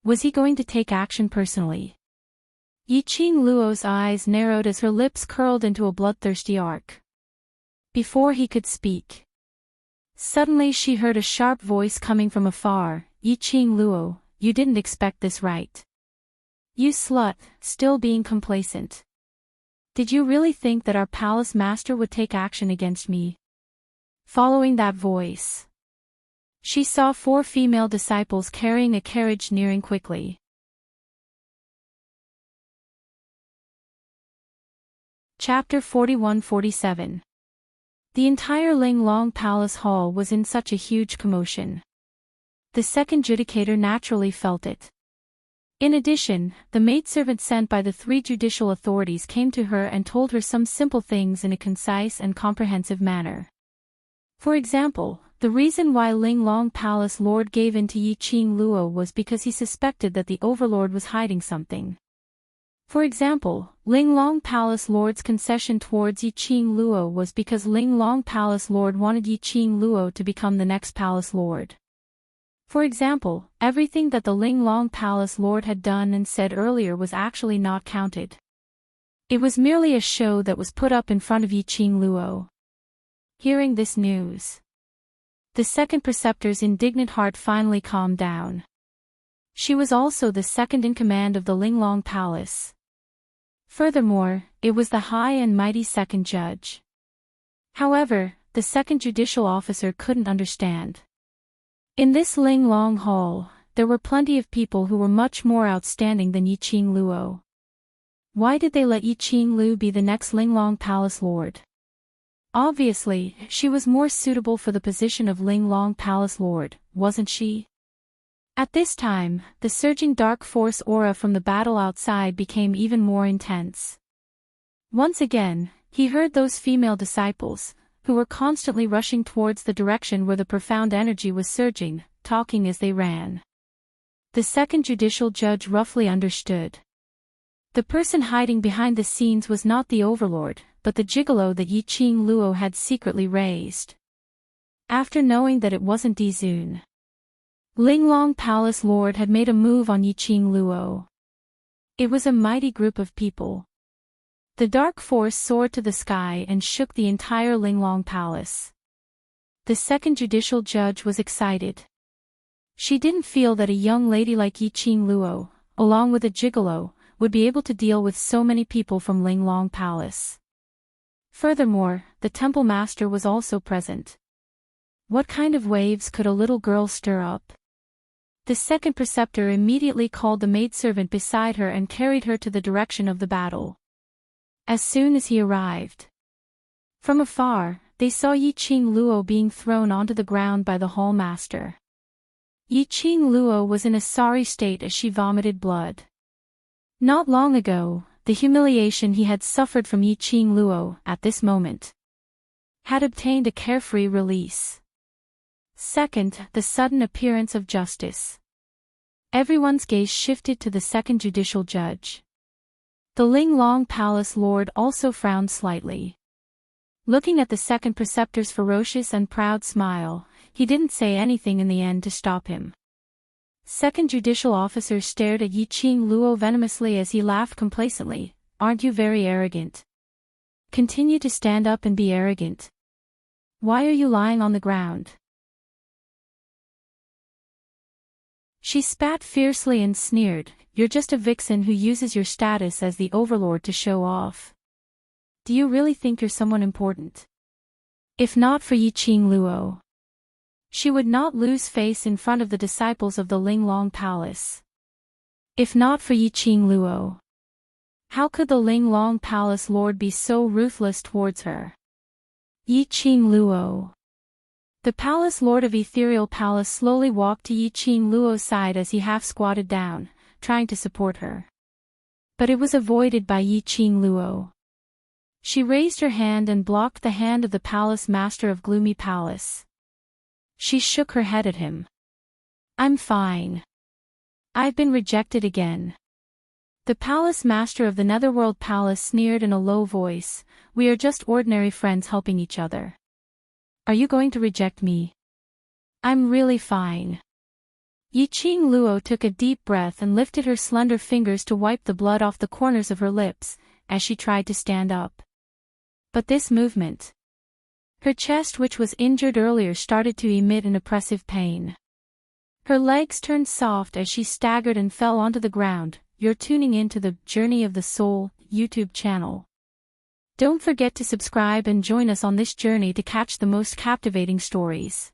Speaker 1: was he going to take action personally? Yiqing Luo's eyes narrowed as her lips curled into a bloodthirsty arc. Before he could speak, suddenly she heard a sharp voice coming from afar. Yiqing Luo, you didn't expect this, right? You slut, still being complacent. Did you really think that our palace master would take action against me? Following that voice, she saw 4 female disciples carrying a carriage nearing quickly. Chapter 41-47. The entire Linglong Palace Hall was in such a huge commotion. The second judicator naturally felt it. In addition, the maidservant sent by the 3 judicial authorities came to her and told her some simple things in a concise and comprehensive manner. For example, the reason why Linglong Palace Lord gave in to Yiqing Luo was because he suspected that the overlord was hiding something. For example, Linglong Palace Lord's concession towards Yiqing Luo was because Linglong Palace Lord wanted Yiqing Luo to become the next Palace Lord. For example, everything that the Linglong Palace Lord had done and said earlier was actually not counted. It was merely a show that was put up in front of Yiqing Luo. Hearing this news, the second preceptor's indignant heart finally calmed down. She was also the second in command of the Linglong Palace. Furthermore, it was the high and mighty second judge. However, the second judicial officer couldn't understand. In this Linglong Hall, there were plenty of people who were much more outstanding than Yiqing Luo. Why did they let Yiqing Lu be the next Linglong Palace Lord? Obviously, she was more suitable for the position of Linglong Palace Lord, wasn't she? At this time, the surging dark force aura from the battle outside became even more intense. Once again, he heard those female disciples, who were constantly rushing towards the direction where the profound energy was surging, talking as they ran. The second judicial judge roughly understood. The person hiding behind the scenes was not the overlord, but the gigolo that Yiqing Luo had secretly raised. After knowing that it wasn't Dizun, Linglong Palace Lord had made a move on Yiqing Luo. It was a mighty group of people. The dark force soared to the sky and shook the entire Linglong Palace. The second judicial judge was excited. She didn't feel that a young lady like Yiqing Luo, along with a gigolo, would be able to deal with so many people from Linglong Palace. Furthermore, the temple master was also present. What kind of waves could a little girl stir up? The second preceptor immediately called the maidservant beside her and carried her to the direction of the battle. As soon as he arrived, from afar, they saw Yiqing Luo being thrown onto the ground by the hall master. Yiqing Luo was in a sorry state as she vomited blood. Not long ago, the humiliation he had suffered from Yiqing Luo, at this moment, had obtained a carefree release. Second, the sudden appearance of justice. Everyone's gaze shifted to the second judicial judge. The Linglong Palace Lord also frowned slightly. Looking at the second preceptor's ferocious and proud smile, he didn't say anything in the end to stop him. Second judicial officer stared at Yiqing Luo venomously as he laughed complacently. Aren't you very arrogant? Continue to stand up and be arrogant. Why are you lying on the ground? She spat fiercely and sneered, you're just a vixen who uses your status as the overlord to show off. Do you really think you're someone important? If not for Yi Qing Luo, she would not lose face in front of the disciples of the Linglong Palace. If not for Yi Qing Luo, how could the Linglong Palace Lord be so ruthless towards her? Yi Qing Luo. The Palace Lord of Ethereal Palace slowly walked to Yi Qing Luo's side as he half squatted down, trying to support her. But it was avoided by Yi Qing Luo. She raised her hand and blocked the hand of the Palace Master of Gloomy Palace. She shook her head at him. I'm fine. I've been rejected again. The Palace Master of the Netherworld Palace sneered in a low voice, we are just ordinary friends helping each other. Are you going to reject me? I'm really fine. Yi Qing Luo took a deep breath and lifted her slender fingers to wipe the blood off the corners of her lips, as she tried to stand up. But this movement. Her chest, which was injured earlier, started to emit an oppressive pain. Her legs turned soft as she staggered and fell onto the ground. You're tuning in to the Journey of the Soul YouTube channel. Don't forget to subscribe and join us on this journey to catch the most captivating stories.